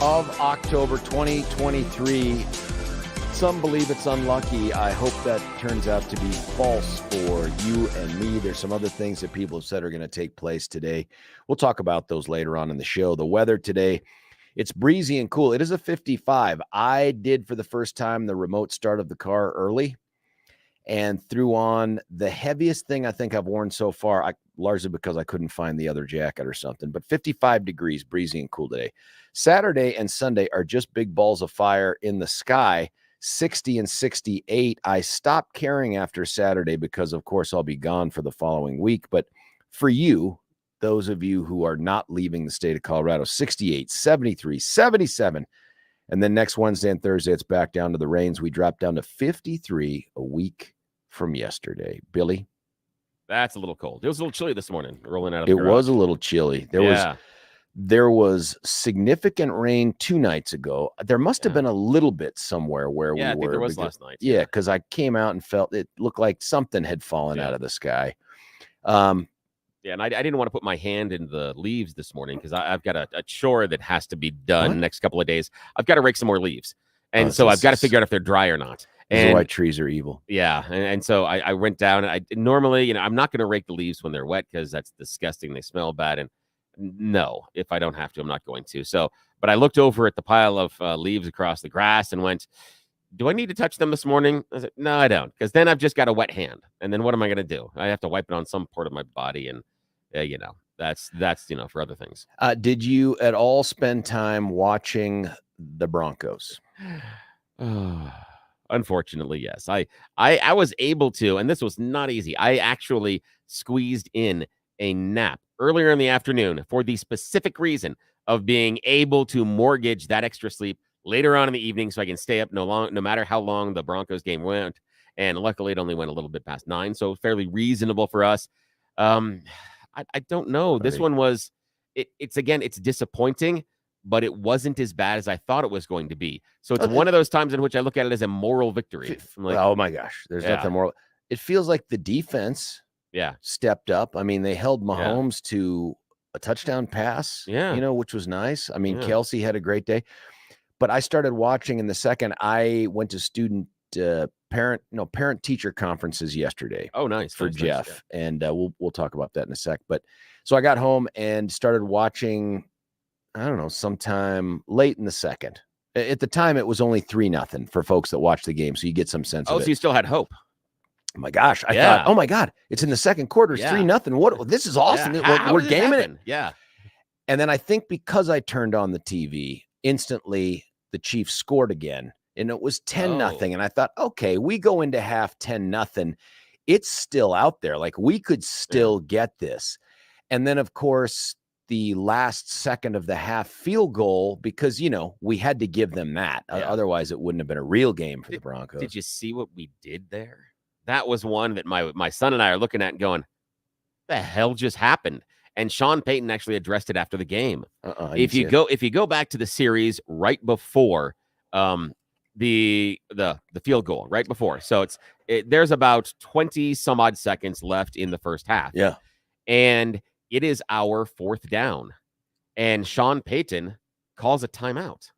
of October 2023. Some believe it's unlucky. I hope that turns out to be false for you and me. There's some other things that people have said are going to take place today. We'll talk about those later on in the show. The weather today, it's breezy and cool. It is a 55. I did for the first time the remote start of the car early and threw on the heaviest thing I think I've worn so far, largely because I couldn't find the other jacket or something. But 55 degrees, breezy and cool today. Saturday and Sunday are just big balls of fire in the sky. 60 and 68. I stopped caring after Saturday because, of course, I'll be gone for the following week. But for you, those of you who are not leaving the state of Colorado, 68, 73, 77. And then next Wednesday and Thursday, it's back down to the rains. We dropped down to 53 a week from yesterday. Billy? That's a little cold. It was a little chilly this morning, rolling out of the garage. It was a little chilly. There was significant rain 2 nights ago. There must have been a little bit somewhere where we were. I think there was last night. Yeah, because I came out and felt it looked like something had fallen out of the sky. And I didn't want to put my hand in the leaves this morning because I've got a chore that has to be done next couple of days. I've got to rake some more leaves. And so I've got to figure out if they're dry or not. This is why trees are evil. Yeah. And so I went down and I normally, I'm not going to rake the leaves when they're wet because that's disgusting. They smell bad. And no, if I don't have to, I'm not going to. So, but I looked over at the pile of leaves across the grass and went, do I need to touch them this morning? I said, no, I don't. Because then I've just got a wet hand. And then what am I going to do? I have to wipe it on some part of my body. And, that's for other things. Did you at all spend time watching the Broncos? Unfortunately, yes. I was able to, and this was not easy. I actually squeezed in a nap earlier in the afternoon for the specific reason of being able to mortgage that extra sleep later on in the evening so I can stay up no matter how long the Broncos game went. And luckily, it only went a little bit past 9, so fairly reasonable for us. I don't know. This one was, it's disappointing, but it wasn't as bad as I thought it was going to be. So it's one of those times in which I look at it as a moral victory. I'm like, oh my gosh, there's nothing moral. It feels like the defense stepped up. I mean, they held Mahomes to a touchdown pass, which was nice. I mean, Kelsey had a great day. But I started watching in the second. I went to parent-teacher conferences yesterday. Oh, nice. For Jeff. Nice, and we'll talk about that in a sec. But so I got home and started watching, I don't know, sometime late in the second. At the time, it was only 3-0 for folks that watch the game. So you get some sense of it. Oh, so you still had hope. Oh my gosh. I thought, oh my God, it's in the second quarter. It's 3-0. What? This is awesome. Yeah. We're gaming it. Yeah. And then I think because I turned on the TV, instantly the Chiefs scored again. And it was 10-0. And I thought, okay, we go into half 10-0. It's still out there. Like we could still get this. And then, of course, the last second of the half field goal, because, we had to give them that. Otherwise, it wouldn't have been a real game for the Broncos. Did you see what we did there? That was one that my son and I are looking at and going, the hell just happened? And Sean Payton actually addressed it after the game. If you go back to the series right before the field goal, right before. So there's about 20 some odd seconds left in the first half. Yeah. And it is our 4th down. And Sean Payton calls a timeout.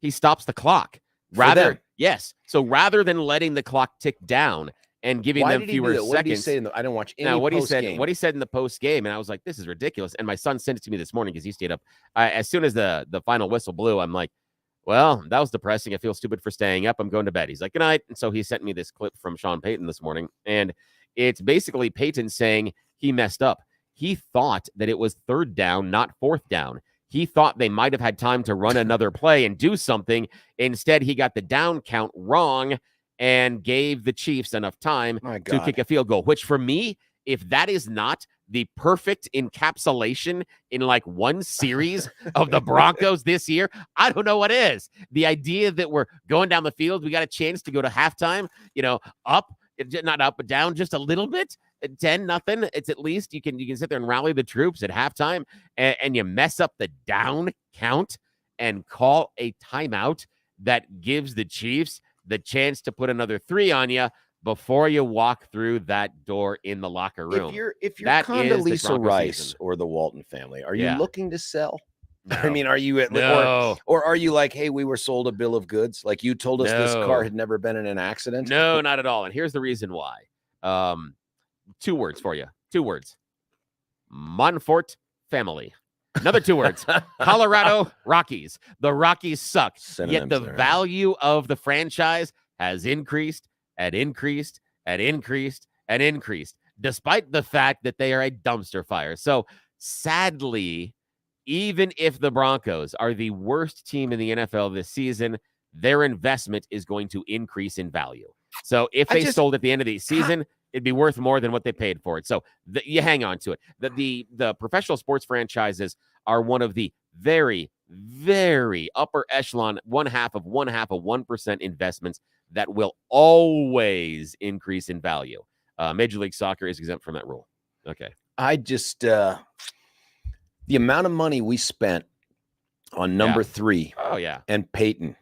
He stops the clock. So rather than letting the clock tick down and giving them fewer seconds. What did he say? I don't watch any what he said in the post game, and I was like, this is ridiculous. And my son sent it to me this morning because he stayed up. As soon as the final whistle blew, I'm like, well, that was depressing. I feel stupid for staying up. I'm going to bed. He's like, good night. And so he sent me this clip from Sean Payton this morning, and it's basically Payton saying he messed up. He thought that it was 3rd down, not 4th down. He thought they might have had time to run another play and do something. Instead, he got the down count wrong and gave the Chiefs enough time to kick a field goal, which for me, if that is not the perfect encapsulation in like one series of the Broncos this year, I don't know what is. The idea that we're going down the field, we got a chance to go to halftime, up, not up, but down just a little bit. 10-0. It's at least you can sit there and rally the troops at halftime, and you mess up the down count and call a timeout that gives the Chiefs the chance to put another 3 on you before you walk through that door in the locker room. If you're Condoleezza Rice or the Walton family, are you looking to sell? I mean, are you or are you like, hey, we were sold a bill of goods? Like you told us this car had never been in an accident? No, not at all. And here's the reason why. 2 words for you. 2 words. Monfort family. Another 2 words. Colorado Rockies. The Rockies suck. Yet the value of the franchise has increased and increased and increased and increased, despite the fact that they are a dumpster fire. So sadly, even if the Broncos are the worst team in the NFL this season, their investment is going to increase in value. So if they sold at the end of the season, it'd be worth more than what they paid for it. So you hang on to it. The professional sports franchises are one of the very, very upper echelon, 1/2 of 1% investments that will always increase in value. Major League Soccer is exempt from that rule. Okay. I just, the amount of money we spent on number 3 and Peyton,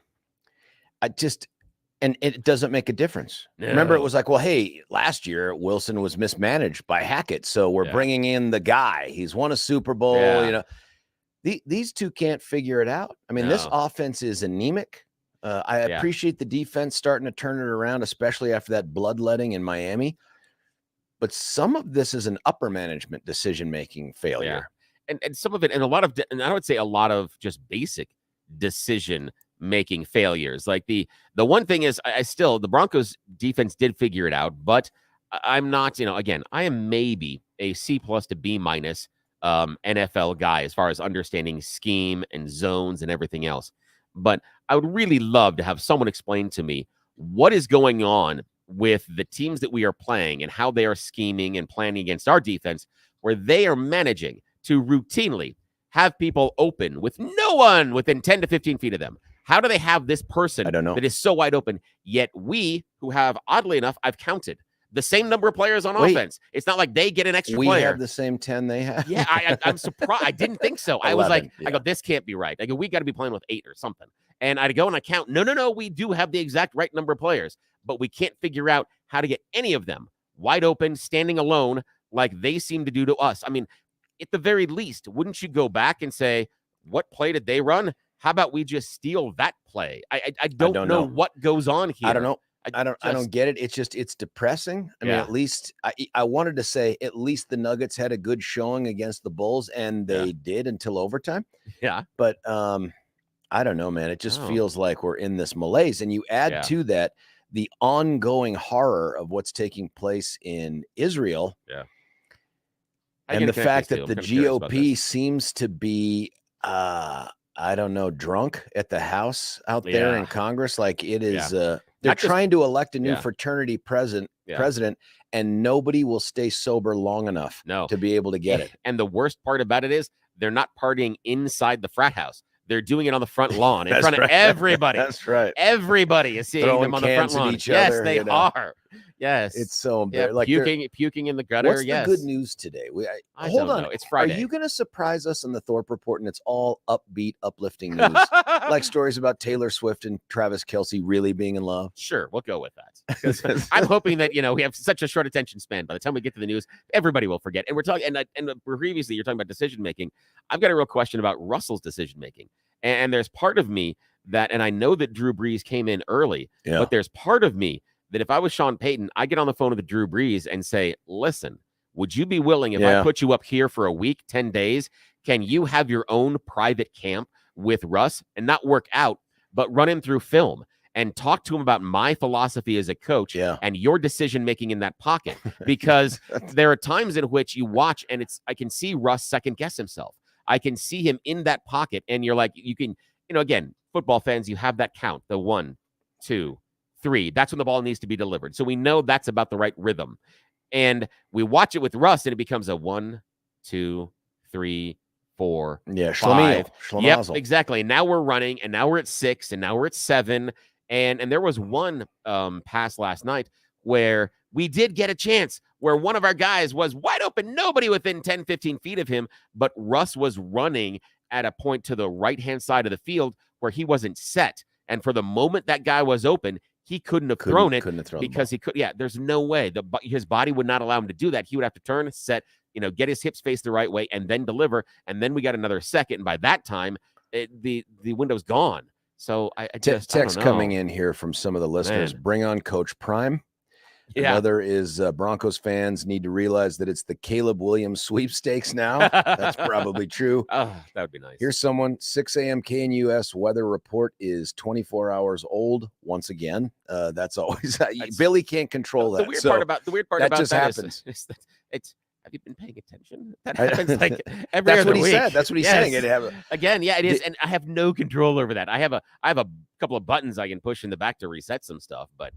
and it doesn't make a difference. No. Remember, it was like, well, hey, last year Wilson was mismanaged by Hackett, so we're bringing in the guy. He's won a Super Bowl. You know, these two can't figure it out. I mean, this offense is anemic. I appreciate the defense starting to turn it around, especially after that bloodletting in Miami. But some of this is an upper management decision-making failure. And some of it, and I would say a lot of just basic decision-making failures. Like the one thing is, the Broncos defense did figure it out, but I'm not, again, I am maybe a C+ to B- NFL guy as far as understanding scheme and zones and everything else. But I would really love to have someone explain to me what is going on with the teams that we are playing and how they are scheming and planning against our defense, where they are managing to routinely have people open with no one within 10 to 15 feet of them. How do they have this person that is so wide open? Yet we, who have, oddly enough, I've counted the same number of players on offense. It's not like they get an extra player. We have the same 10 they have. Yeah, I'm surprised. I didn't think so. 11, I was like, I go, this can't be right. I go, we got to be playing with 8 or something. And I'd go and I count. No, we do have the exact right number of players, but we can't figure out how to get any of them wide open, standing alone, like they seem to do to us. I mean, at the very least, wouldn't you go back and say, what play did they run? How about we just steal that play? I don't know what goes on here. I don't know. I don't get it. It's depressing. I mean, at least I wanted to say at least the Nuggets had a good showing against the Bulls, and they did until overtime. Yeah. But I don't know, man. It just feels like we're in this malaise. And you add to that the ongoing horror of what's taking place in Israel. Yeah. And the fact that the GOP seems to be I don't know, drunk at the House out there in Congress. Like it is they're trying to elect a new fraternity president, and nobody will stay sober long enough to be able to get it. And the worst part about it is they're not partying inside the frat house. They're doing it on the front lawn in front of everybody. That's right. Everybody is seeing them on the front lawn. Yes, they are. Yes. It's so like puking in the gutter. What's the good news today? Hold on. It's Friday. Are you going to surprise us in the Thorpe Report and it's all upbeat, uplifting news? Like stories about Taylor Swift and Travis Kelce really being in love? Sure. We'll go with that. I'm hoping that, we have such a short attention span. By the time we get to the news, everybody will forget. And we're talking, and previously you're talking about decision-making. I've got a real question about Russell's decision-making. And there's part of me that, and I know that Drew Brees came in early, but there's part of me that if I was Sean Payton, I get on the phone with Drew Brees and say, listen, would you be willing, if I put you up here for a week, 10 days, can you have your own private camp with Russ and not work out, but run him through film and talk to him about my philosophy as a coach and your decision-making in that pocket? Because there are times in which you watch and I can see Russ second guess himself. I can see him in that pocket, and you're like, you can, again, football fans, you have that count, the 1, 2, 3. That's when the ball needs to be delivered. So we know that's about the right rhythm. And we watch it with Russ, and it becomes a 1, 2, 3, 4, 5. Yep, exactly. And now we're running, and now we're at 6, and now we're at 7. And there was one pass last night where we did get a chance where one of our guys was wide open, nobody within 10, 15 feet of him, but Russ was running at a point to the right-hand side of the field where he wasn't set. And for the moment that guy was open, he couldn't have thrown it because he could. Yeah, there's no way. His body would not allow him to do that. He would have to turn, set, get his hips faced the right way and then deliver. And then we got another second. And by that time, the window's gone. So I just text I don't know. coming in here from some of the listeners. Man. Bring on Coach Prime. Yeah. Another is Broncos fans need to realize that it's the Caleb Williams sweepstakes now. That's probably true. Oh, that would be nice. Here's someone. 6 a.m. KNUS weather report is 24 hours old. Once again, that's always Billy can't control that. The weird part about that just happens. Is it's. Have you been paying attention? That happens like every That's other what he week. said. That's what he's saying. Again, yeah, it is, and I have no control over that. I have a couple of buttons I can push in the back to reset some stuff, but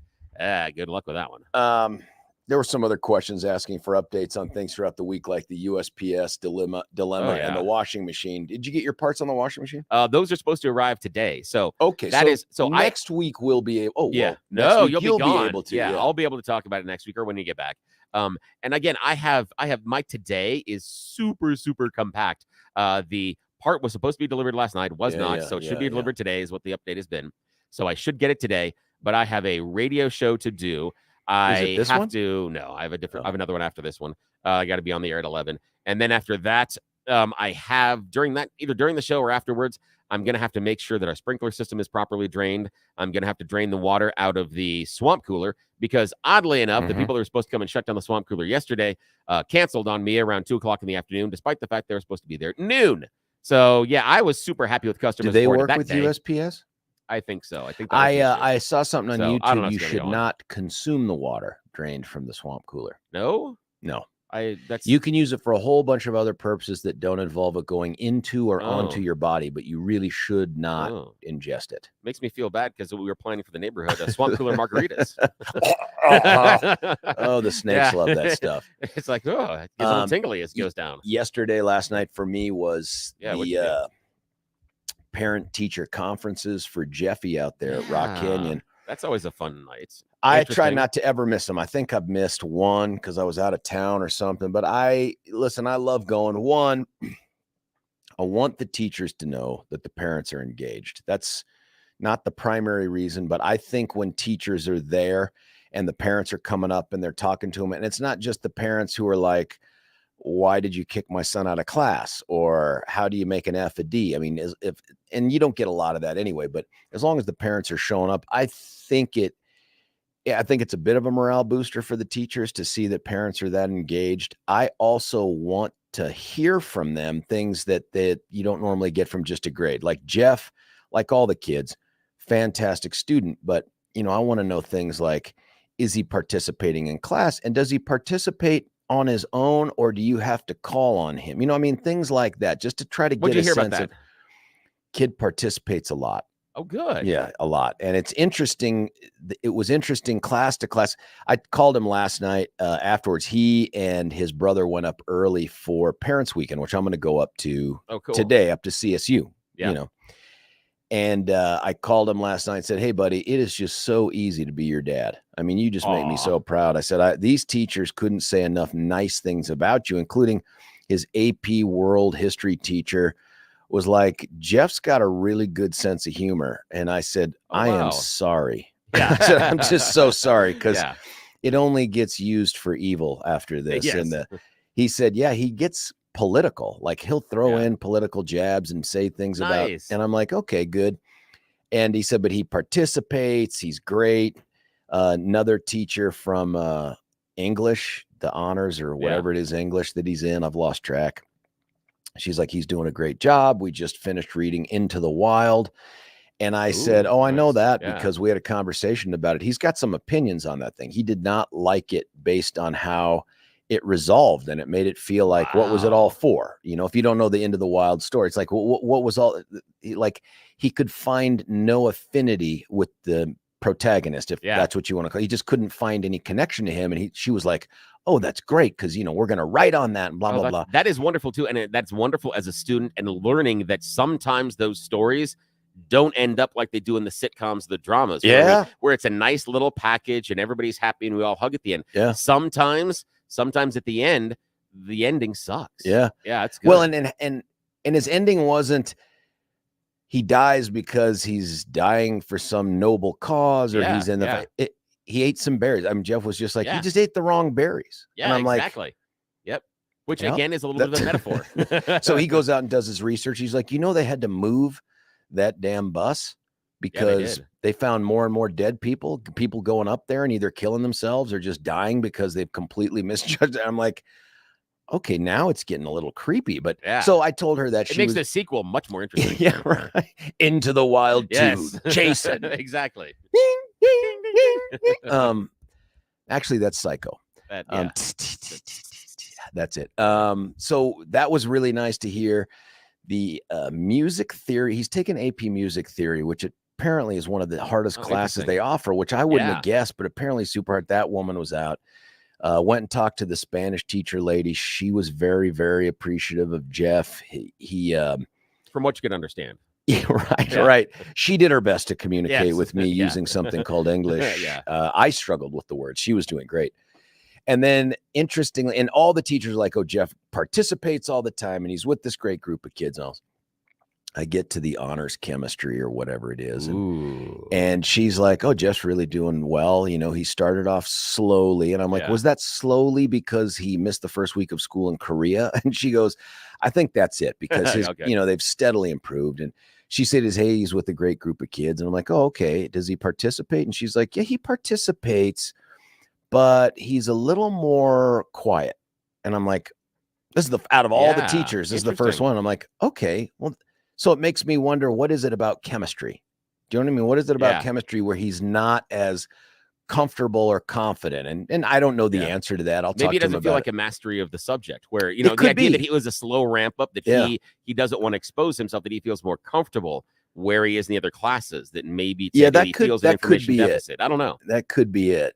good luck with that one. There were some other questions asking for updates on things throughout the week, like the USPS dilemma and the washing machine. Did you get your parts on the washing machine? Those are supposed to arrive today. So okay, next week we'll be able. Oh yeah, no, you'll be able to. Yeah, I'll be able to talk about it next week or when you get back. And again, I have my today is super compact. The part was supposed to be delivered last night, was not, so it should be delivered today is what the update has been. So I should get it today, but I have a radio show to do. I have another one after this one. I got to be on the air at 11. And then after that, I have either during the show or afterwards, I'm going to have to make sure that our sprinkler system is properly drained. I'm going to have to drain the water out of the swamp cooler because oddly enough, the people that were supposed to come and shut down the swamp cooler yesterday canceled on me around 2:00 in the afternoon, despite the fact they were supposed to be there at noon. So yeah, I was super happy with customers. Do they work with USPS? I think so. I think I saw something on YouTube. You should not consume the water drained from the swamp cooler. No. You can use it for a whole bunch of other purposes that don't involve it going into or onto your body, but you really should not ingest it. Makes me feel bad because we were planning for the neighborhood swamp cooler margaritas. The snakes love that stuff. It's like, it gets a little tingly as it goes down. Last night for me was the parent-teacher conferences for Jeffy out there at Rock Canyon. That's always a fun night. I try not to ever miss them. I think I've missed one because I was out of town or something. But I love going. One, I want the teachers to know that the parents are engaged. That's not the primary reason, but I think when teachers are there and the parents are coming up and they're talking to them, and it's not just the parents who are like, why did you kick my son out of class? Or how do you make an F a D? I mean, and you don't get a lot of that anyway, but as long as the parents are showing up, I think it's a bit of a morale booster for the teachers to see that parents are that engaged. I also want to hear from them things that you don't normally get from just a grade. Like Jeff, like all the kids, fantastic student, but I want to know things like, is he participating in class? And does he participate on his own, or do you have to call on him? Things like that, just to try to get a sense of kid participates a lot. Oh, good. Yeah, a lot. And it's interesting. It was interesting class to class. I called him last night afterwards. He and his brother went up early for Parents Weekend, which I'm going to go up to today, up to CSU, And I called him last night and said, hey, buddy, it is just so easy to be your dad. I mean, you just make me so proud. I said, these teachers couldn't say enough nice things about you, including his AP World History teacher was like, Jeff's got a really good sense of humor. And I said, I am sorry. Yeah. I said, I'm just so sorry because it only gets used for evil after this. Yes. And he said, he gets political. Like he'll throw in political jabs and say things about, and I'm like, okay, good. And he said, but he participates. He's great. Another teacher from English, the honors or whatever it is, English that he's in, I've lost track. She's like, he's doing a great job. We just finished reading Into the Wild. And I said, I know that because we had a conversation about it. He's got some opinions on that thing. He did not like it based on how it resolved, and it made it feel like, what was it all for? If you don't know the Into the Wild story, it's like, what was all, like he could find no affinity with the protagonist, if that's what you want to call it. He just couldn't find any connection to him. And she was like, oh, that's great, because we're going to write on that and blah blah blah. That is wonderful too, and that's wonderful as a student and learning that sometimes those stories don't end up like they do in the sitcoms, the dramas, where it's a nice little package and everybody's happy and we all hug at the end. Sometimes at the end, the ending sucks. Yeah, it's good. Well, and his ending wasn't he dies because he's dying for some noble cause, or he's in the fight. He ate some berries. I mean, Jeff was just like, he just ate the wrong berries. Yeah, and I'm exactly. Yep. which Yep. again is a little bit of a metaphor. So he goes out and does his research. He's like, they had to move that damn bus because they found more and more dead people going up there and either killing themselves or just dying because they've completely misjudged it. I'm like, okay, now it's getting a little creepy. But so I told her that it makes the sequel much more interesting. Yeah, right. Into the Wild 2, Jason. Exactly. Actually, that's Psycho. Yeah. That's it. So that was really nice to hear. The music theory, he's taken AP music theory, which apparently is one of the hardest classes they offer, which I wouldn't have guessed, but apparently super hard. That woman was out. Went and talked to the Spanish teacher lady. She was very, very appreciative of Jeff. He from what you can understand. Yeah, right. She did her best to communicate with me using something called English. I struggled with the words. She was doing great. And then interestingly, and all the teachers are like, oh, Jeff participates all the time and he's with this great group of kids. And I get to the honors chemistry or whatever it is. And she's like, oh, Jeff's really doing well. He started off slowly. And I'm like, was that slowly because he missed the first week of school in Korea? And she goes, I think that's it because his, they've steadily improved. And she said he's with a great group of kids. And I'm like, oh, okay. Does he participate? And she's like, yeah, he participates, but he's a little more quiet. And I'm like, this is out of all the teachers, this is the first one. I'm like, okay, well, so it makes me wonder, what is it about chemistry? Do you know what I mean? What is it about chemistry where he's not as comfortable or confident? And I don't know the answer to that. I'll talk to him about it. Maybe he doesn't feel like a mastery of the subject where, the idea that he was a slow ramp up, that he doesn't want to expose himself, that he feels more comfortable where he is in the other classes, that maybe he feels an information deficit. I don't know. That could be it.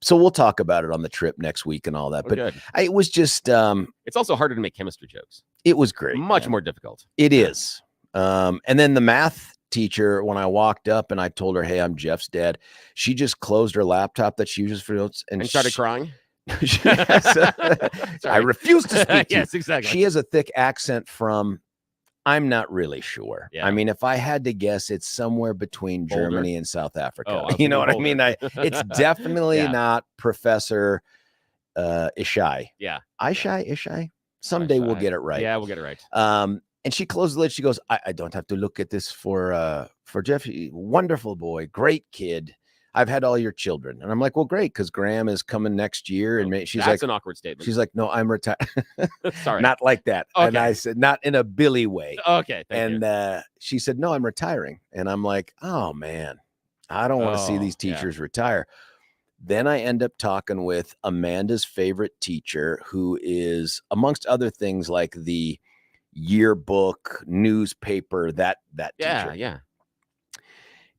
So we'll talk about it on the trip next week and all that. But it was just it's also harder to make chemistry jokes. It was great. Much more difficult. It is. And then the math teacher, when I walked up and I told her, hey, I'm Jeff's dad, she just closed her laptop that she uses for notes and started crying. I refuse to speak to Yes, exactly. She has a thick accent from, I'm not really sure. I mean, if I had to guess, it's somewhere between Germany and South Africa. You know what I mean? It's definitely not Professor Ishai. Ishai. Someday we'll get it right. Yeah, we'll get it right. And she closed the lid. She goes, I don't have to look at this for Jeff. Wonderful boy, great kid. I've had all your children. And I'm like, well, great, because Graham is coming next year. And she's that's an awkward statement. She's like, no, I'm retired. Sorry. Not like that. Okay. And I said, not in a Billy way. Okay. And she said, no, I'm retiring. And I'm like, oh, man, I don't want to see these teachers retire. Then I end up talking with Amanda's favorite teacher, who is, amongst other things, like the yearbook, newspaper, that teacher. Yeah.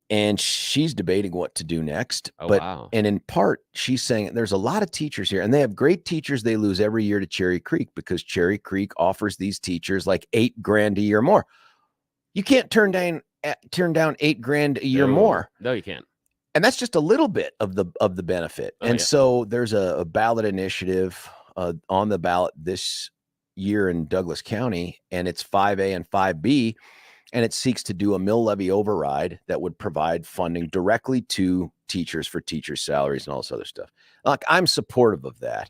And she's debating what to do next. And in part, she's saying there's a lot of teachers here and they have great teachers. They lose every year to Cherry Creek because Cherry Creek offers these teachers like $8,000 a year more. You can't turn down $8,000 a year more. No, you can't. And that's just a little bit of the benefit. So there's a ballot initiative on the ballot this year in Douglas County, and it's 5A and 5B. And it seeks to do a mill levy override that would provide funding directly to teachers for teachers' salaries and all this other stuff. Like, I'm supportive of that.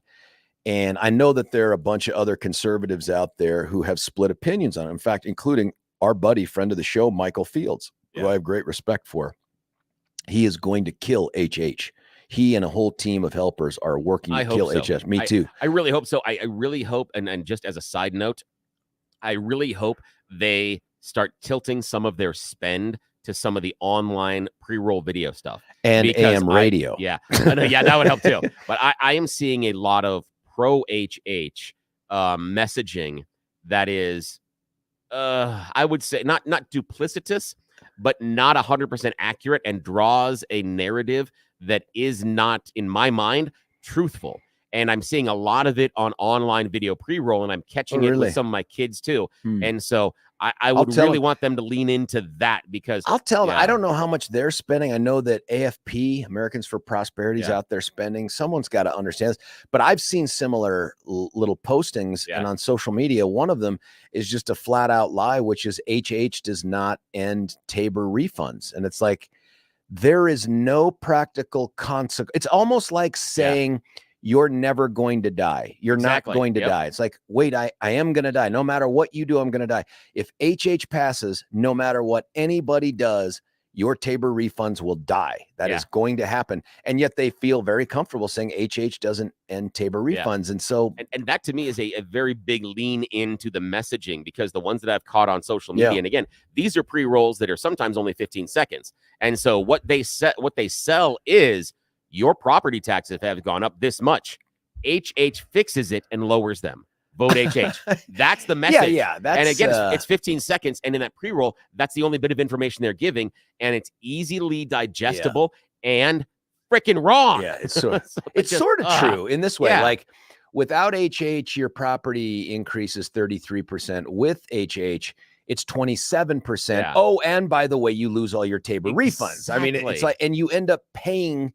And I know that there are a bunch of other conservatives out there who have split opinions on it. In fact, including our buddy, friend of the show, Michael Fields, who I have great respect for. He is going to kill HH. He and a whole team of helpers are working to kill HH. Me too. I really hope so. I really hope, and just as a side note, I really hope they start tilting some of their spend to some of the online pre-roll video stuff and AM radio. That would help too. But I am seeing a lot of pro HH messaging that is, I would say not duplicitous, but not 100% accurate, and draws a narrative that is not, in my mind, truthful. And I'm seeing a lot of it on online video pre-roll, and I'm catching it with some of my kids too. And so I would really want them to lean into that, because I'll tell them, I don't know how much they're spending. I know that AFP, Americans for Prosperity, is out there spending. Someone's got to understand this. But I've seen similar little postings and on social media. One of them is just a flat out lie, which is HH does not end Tabor refunds. And it's like, there is no practical consequence. It's almost like saying you're never going to die. You're Exactly. not going to die. It's like, wait, I am going to die. No matter what you do, I'm going to die. If HH passes, no matter what anybody does, your Tabor refunds will die. That is going to happen. And yet they feel very comfortable saying HH doesn't end Tabor refunds. And so, and that to me is a very big lean into the messaging, because the ones that I've caught on social media, and again, these are pre-rolls that are sometimes only 15 seconds. And so what they sell is your property taxes have gone up this much. HH fixes it and lowers them. Vote HH. That's the message. Yeah. That's, and again, it's 15 seconds. And in that pre-roll, that's the only bit of information they're giving. And it's easily digestible and freaking wrong. Yeah, it's sort of true in this way. Like without HH, your property increases 33%. With HH, it's 27%. Yeah. Oh, and by the way, you lose all your Tabor refunds. I mean, it's like, and you end up paying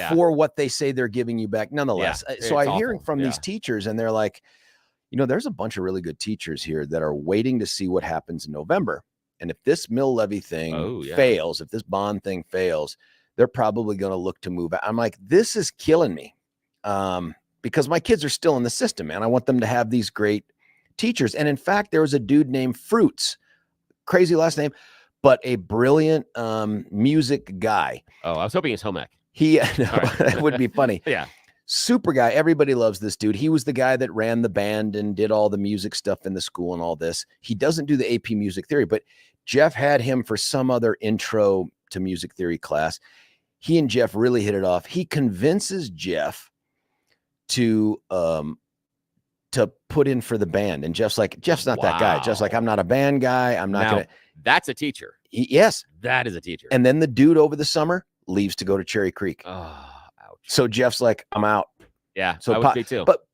for what they say they're giving you back nonetheless. So I'm hearing from these teachers, and they're like, there's a bunch of really good teachers here that are waiting to see what happens in November. And if this mill levy thing fails, if this bond thing fails, they're probably going to look to move out. I'm like, this is killing me, because my kids are still in the system, man. I want them to have these great teachers. And in fact, there was a dude named Fruits, crazy last name, but a brilliant music guy. Oh, I was hoping it's home ec. That would be funny. Super guy. Everybody loves this dude. He was the guy that ran the band and did all the music stuff in the school and all this. He doesn't do the AP music theory, but Jeff had him for some other intro to music theory class. He and Jeff really hit it off. He convinces Jeff to put in for the band. And Jeff's like, Jeff's not that guy. Jeff's like, I'm not a band guy. I'm not going to. That's a teacher. Yes. That is a teacher. And then the dude over the summer leaves to go to Cherry Creek. Oh. So Jeff's like, I'm out. Yeah, so I would be too. But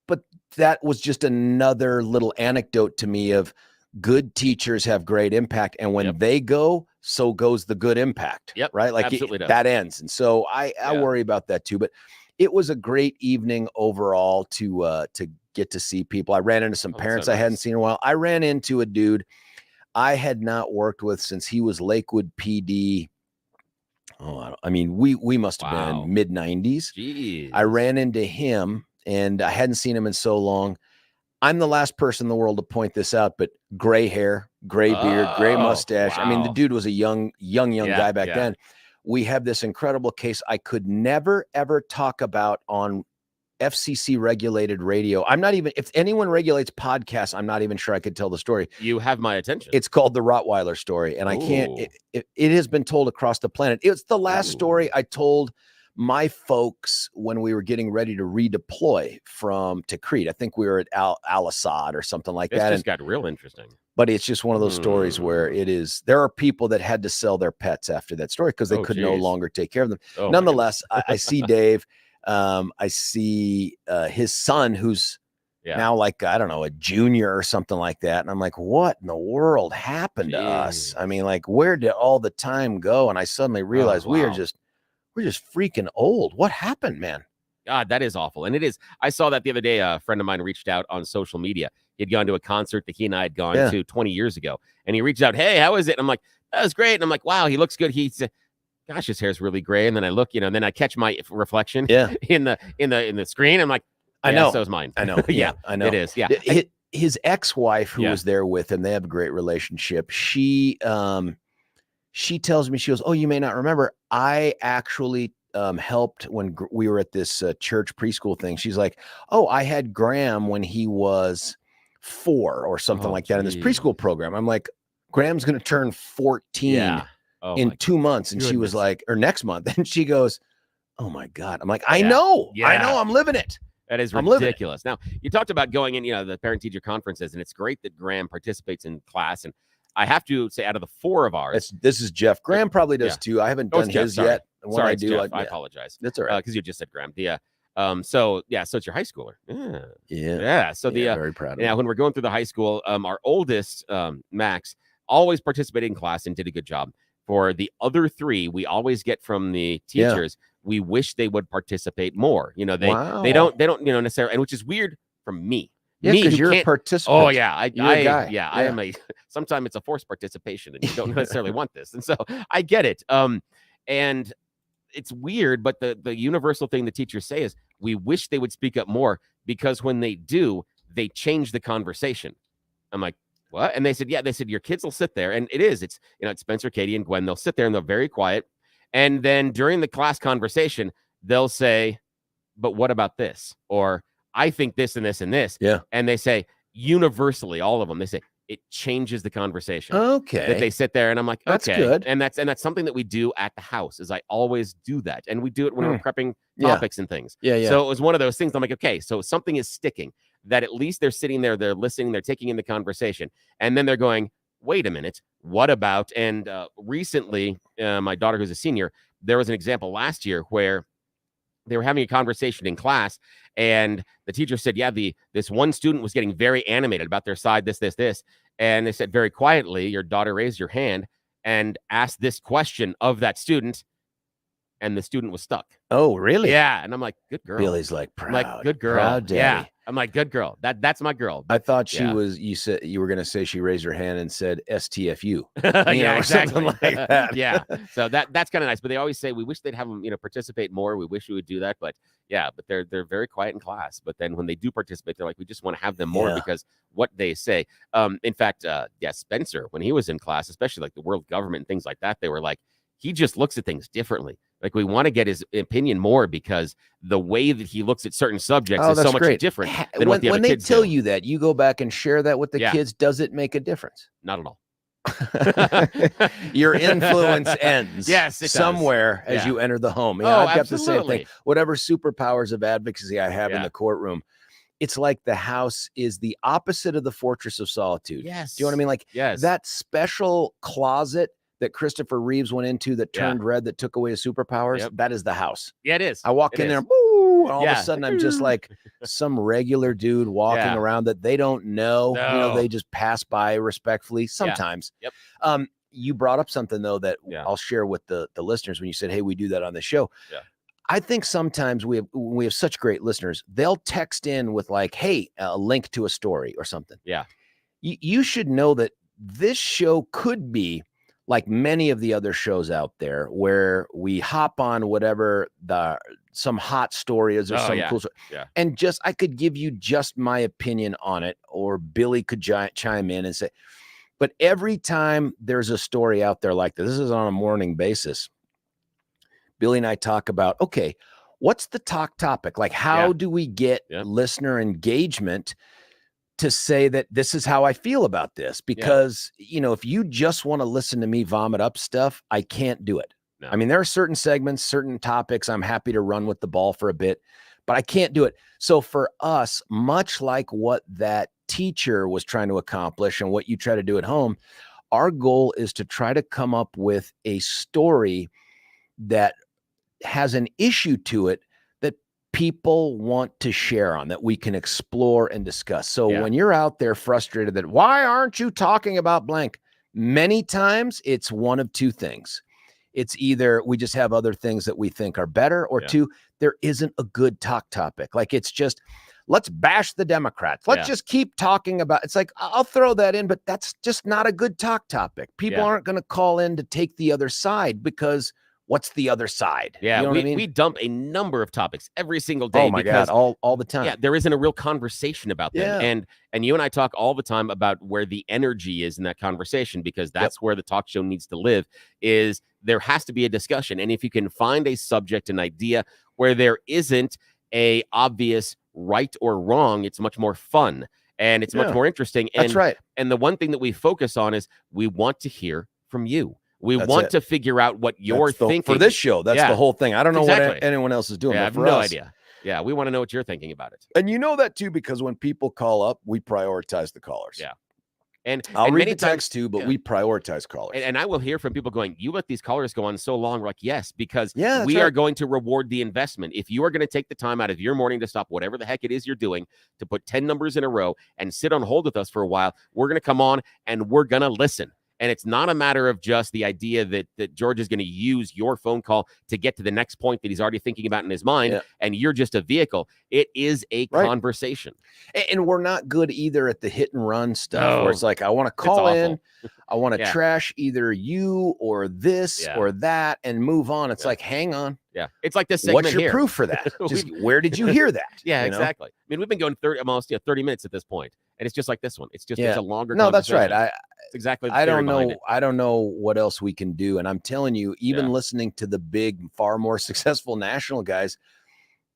that was just another little anecdote to me of good teachers have great impact, and when they go, so goes the good impact. Right, like that ends. And so I worry about that too. But it was a great evening overall to get to see people. I ran into some parents I hadn't seen in a while. I ran into a dude I had not worked with since he was Lakewood PD. I mean, we must have been mid 90s. Jeez. I ran into him, and I hadn't seen him in so long. I'm the last person in the world to point this out, but gray hair, gray beard, gray mustache. I mean, the dude was a young guy back then. We have this incredible case I could never, ever talk about on FCC regulated radio. I'm not even, if anyone regulates podcasts, I'm not even sure I could tell the story. You have my attention. It's called the Rottweiler story. And I can't, it has been told across the planet. It's the last story I told my folks when we were getting ready to redeploy to Crete. I think we were at Al-Assad or something like that. It just got real interesting. But it's just one of those stories where there are people that had to sell their pets after that story because they could no longer take care of them. Nonetheless, I see Dave. I see his son, who's now like, I don't know, a junior or something like that. And I'm like, what in the world happened to us? I mean, like, where did all the time go? And I suddenly realized we're just freaking old. What happened, man? God, that is awful. And it is. I saw that the other day. A friend of mine reached out on social media. He'd gone to a concert that he and I had gone to 20 years ago. And he reached out, hey, how is it? And I'm like, that was great. And I'm like, wow, he looks good. He's gosh, his hair's really gray. And then I look, and then I catch my reflection in the screen. I'm like, I know. So is mine. I know. Yeah, I know. It is. Yeah. His ex-wife who was there with him, they have a great relationship. She tells me, she goes, oh, you may not remember, I actually helped when we were at this church preschool thing. She's like, oh, I had Graham when he was 4 or something like that in this preschool program. I'm like, Graham's going to turn 14 in 2 months. And she was like, or next month. And she goes, oh my God. I'm like, I know, I'm living it. That is ridiculous. Now, you talked about going in, the parent-teacher conferences, and it's great that Graham participates in class. And I have to say, out of the 4 of ours, this is Jeff. Graham probably does too. I haven't done his yet. When I do, I apologize. That's all right. Because you just said Graham. So it's your high schooler. Yeah. So very proud of when we're going through the high school, our oldest, Max, always participated in class and did a good job. For the other 3, we always get from the teachers, we wish they would participate more. They don't, necessarily, and which is weird from me. Yeah, because you're a participant. Oh yeah, I am a. Sometimes it's a forced participation, and you don't necessarily want this, and so I get it. And it's weird, but the universal thing the teachers say is, we wish they would speak up more because when they do, they change the conversation. I'm like, what? And they said, yeah, they said, your kids will sit there. And it's Spencer, Katie, and Gwen. They'll sit there and they're very quiet. And then during the class conversation, they'll say, but what about this? Or I think this and this and this. Yeah. And they say universally, all of them, they say it changes the conversation. Okay. That they sit there and I'm like, that's okay. good. And that's something that we do at the house is I always do that. And we do it when we're prepping topics and things. Yeah. So it was one of those things. I'm like, okay, so something is sticking that at least they're sitting there, they're listening, they're taking in the conversation. And then they're going, wait a minute, what about? And recently, my daughter, who's a senior, there was an example last year where they were having a conversation in class and the teacher said, yeah, this one student was getting very animated about their side, this. And they said very quietly, your daughter raised your hand and asked this question of that student. And the student was stuck. Oh, really? Yeah. And I'm like, good girl. Billy's like, proud. I'm like, good girl. Proud daddy. Yeah. I'm like, good girl. That's my girl. I thought she was, you said you were going to say she raised her hand and said STFU. Yeah, exactly. Like that. Yeah. So that's kind of nice. But they always say, we wish they'd have them, participate more. We wish we would do that. But yeah, but they're very quiet in class. But then when they do participate, they're like, we just want to have them more because what they say. In fact, Spencer, when he was in class, especially like the world government and things like that, they were like, he just looks at things differently. Like we want to get his opinion more because the way that he looks at certain subjects is so much different than what the other kids do. When they tell you that, you go back and share that with the kids. Does it make a difference? Not at all. Your influence ends somewhere as you enter the home. I've got the same thing. Whatever superpowers of advocacy I have in the courtroom, it's like the house is the opposite of the fortress of solitude. Yes. Do you know what I mean? Like that special closet that Christopher Reeves went into that turned red, that took away his superpowers. That is the house. Yeah, it is. I walk in there, boo, and all of a sudden I'm just like some regular dude walking around that they don't know. No. They just pass by respectfully sometimes. You brought up something though that I'll share with the listeners when you said, hey, we do that on the show. I think sometimes we have such great listeners. They'll text in with like, hey, a link to a story or something. Yeah. You should know that this show could be like many of the other shows out there where we hop on whatever some hot story is or some cool story. And I could give you just my opinion on it, or Billy could chime in and say, but every time there's a story out there like this is on a morning basis, Billy and I talk about, okay, what's the topic? Like, how do we get listener engagement to say that this is how I feel about this? Because, if you just want to listen to me vomit up stuff, I can't do it. No. I mean, there are certain segments, certain topics I'm happy to run with the ball for a bit, but I can't do it. So for us, much like what that teacher was trying to accomplish and what you try to do at home, our goal is to try to come up with a story that has an issue to it people want to share on, that we can explore and discuss. So when you're out there frustrated that why aren't you talking about blank? Many times it's one of two things. It's either we just have other things that we think are better, or two, there isn't a good topic. Like it's just, let's bash the Democrats. Let's just keep talking about, it's like, I'll throw that in, but that's just not a good topic. People aren't going to call in to take the other side because what's the other side? Yeah, you know what I mean? We dump a number of topics every single day. Oh my God, all the time. Yeah, there isn't a real conversation about them. And you and I talk all the time about where the energy is in that conversation, because that's where the talk show needs to live, is there has to be a discussion. And if you can find a subject, an idea where there isn't a obvious right or wrong, it's much more fun and it's much more interesting. And, that's right. And the one thing that we focus on is we want to hear from you. We want to figure out what you're thinking. For this show, that's the whole thing. I don't know what anyone else is doing. I have no idea. Yeah, we want to know what you're thinking about it. And you know that too, because when people call up, we prioritize the callers. Yeah. And I'll read the text too, but we prioritize callers. And I will hear from people going, you let these callers go on so long. We're like, yes, because we are going to reward the investment. If you are going to take the time out of your morning to stop whatever the heck it is you're doing, to put 10 numbers in a row and sit on hold with us for a while, we're going to come on and we're going to listen. And it's not a matter of just the idea that George is going to use your phone call to get to the next point that he's already thinking about in his mind, and you're just a vehicle. It is a conversation. And we're not good either at the hit and run stuff, where it's like, I want to call in, I want to trash either you or this or that and move on. It's like, hang on. Yeah. It's like this segment What's your here. proof for that? Just where did you hear that? Yeah, you know? exactly. I mean, we've been going 30 minutes at this point, and it's just like this one. It's just it's a longer. No, that's right. It's exactly. I don't know. I don't know what else we can do. And I'm telling you, even listening to the big, far more successful national guys,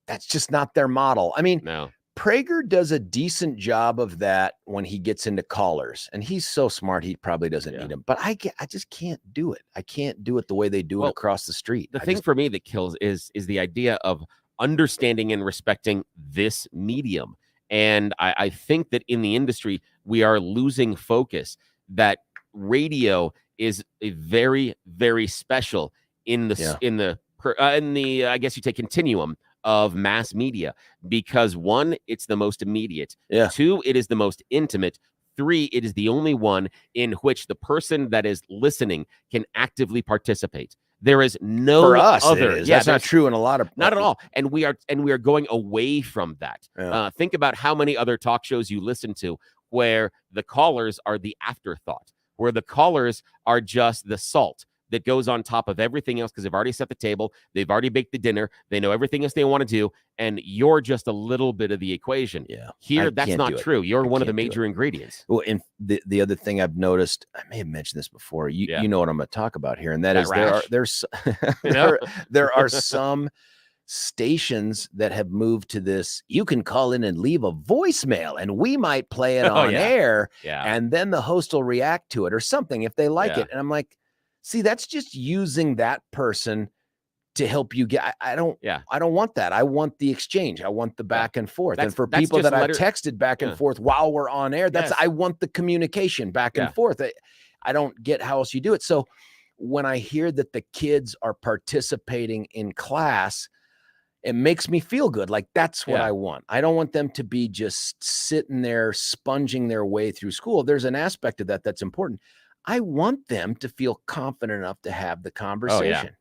that's just not their model. I mean, no. Prager does a decent job of that when he gets into callers, and he's so smart he probably doesn't need him. But I just can't do it. I can't do it the way they do it across the street. The thing for me that kills is the idea of understanding and respecting this medium. And I think that in the industry we are losing focus. That radio is a very, very special in the I guess you take continuum of mass media, because 1, it's the most immediate. 2, it is the most intimate. 3, it is the only one in which the person that is listening can actively participate. There is no for us, other. It is. That's not true in a lot of. Not at all. And we are going away from that. Think about how many other talk shows you listen to where the callers are the afterthought, where the callers are just the salt that goes on top of everything else, because they've already set the table, they've already baked the dinner, they know everything else they want to do, and you're just a little bit of the equation. Here, that's not true. You're one of the major ingredients. Well, and the other thing I've noticed, I may have mentioned this before, you know what I'm going to talk about here, and that is there are some stations that have moved to this. You can call in and leave a voicemail, and we might play it on air, and then the host will react to it or something if they like it. And I'm like, see, that's just using that person to help you get. I don't want that. I want the exchange. I want the back and forth. And for people that I've texted back and forth while we're on air, I want the communication back and forth. I don't get how else you do it. So when I hear that the kids are participating in class, it makes me feel good. Like, that's what I want. I don't want them to be just sitting there sponging their way through school. There's an aspect of that that's important. I want them to feel confident enough to have the conversation.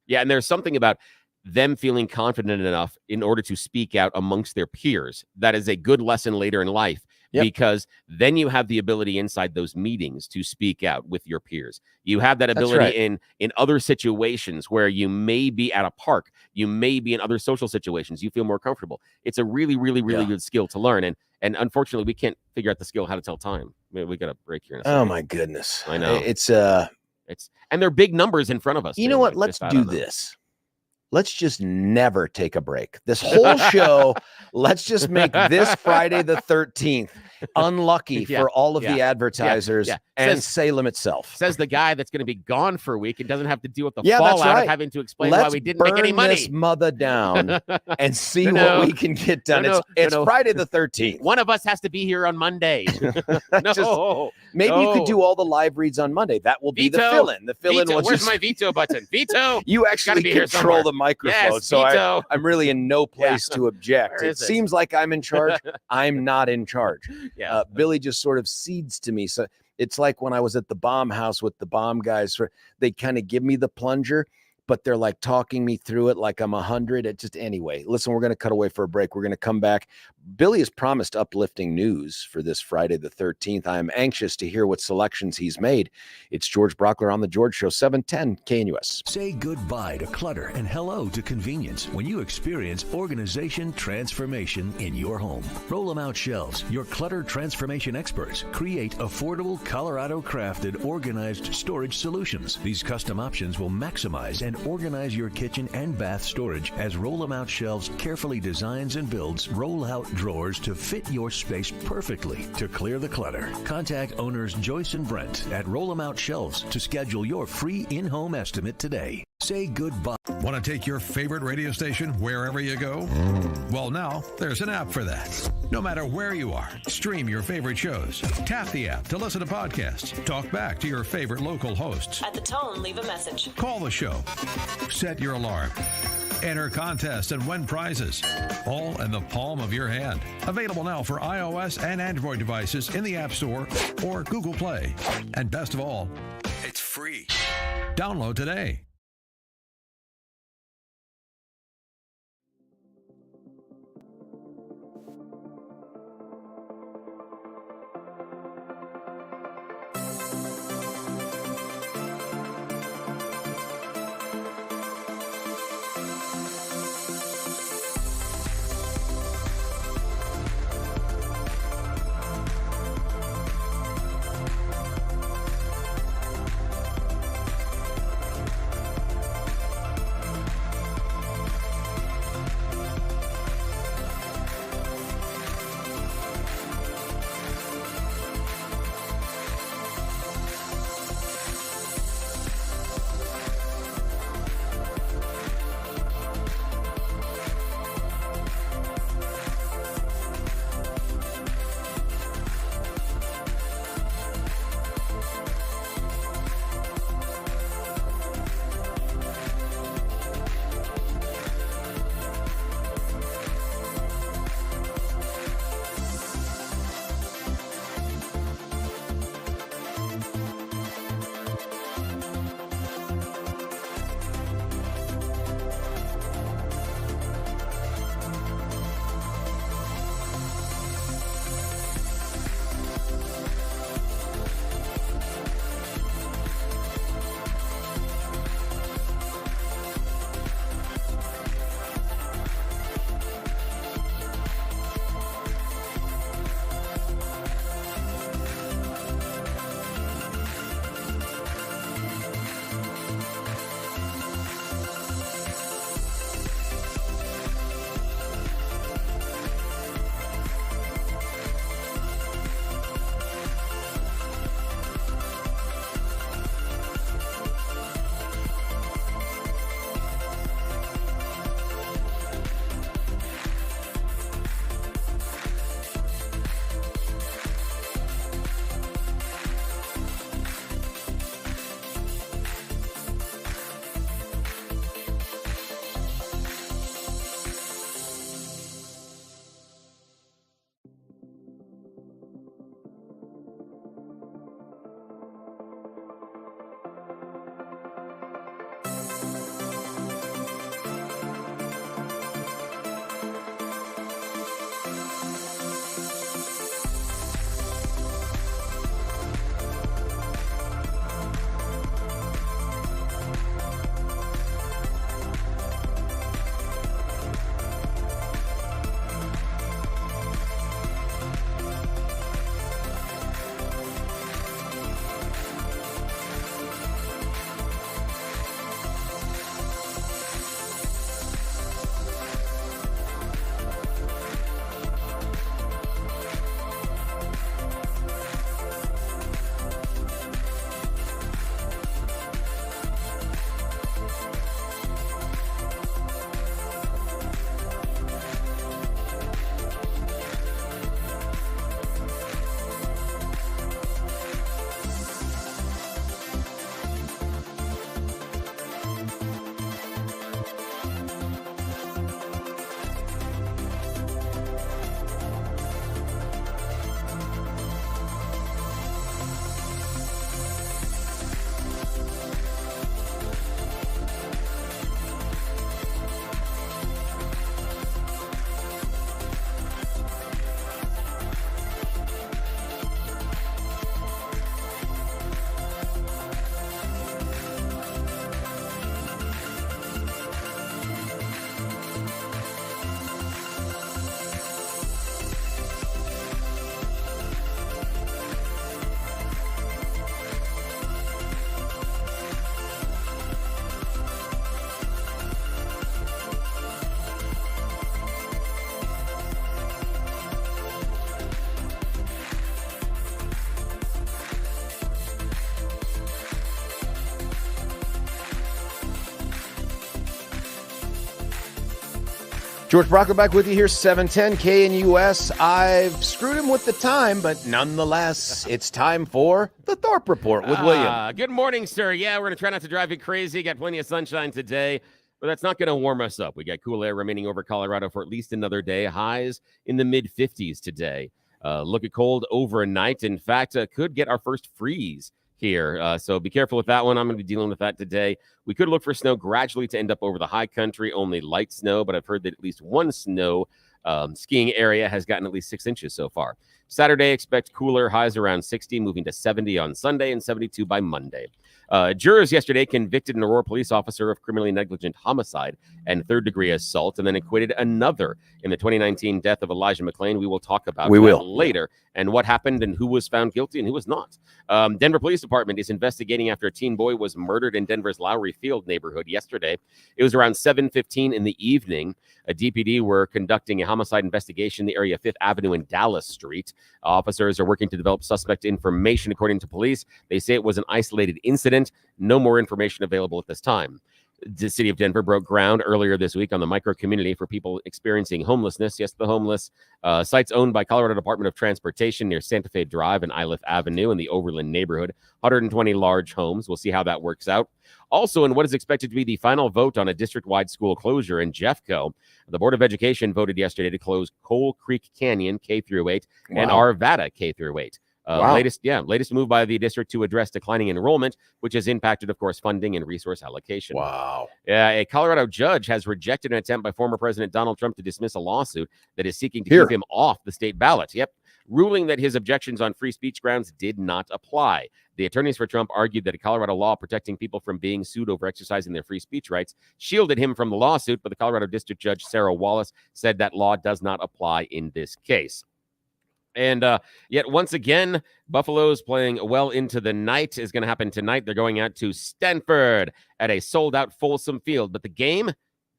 Yeah, and there's something about them feeling confident enough in order to speak out amongst their peers. That is a good lesson later in life, because then you have the ability inside those meetings to speak out with your peers. You have that ability in other situations where you may be at a park, you may be in other social situations, you feel more comfortable. It's a really, really, really good skill to learn. And unfortunately, we can't figure out the skill how to tell time. We got a break here in a second. Oh my goodness. I know. It's and they're big numbers in front of us. You know what? Let's do this. Let's just never take a break. This whole show, let's just make this Friday the 13th unlucky for all of the advertisers and Salem itself. Says the guy that's going to be gone for a week and doesn't have to deal with the fallout of having to explain why we didn't make any money. Let's burn this mother down and see what we can get done. It's Friday the 13th. One of us has to be here on Monday. Maybe you could do all the live reads on Monday. That will be the fill-in. The fill-in was Where's my veto button? Veto. You actually control the microphone, so I'm really in no place to object. It seems like I'm in charge. I'm not in charge. Billy just sort of cedes to me. So it's like when I was at the bomb house with the bomb guys, they kind of give me the plunger, but they're like talking me through it like I'm 100. Anyway, listen, we're going to cut away for a break. We're going to come back. Billy has promised uplifting news for this Friday the 13th. I am anxious to hear what selections he's made. It's George Brauchler on The George Show, 710 KNUS. Say goodbye to clutter and hello to convenience when you experience organization transformation in your home. Roll 'em Out Shelves, your clutter transformation experts, create affordable Colorado-crafted organized storage solutions. These custom options will maximize and organize your kitchen and bath storage as Roll 'em Out Shelves carefully designs and builds roll-out drawers to fit your space perfectly. To clear the clutter, contact owners Joyce and Brent at Roll 'em Out Shelves to schedule your free in-home estimate today. Say goodbye. Want to take your favorite radio station wherever you go? Well, now there's an app for that. No matter where you are, stream your favorite shows. Tap the app to listen to podcasts. Talk back to your favorite local hosts. At the tone, leave a message. Call the show. Set your alarm. Enter contests and win prizes, all in the palm of your hand. Available now for iOS and Android devices in the App Store or Google Play. And best of all, it's free. Download today. George Brauchler back with you here, 710 KNUS. I've screwed him with the time, but nonetheless, it's time for the Thorpe Report with William. Good morning, sir. Yeah, we're going to try not to drive you crazy. Got plenty of sunshine today, but that's not going to warm us up. We got cool air remaining over Colorado for at least another day. Highs in the mid-50s today. Look at cold overnight. In fact, could get our first freeze here. So be careful with that one. I'm going to be dealing with that today. We could look for snow gradually to end up over the high country, only light snow, but I've heard that at least one snow skiing area has gotten at least 6 inches so far. Saturday, expect cooler, highs around 60, moving to 70 on Sunday and 72 by Monday. Jurors yesterday convicted an Aurora police officer of criminally negligent homicide and third-degree assault, and then acquitted another in the 2019 death of Elija McClain. We will talk about that later, and what happened and who was found guilty and who was not. Denver Police Department is investigating after a teen boy was murdered in Denver's Lowry Field neighborhood yesterday. It was around 7:15 in the evening. A DPD were conducting a homicide investigation in the area of 5th Avenue and Dallas Street. Officers are working to develop suspect information, according to police. They say it was an isolated incident. No more information available at this time. The city of Denver broke ground earlier this week on the micro community for people experiencing homelessness. Yes, the homeless site's owned by Colorado Department of Transportation near Santa Fe Drive and Iliff Avenue in the Overland neighborhood. 120 large homes. We'll see how that works out. Also, in what is expected to be the final vote on a district-wide school closure in Jeffco, the Board of Education voted yesterday to close Coal Creek Canyon K-8 and Arvada K-8. Latest move by the district to address declining enrollment, which has impacted, of course, funding and resource allocation. Wow. A Colorado judge has rejected an attempt by former President Donald Trump to dismiss a lawsuit that is seeking to keep him off the state ballot. Ruling that his objections on free speech grounds did not apply. The attorneys for Trump argued that a Colorado law protecting people from being sued over exercising their free speech rights shielded him from the lawsuit, but the Colorado District Judge Sarah Wallace said that law does not apply in this case. And yet once again, Buffalo's playing well into the night is going to happen tonight. They're going out to Stanford at a sold-out Folsom Field. But the game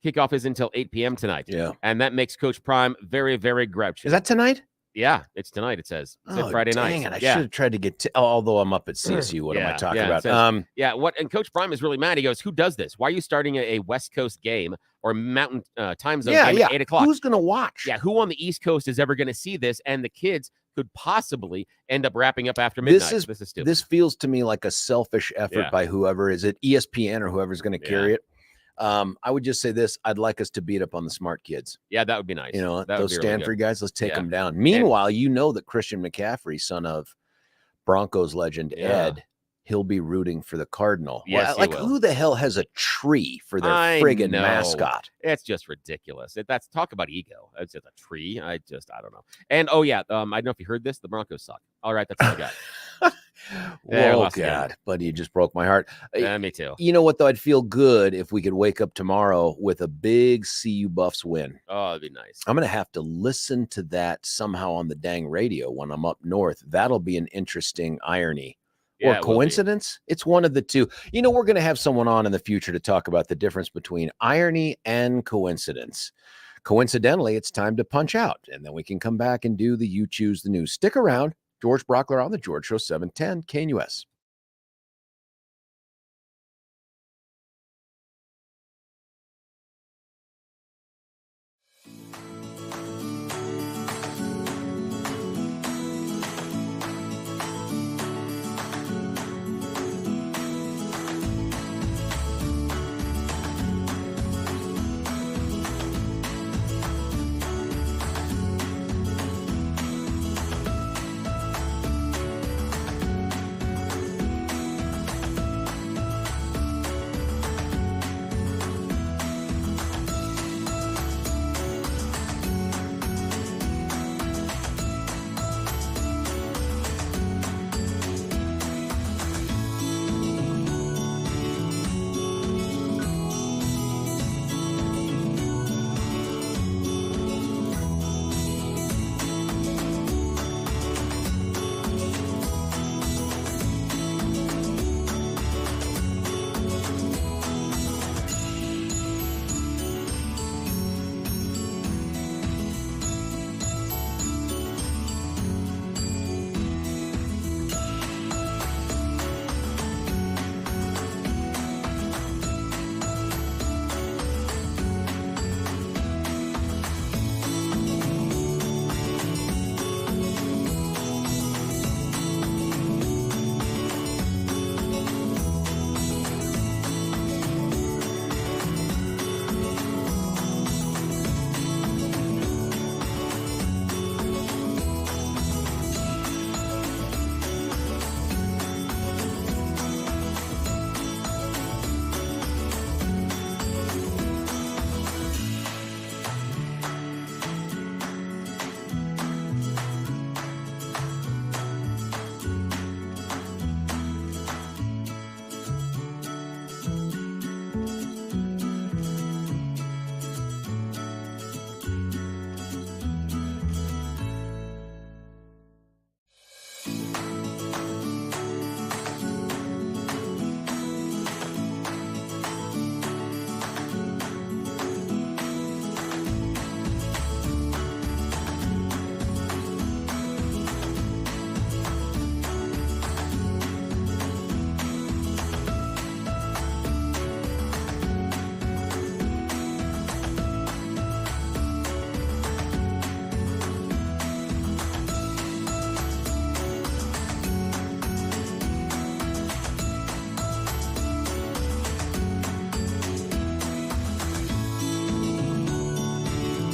kickoff is until 8 p.m. tonight. Yeah. And that makes Coach Prime very, very grouchy. Is that tonight? Yeah, it's tonight, it says. It's Friday night. Dang it, I should have tried to get although I'm up at CSU. What am I talking about? Says, and Coach Prime is really mad. He goes, who does this? Why are you starting a West Coast game or Mountain time zone game at 8 o'clock? Who's going to watch? Yeah, who on the East Coast is ever going to see this? And the kids could possibly end up wrapping up after midnight. This is stupid. This feels to me like a selfish effort by whoever. Is it ESPN or whoever's going to carry it? I would just say this. I'd like us to beat up on the smart kids. Yeah, that would be nice. You know, those Stanford really guys, let's take them down. Meanwhile, you know that Christian McCaffrey, son of Broncos legend Ed, he'll be rooting for the Cardinal. Yes, like who the hell has a tree for their friggin' mascot? It's just ridiculous. That's talk about ego. It's just a tree. I don't know. And I don't know if you heard this. The Broncos suck. All right, that's all I got. Oh God, buddy, you just broke my heart. Yeah, me too. You know what though? I'd feel good if we could wake up tomorrow with a big CU Buffs win. Oh, that'd be nice. I'm gonna have to listen to that somehow on the dang radio when I'm up north. That'll be an interesting irony. Or coincidence? It's one of the two. You know, we're going to have someone on in the future to talk about the difference between irony and coincidence. Coincidentally, it's time to punch out, and then we can come back and do the You Choose the News. Stick around. George Brauchler on the George Show, 710 KNUS.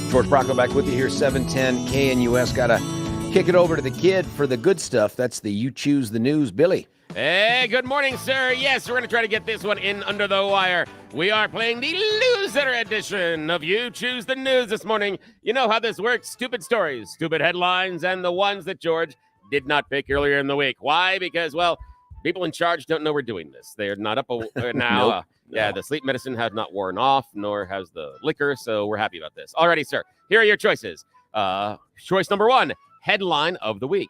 George Brauchler back with you here, 710 KNUS. Got to kick it over to the kid for the good stuff. That's the You Choose the News. Billy. Hey, good morning, sir. Yes, we're going to try to get this one in under the wire. We are playing the loser edition of You Choose the News this morning. You know how this works. Stupid stories, stupid headlines, and the ones that George did not pick earlier in the week. Why? Because, well, people in charge don't know we're doing this. They are not up now. Nope. Yeah, the sleep medicine has not worn off, nor has the liquor, so we're happy about this. Alrighty, sir. Here are your choices. Choice number 1, headline of the week.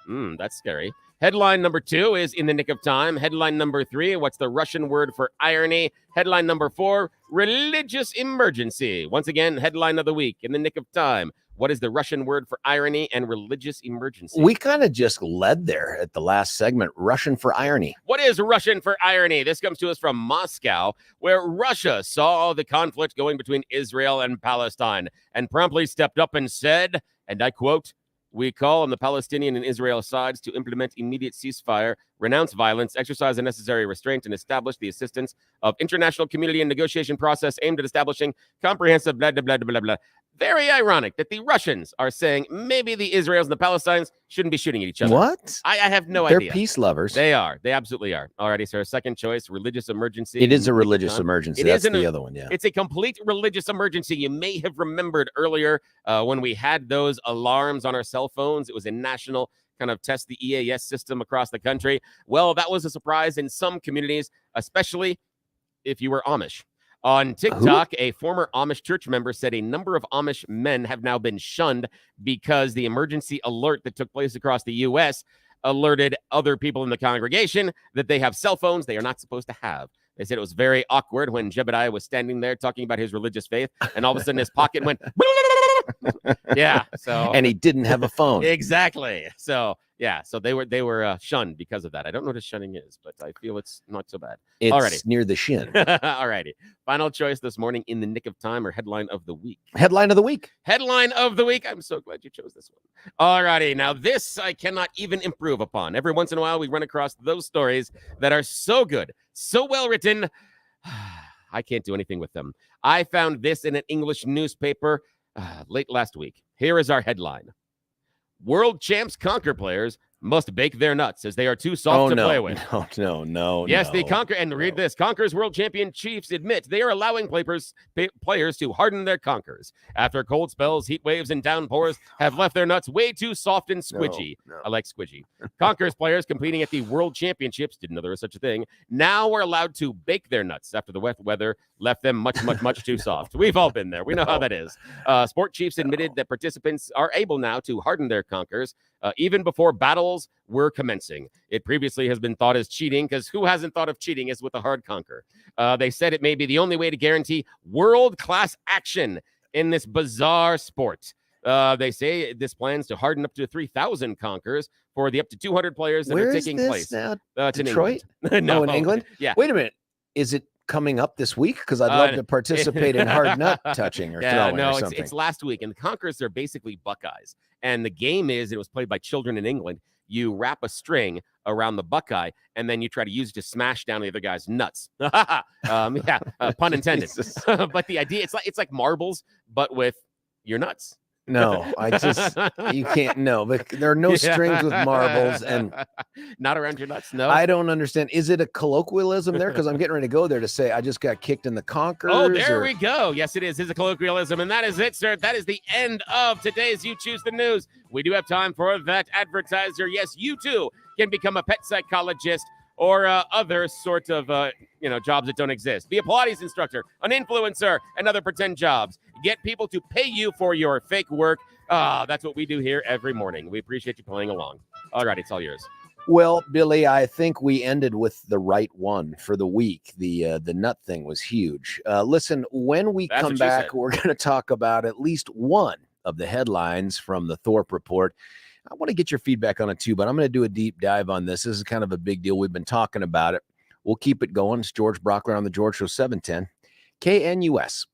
That's scary. Headline number 2 is In the Nick of Time. Headline number 3, what's the Russian word for irony? Headline number 4, religious emergency. Once again, headline of the week, In the Nick of Time. What is the Russian word for irony and religious emergency? We kind of just led there at the last segment. Russian for irony. What is Russian for irony? This comes to us from Moscow, where Russia saw the conflict going between Israel and Palestine and promptly stepped up and said, and I quote, "We call on the Palestinian and Israel sides to implement immediate ceasefire, renounce violence, exercise the necessary restraint, and establish the assistance of international community and negotiation process aimed at establishing comprehensive blah, blah, blah, blah, blah." Very ironic that the Russians are saying maybe the Israelis and the Palestinians shouldn't be shooting at each other. What? I have no They're idea. peace lovers. They are. They absolutely are. Alrighty, sir. Second choice, religious emergency. It is a religious emergency. That's the other one, yeah. It's a complete religious emergency. You may have remembered earlier when we had those alarms on our cell phones. It was a national kind of test the EAS system across the country. Well, that was a surprise in some communities, especially if you were Amish. On TikTok, a former Amish church member said a number of Amish men have now been shunned because the emergency alert that took place across the U.S. alerted other people in the congregation that they have cell phones they are not supposed to have. They said it was very awkward when Jebediah was standing there talking about his religious faith, and all of a sudden his pocket went, yeah. So and he didn't have a phone. Exactly. So yeah. So they were shunned because of that. I don't know what a shunning is, but I feel it's not so bad. It's Alrighty. near the shin. Alrighty. Final choice this morning, In the Nick of Time, or headline of the week. Headline of the week. Headline of the week. I'm so glad you chose this one. Alrighty. Now this I cannot even improve upon. Every once in a while we run across those stories that are so good, so well written. I can't do anything with them. I found this in an English newspaper late last week. Here is our headline. World champs conquer players must bake their nuts as they are too soft to play with. No. Yes, the Conquer, and read this. Conquer's world champion chiefs admit they are allowing players to harden their conkers after cold spells, heat waves, and downpours have left their nuts way too soft and squidgy. No. I like squidgy. Conquer's players competing at the World Championships, didn't know there was such a thing, now are allowed to bake their nuts after the wet weather left them much too soft. We've all been there. We know how that is. Sport chiefs admitted that participants are able now to harden their conkers even before battles were commencing. It previously has been thought as cheating, because who hasn't thought of cheating as with a hard conquer? They said it may be the only way to guarantee world-class action in this bizarre sport. They say this plans to harden up to 3,000 conkers for the up to 200 players that are taking place. Now? It's Detroit? In England. No, in England? Yeah. Wait a minute. Is it coming up this week? Because I'd love to participate in hard nut touching or throwing or something. It's last week. And the Conquerors are basically Buckeyes. And the game is, it was played by children in England. You wrap a string around the Buckeye, and then you try to use it to smash down the other guy's nuts. Pun intended. But the idea, it's like marbles, but with your nuts. No, you can't. No, but there are no strings with marbles, and not around your nuts. No, I don't understand. Is it a colloquialism there? Because I'm getting ready to go there to say I just got kicked in the conkers. Oh, there we go. Yes, it is. It's a colloquialism, and that is it, sir. That is the end of today's You Choose the News. We do have time for that advertiser. Yes, you too can become a pet psychologist or other sort of jobs that don't exist. Be a Pilates instructor, an influencer, and other pretend jobs. Get people to pay you for your fake work. That's what we do here every morning. We appreciate you playing along. All right, it's all yours. Well, Billy, I think we ended with the right one for the week. The nut thing was huge. Listen, when we come back, we're going to talk about at least one of the headlines from the Thorpe Report. I want to get your feedback on it too, but I'm going to do a deep dive on this. This is kind of a big deal. We've been talking about it. We'll keep it going. It's George Brauchler on the George Show, 710 KNUS.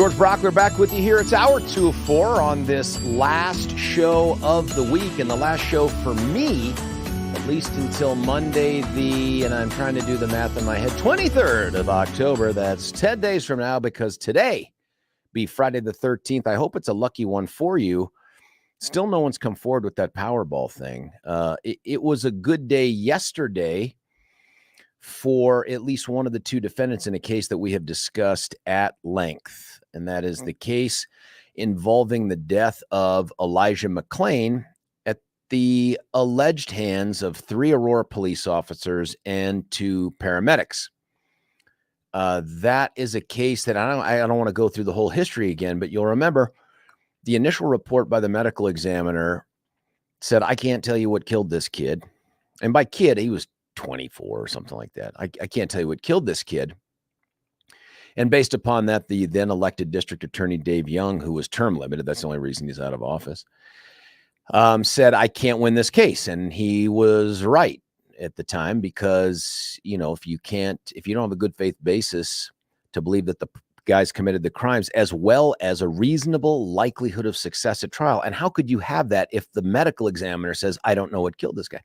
George Brauchler back with you here. It's hour 2 of 4 on this last show of the week, and the last show for me, at least until Monday, and I'm trying to do the math in my head, 23rd of October. That's 10 days from now, because today be Friday the 13th. I hope it's a lucky one for you. Still no one's come forward with that Powerball thing. It was a good day yesterday for at least one of the two defendants in a case that we have discussed at length, and that is the case involving the death of Elija McClain at the alleged hands of 3 Aurora police officers and 2 paramedics. That is a case that I don't want to go through the whole history again, but you'll remember the initial report by the medical examiner said, I can't tell you what killed this kid. And by kid, he was 24 or something like that. I can't tell you what killed this kid. And based upon that, the then elected district attorney, Dave Young, who was term limited, that's the only reason he's out of office, said, I can't win this case. And he was right at the time, because, if you don't have a good faith basis to believe that the guys committed the crimes, as well as a reasonable likelihood of success at trial. And how could you have that if the medical examiner says, I don't know what killed this guy?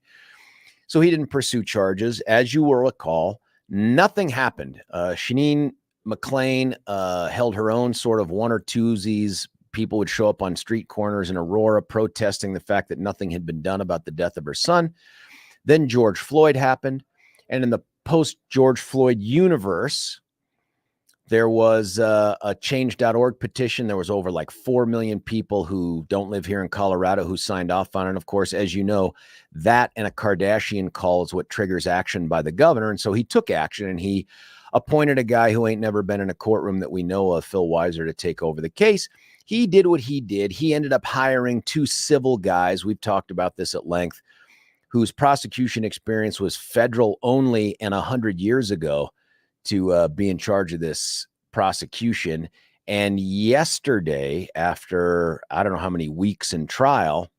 So he didn't pursue charges. As you will recall, nothing happened. Shanine McClain held her own sort of one or twosies. People would show up on street corners in Aurora protesting the fact that nothing had been done about the death of her son. Then George Floyd happened. And in the post-George Floyd universe, there was a change.org petition. There was over like 4 million people who don't live here in Colorado who signed off on it. And of course, as you know, that and a Kardashian call is what triggers action by the governor. And so he took action, and he appointed a guy who ain't never been in a courtroom that we know of, Phil Weiser, to take over the case. He did what he did. He ended up hiring 2 civil guys. We've talked about this at length, whose prosecution experience was federal only and 100 years ago, to be in charge of this prosecution. And yesterday, after I don't know how many weeks in trial,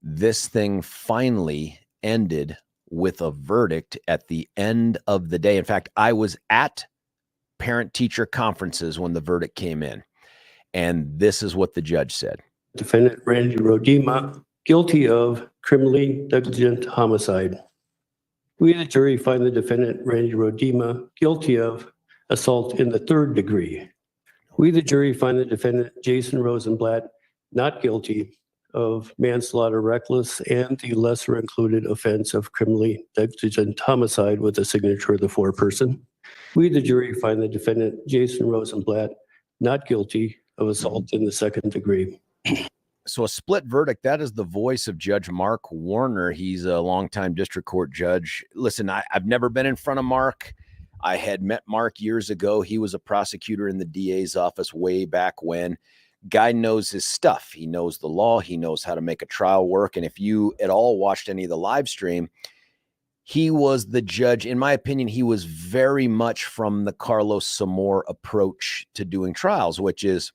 this thing finally ended with a verdict at the end of the day. In fact, I was at parent-teacher conferences when the verdict came in, and this is what the judge said. Defendant Randy Rodema, guilty of criminally negligent homicide. We, the jury, find the defendant Randy Rodema guilty of assault in the 3rd degree. We, the jury, find the defendant Jason Rosenblatt not guilty of manslaughter reckless and the lesser included offense of criminally negligent homicide with a signature of the foreperson. We, the jury, find the defendant Jason Rosenblatt not guilty of assault in the 2nd degree. So a split verdict. That is the voice of Judge Mark Warner. He's a longtime district court judge. Listen, I've never been in front of Mark. I had met Mark years ago. He was a prosecutor in the DA's office way back when. Guy knows his stuff. He knows the law. He knows how to make a trial work. And if you at all watched any of the live stream, he was the judge. In my opinion, he was very much from the Carlos Samore approach to doing trials, which is,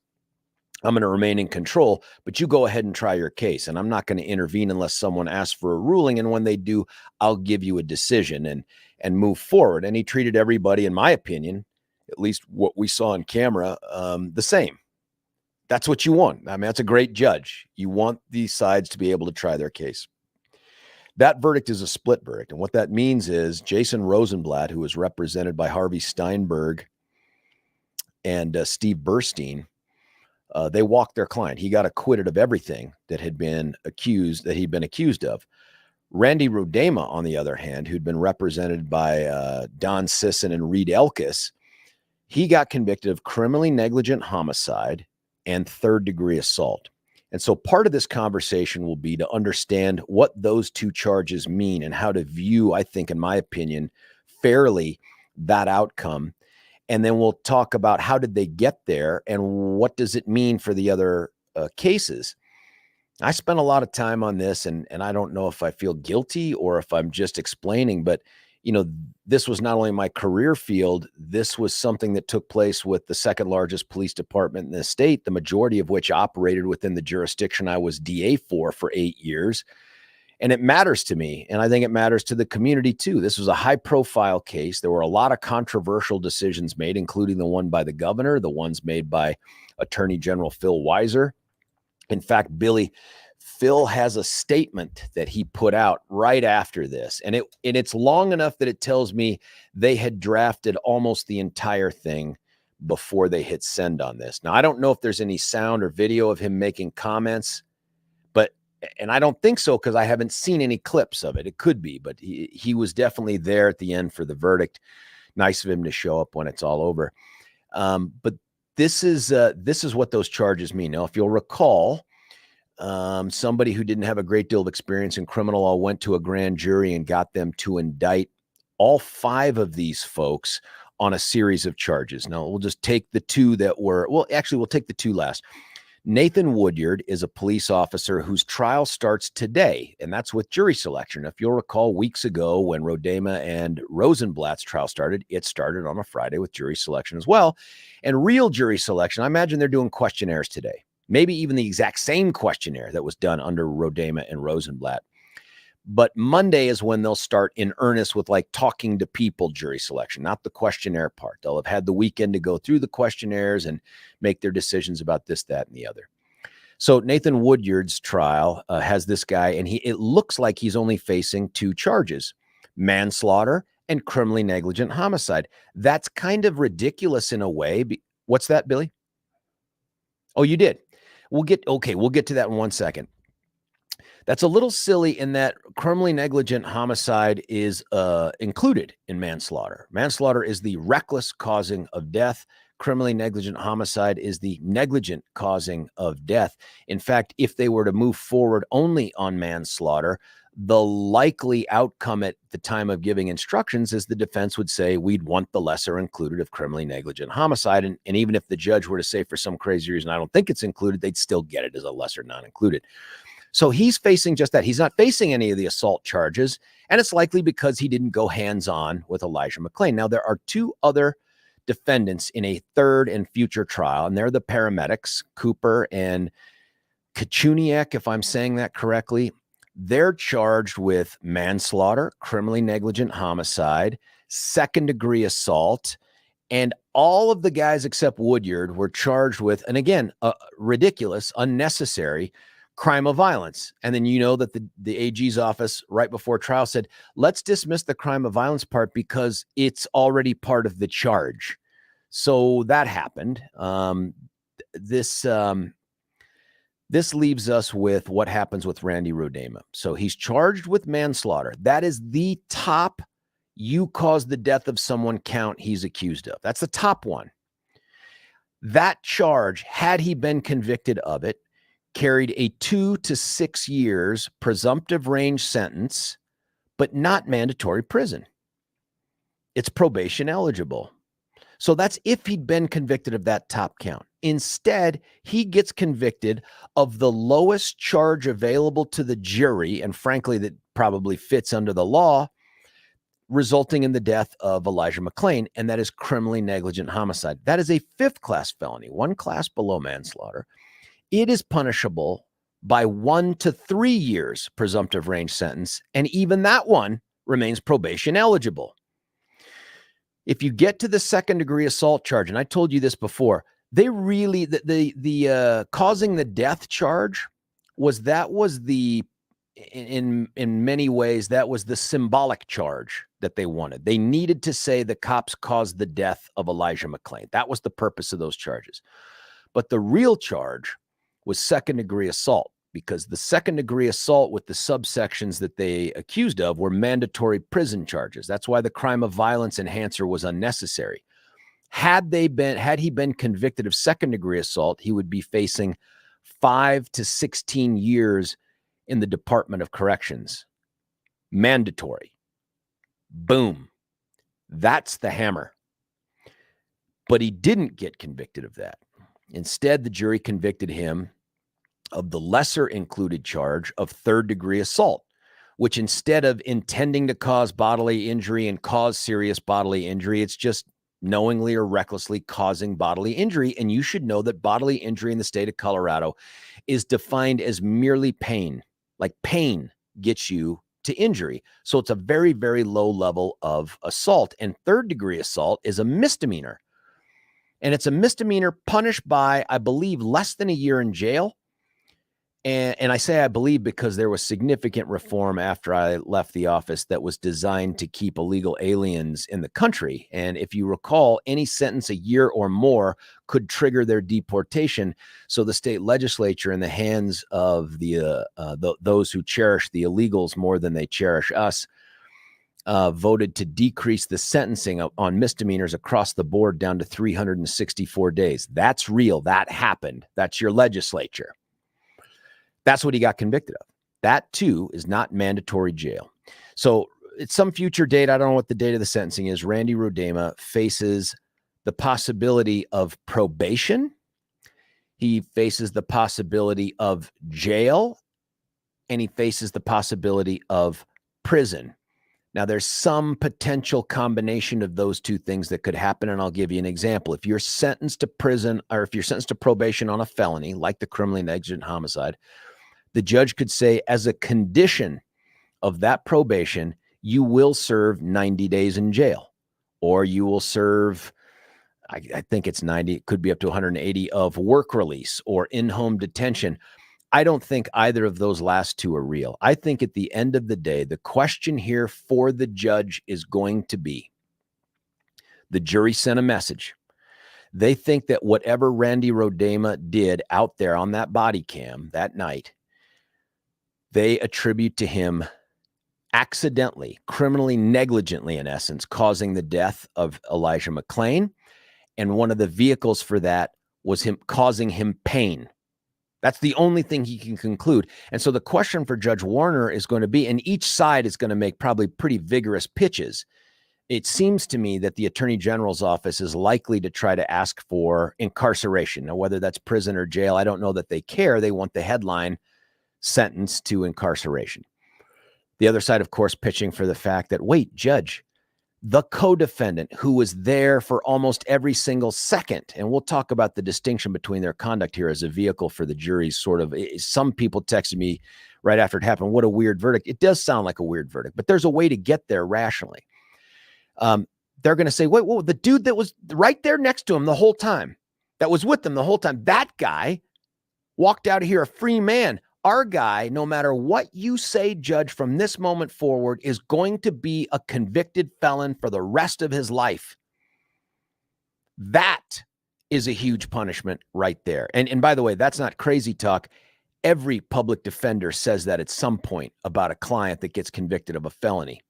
I'm going to remain in control, but you go ahead and try your case. And I'm not going to intervene unless someone asks for a ruling. And when they do, I'll give you a decision and move forward. And he treated everybody, in my opinion, at least what we saw on camera, the same. That's what you want. I mean, that's a great judge. You want these sides to be able to try their case. That verdict is a split verdict. And what that means is Jason Rosenblatt, who was represented by Harvey Steinberg and Steve Burstein, they walked their client. He got acquitted of everything that he'd been accused of. Randy Rodema, on the other hand, who'd been represented by Don Sisson and Reed Elkis, he got convicted of criminally negligent homicide and 3rd-degree assault. And so part of this conversation will be to understand what those 2 charges mean and how to view, I think, in my opinion, fairly that outcome. And then we'll talk about how did they get there and what does it mean for the other cases. I spent a lot of time on this, and I don't know if I feel guilty or if I'm just explaining, but this was not only my career field, this was something that took place with the 2nd largest police department in the state, the majority of which operated within the jurisdiction I was DA for 8 years. And it matters to me, and I think it matters to the community too. This was a high-profile case. There were a lot of controversial decisions made, including the one by the governor, the ones made by Attorney General Phil Weiser. In fact, Billy, Phil has a statement that he put out right after this, and it's long enough that it tells me they had drafted almost the entire thing before they hit send on this. Now, I don't know if there's any sound or video of him making comments, and I don't think so because I haven't seen any clips of it. It could be, but he was definitely there at the end for the verdict. Nice of him to show up when it's all over. But this is what those charges mean. Now, if you'll recall, somebody who didn't have a great deal of experience in criminal law went to a grand jury and got them to indict all 5 of these folks on a series of charges. Now, we'll just take the 2 that were, well, actually, we'll take the 2 last. Nathan Woodyard is a police officer whose trial starts today, and that's with jury selection. If you'll recall, weeks ago when Rodema and Rosenblatt's trial started, it started on a Friday with jury selection as well. And real jury selection, I imagine they're doing questionnaires today, maybe even the exact same questionnaire that was done under Rodema and Rosenblatt. But Monday is when they'll start in earnest with like talking to people jury selection, not the questionnaire part. They'll have had the weekend to go through the questionnaires and make their decisions about this, that, and the other. So Nathan Woodyard's trial has this guy, and it looks like he's only facing 2 charges, manslaughter and criminally negligent homicide. That's kind of ridiculous in a way. What's that, Billy? Oh, you did. We'll get to that in 1 second. That's a little silly in that criminally negligent homicide is included in manslaughter. Manslaughter is the reckless causing of death. Criminally negligent homicide is the negligent causing of death. In fact, if they were to move forward only on manslaughter, the likely outcome at the time of giving instructions is the defense would say we'd want the lesser included of criminally negligent homicide. And even if the judge were to say for some crazy reason, I don't think it's included, they'd still get it as a lesser non-included. So he's facing just that. He's not facing any of the assault charges, and it's likely because he didn't go hands-on with Elija McClain. Now, there are 2 other defendants in a third and future trial, and they're the paramedics, Cooper and Kachuniak, if I'm saying that correctly. They're charged with manslaughter, criminally negligent homicide, second-degree assault, and all of the guys except Woodyard were charged with, and again, ridiculous, unnecessary crime of violence. And then you know that the AG's office right before trial said, let's dismiss the crime of violence part because it's already part of the charge. So that happened. This leaves us with what happens with Randy Rodema. So he's charged with manslaughter. That is the top you caused the death of someone count he's accused of. That's the top one. That charge, had he been convicted of it, carried a 2 to 6 years presumptive range sentence, but not mandatory prison. It's probation eligible. So that's if he'd been convicted of that top count. Instead, he gets convicted of the lowest charge available to the jury, and frankly, that probably fits under the law, resulting in the death of Elija McClain, and that is criminally negligent homicide. That is a 5th-class felony, 1 class below manslaughter. It is punishable by 1 to 3 years presumptive range sentence, and even that one remains probation eligible. If you get to the second-degree assault charge, and I told you this before, they really the causing the death charge was in many ways that was the symbolic charge that they wanted. They needed to say the cops caused the death of Elija McClain. That was the purpose of those charges. But the real charge was second-degree assault, because the second-degree assault with the subsections that they accused of were mandatory prison charges. That's why the crime of violence enhancer was unnecessary. Had he been convicted of second-degree assault, he would be facing 5 to 16 years in the Department of Corrections. Mandatory. Boom. That's the hammer. But he didn't get convicted of that. Instead, the jury convicted him of the lesser included charge of third-degree assault, which instead of intending to cause bodily injury and cause serious bodily injury, it's just knowingly or recklessly causing bodily injury. And you should know that bodily injury in the state of Colorado is defined as merely pain, like pain, gets you to injury. So it's a very, very low level of assault. And third-degree assault is a misdemeanor. And it's a misdemeanor punished by, I believe, less than a year in jail. And I say I believe because there was significant reform after I left the office that was designed to keep illegal aliens in the country. And if you recall, any sentence a year or more could trigger their deportation. So the state legislature, in the hands of those who cherish the illegals more than they cherish us, voted to decrease the sentencing on misdemeanors across the board down to 364 days. That's real. That happened. That's your legislature. That's what he got convicted of. That, too, is not mandatory jail. So at some future date, I don't know what the date of the sentencing is, Randy Rodema faces the possibility of probation. He faces the possibility of jail, and he faces the possibility of prison. Now, there's some potential combination of those two things that could happen, and I'll give you an example. If you're sentenced to prison, or if you're sentenced to probation on a felony, like the criminally negligent homicide, the judge could say, as a condition of that probation, you will serve 90 days in jail, or you will serve, I think it's 90, it could be up to 180 of work release or in-home detention. I don't think either of those last two are real. I think at the end of the day, the question here for the judge is going to be, the jury sent a message. They think that whatever Randy Rodema did out there on that body cam that night, they attribute to him accidentally, criminally negligently, in essence, causing the death of Elija McClain. And one of the vehicles for that was him causing him pain. That's the only thing he can conclude. And so the question for Judge Warner is going to be, and each side is going to make probably pretty vigorous pitches. It seems to me that the Attorney General's office is likely to try to ask for incarceration. Now, whether that's prison or jail, I don't know that they care. They want the headline sentenced to incarceration. The other side, of course, pitching for the fact that, wait, Judge, the co-defendant who was there for almost every single second, and we'll talk about the distinction between their conduct here as a vehicle for the jury's sort of, some people texted me right after it happened, what a weird verdict. It does sound like a weird verdict, but there's a way to get there rationally. They're going to say, wait, whoa, the dude that was right there next to him the whole time, that was with them the whole time, that guy walked out of here a free man. Our guy, no matter what you say, Judge, from this moment forward, is going to be a convicted felon for the rest of his life. That is a huge punishment right there. And by the way, that's not crazy talk. Every public defender says that at some point about a client that gets convicted of a felony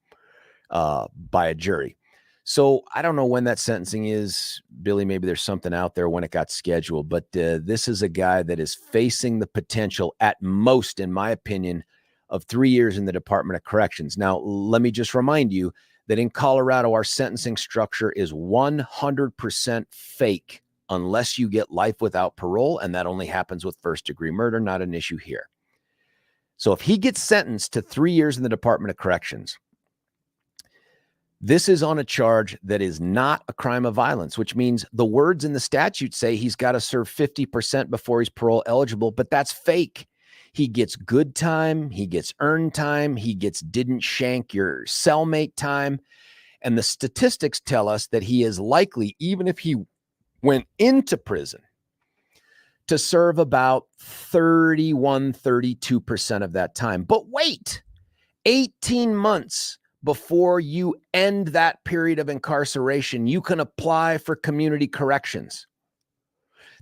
by a jury. So I don't know when that sentencing is, Billy. Maybe there's something out there when it got scheduled, but this is a guy that is facing the potential at most, in my opinion, of 3 years in the Department of Corrections. Now, let me just remind you that in Colorado, our sentencing structure is 100% fake unless you get life without parole, and that only happens with first-degree murder, not an issue here. So if he gets sentenced to 3 years in the Department of Corrections, this is on a charge that is not a crime of violence, which means the words in the statute say he's got to serve 50% before he's parole eligible, but that's fake. He gets good time. He gets earned time. He gets didn't shank your cellmate time. And the statistics tell us that he is likely, even if he went into prison, to serve about 32% of that time. But wait, 18 months before you end that period of incarceration, you can apply for community corrections.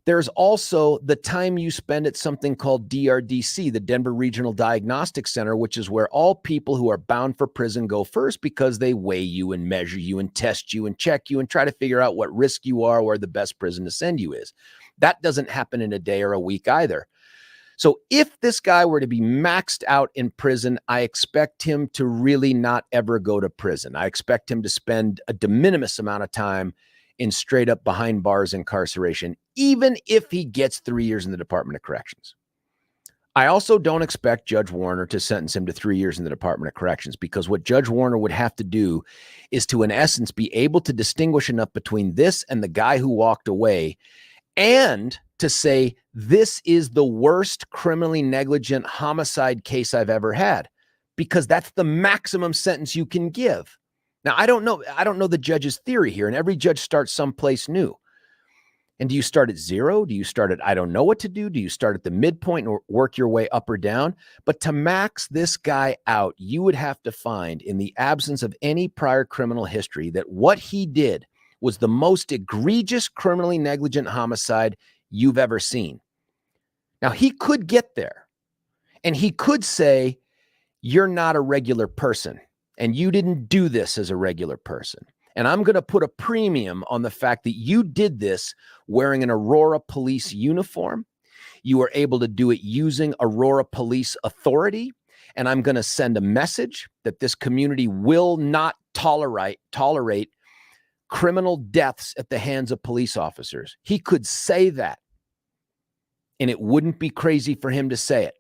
There's also the time you spend at something called DRDC, the Denver Regional Diagnostic Center, which is where all people who are bound for prison go first because they weigh you and measure you and test you and check you and try to figure out what risk you are, where the best prison to send you is. That doesn't happen in a day or a week either. So if this guy were to be maxed out in prison, I expect him to really not ever go to prison. I expect him to spend a de minimis amount of time in straight up behind bars incarceration, even if he gets 3 years in the Department of Corrections. I also don't expect Judge Warner to sentence him to 3 years in the Department of Corrections, because what Judge Warner would have to do is to, in essence, be able to distinguish enough between this and the guy who walked away, and to say, this is the worst criminally negligent homicide case I've ever had. because that's the maximum sentence you can give. Now, I don't know the judge's theory here, and every judge starts someplace new. And do you start at 0? Do you start at, I don't know what to do? Do you start at the midpoint and work your way up or down? But to max this guy out, you would have to find, in the absence of any prior criminal history, that what he did was the most egregious criminally negligent homicide you've ever seen. Now, he could get there, and he could say, you're not a regular person, and you didn't do this as a regular person. And I'm going to put a premium on the fact that you did this wearing an Aurora police uniform. You were able to do it using Aurora police authority. And I'm going to send a message that this community will not tolerate criminal deaths at the hands of police officers. He could say that, and it wouldn't be crazy for him to say it,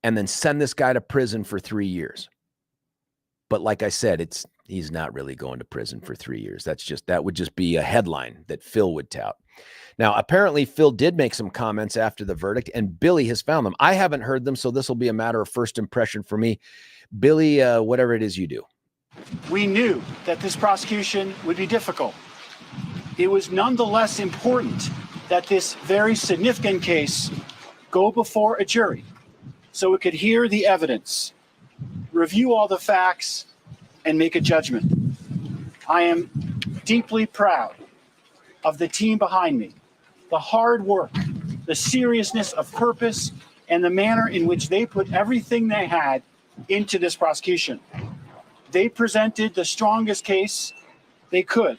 and then send this guy to prison for 3 years. But like I said, he's not really going to prison for 3 years. That would just be a headline that Phil would tout. Now, apparently Phil did make some comments after the verdict, and Billy has found them. I haven't heard them, so this will be a matter of first impression for me. Billy, whatever it is you do. We knew that this prosecution would be difficult. It was nonetheless important that this very significant case go before a jury so it could hear the evidence, review all the facts, and make a judgment. I am deeply proud of the team behind me, the hard work, the seriousness of purpose, and the manner in which they put everything they had into this prosecution. They presented the strongest case they could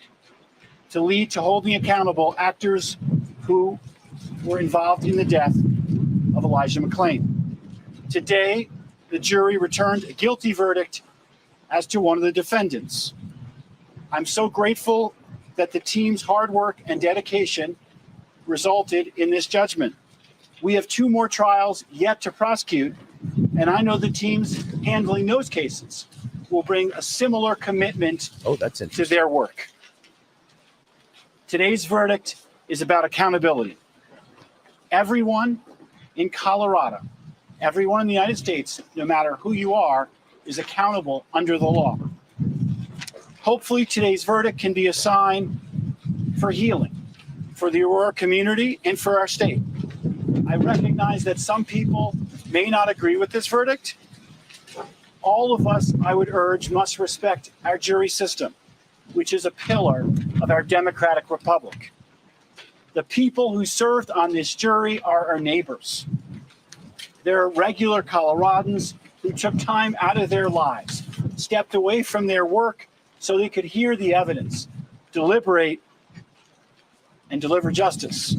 to lead to holding accountable actors who were involved in the death of Elija McClain. Today, the jury returned a guilty verdict as to one of the defendants. I'm so grateful that the team's hard work and dedication resulted in this judgment. We have 2 more trials yet to prosecute, and I know the teams handling those cases will bring a similar commitment to their work. Today's verdict is about accountability. Everyone in Colorado, everyone in the United States, no matter who you are, is accountable under the law. Hopefully today's verdict can be a sign for healing, for the Aurora community, and for our state. I recognize that some people may not agree with this verdict. All of us, I would urge, must respect our jury system, which is a pillar of our democratic republic. The people who served on this jury are our neighbors. They're regular Coloradans who took time out of their lives, stepped away from their work so they could hear the evidence, deliberate, and deliver justice.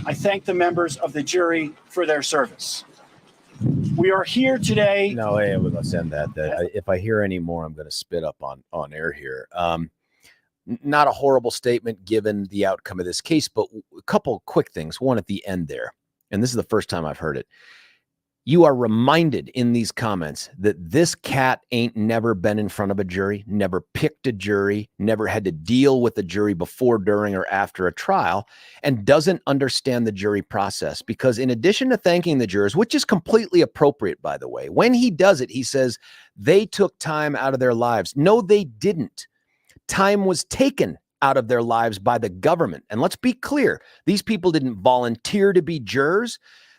I thank the members of the jury for their service. We are here today. No, hey, let's end that. If I hear any more, I'm going to spit up on air here. Not a horrible statement given the outcome of this case, but a couple quick things. One at the end there, and this is the first time I've heard it. You are reminded in these comments that this cat ain't never been in front of a jury, never picked a jury, never had to deal with a jury before, during, or after a trial, and doesn't understand the jury process. Because in addition to thanking the jurors, which is completely appropriate, by the way, when he does it, he says they took time out of their lives. No, they didn't. Time was taken out of their lives by the government. And let's be clear, these people didn't volunteer to be jurors.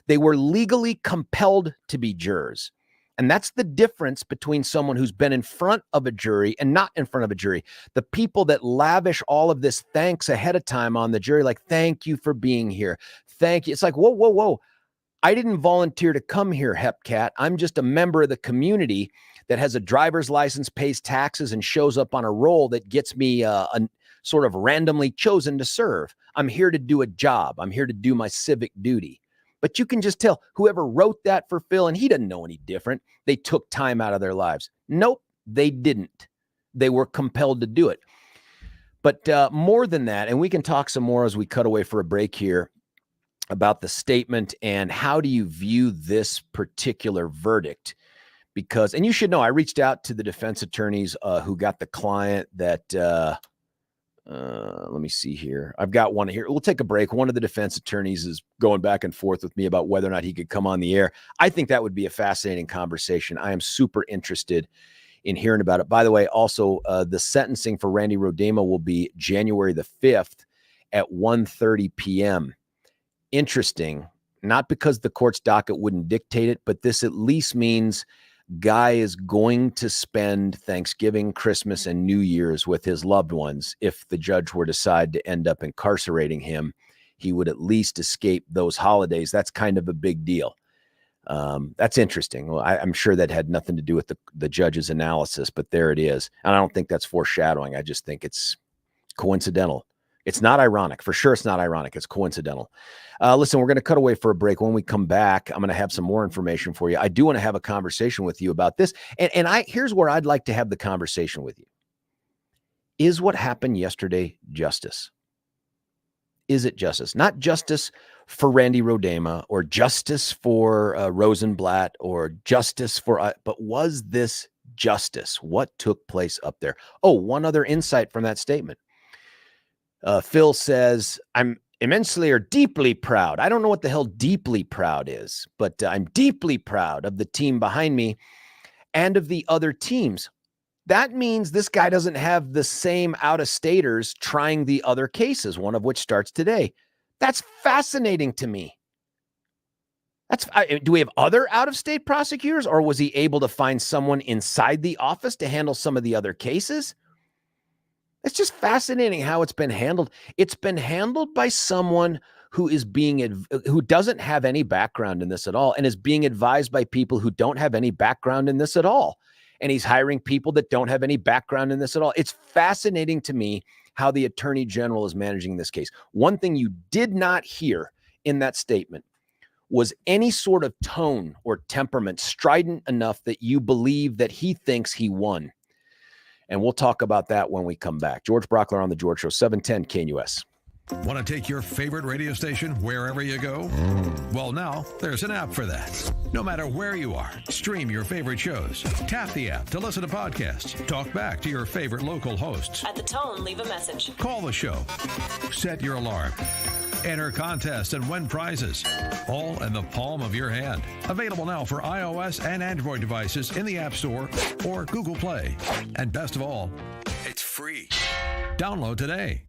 They were legally compelled to be jurors. And that's the difference between someone who's been in front of a jury and not in front of a jury. The people that lavish all of this thanks ahead of time on the jury, like, thank you for being here. Thank you. It's like, whoa. I didn't volunteer to come here, Hepcat. I'm just a member of the community that has a driver's license, pays taxes, and shows up on a roll that gets me sort of randomly chosen to serve. I'm here to do a job. I'm here to do my civic duty. But you can just tell whoever wrote that for Phil, and he doesn't know any different, they took time out of their lives. Nope, they didn't. They were compelled to do it. But more than that, and we can talk some more as we cut away for a break here about the statement and how do you view this particular verdict? Because, and you should know, I reached out to the defense attorneys who got the client that Let me see here. I've got one here. We'll take a break. One of the defense attorneys is going back and forth with me about whether or not he could come on the air. I think that would be a fascinating conversation. I am super interested in hearing about it. By the way, also, the sentencing for Randy Rodema will be January the 5th at 1:30 p.m. Interesting. Not because the court's docket wouldn't dictate it, but this at least means Guy is going to spend Thanksgiving, Christmas, and New Year's with his loved ones. If the judge were to decide to end up incarcerating him, he would at least escape those holidays. That's kind of a big deal. That's interesting. Well, I'm sure that had nothing to do with the judge's analysis, but there it is. And I don't think that's foreshadowing. I just think it's coincidental. It's not ironic. For sure, it's not ironic. It's coincidental. Listen, we're going to cut away for a break. When we come back, I'm going to have some more information for you. I do want to have a conversation with you about this. And here's where I'd like to have the conversation with you. Is what happened yesterday justice? Is it justice? Not justice for Randy Rodema or justice for Rosenblatt or justice for, but was this justice? What took place up there? Oh, one other insight from that statement. Phil says, I'm immensely or deeply proud. I don't know what the hell deeply proud is, but I'm deeply proud of the team behind me and of the other teams. That means this guy doesn't have the same out-of-staters trying the other cases, one of which starts today. That's fascinating to me. Do we have other out-of-state prosecutors, or was he able to find someone inside the office to handle some of the other cases? It's just fascinating how it's been handled. It's been handled by someone who doesn't have any background in this at all and is being advised by people who don't have any background in this at all. And he's hiring people that don't have any background in this at all. It's fascinating to me how the Attorney General is managing this case. One thing you did not hear in that statement was any sort of tone or temperament strident enough that you believe that he thinks he won. And we'll talk about that when we come back. George Brauchler on The George Show, 710 KNUS. Want to take your favorite radio station wherever you go? Well, now there's an app for that. No matter where you are, stream your favorite shows. Tap the app to listen to podcasts. Talk back to your favorite local hosts. At the tone, leave a message. Call the show. Set your alarm. Enter contests and win prizes. All in the palm of your hand. Available now for iOS and Android devices in the App Store or Google Play. And best of all, it's free. Download today.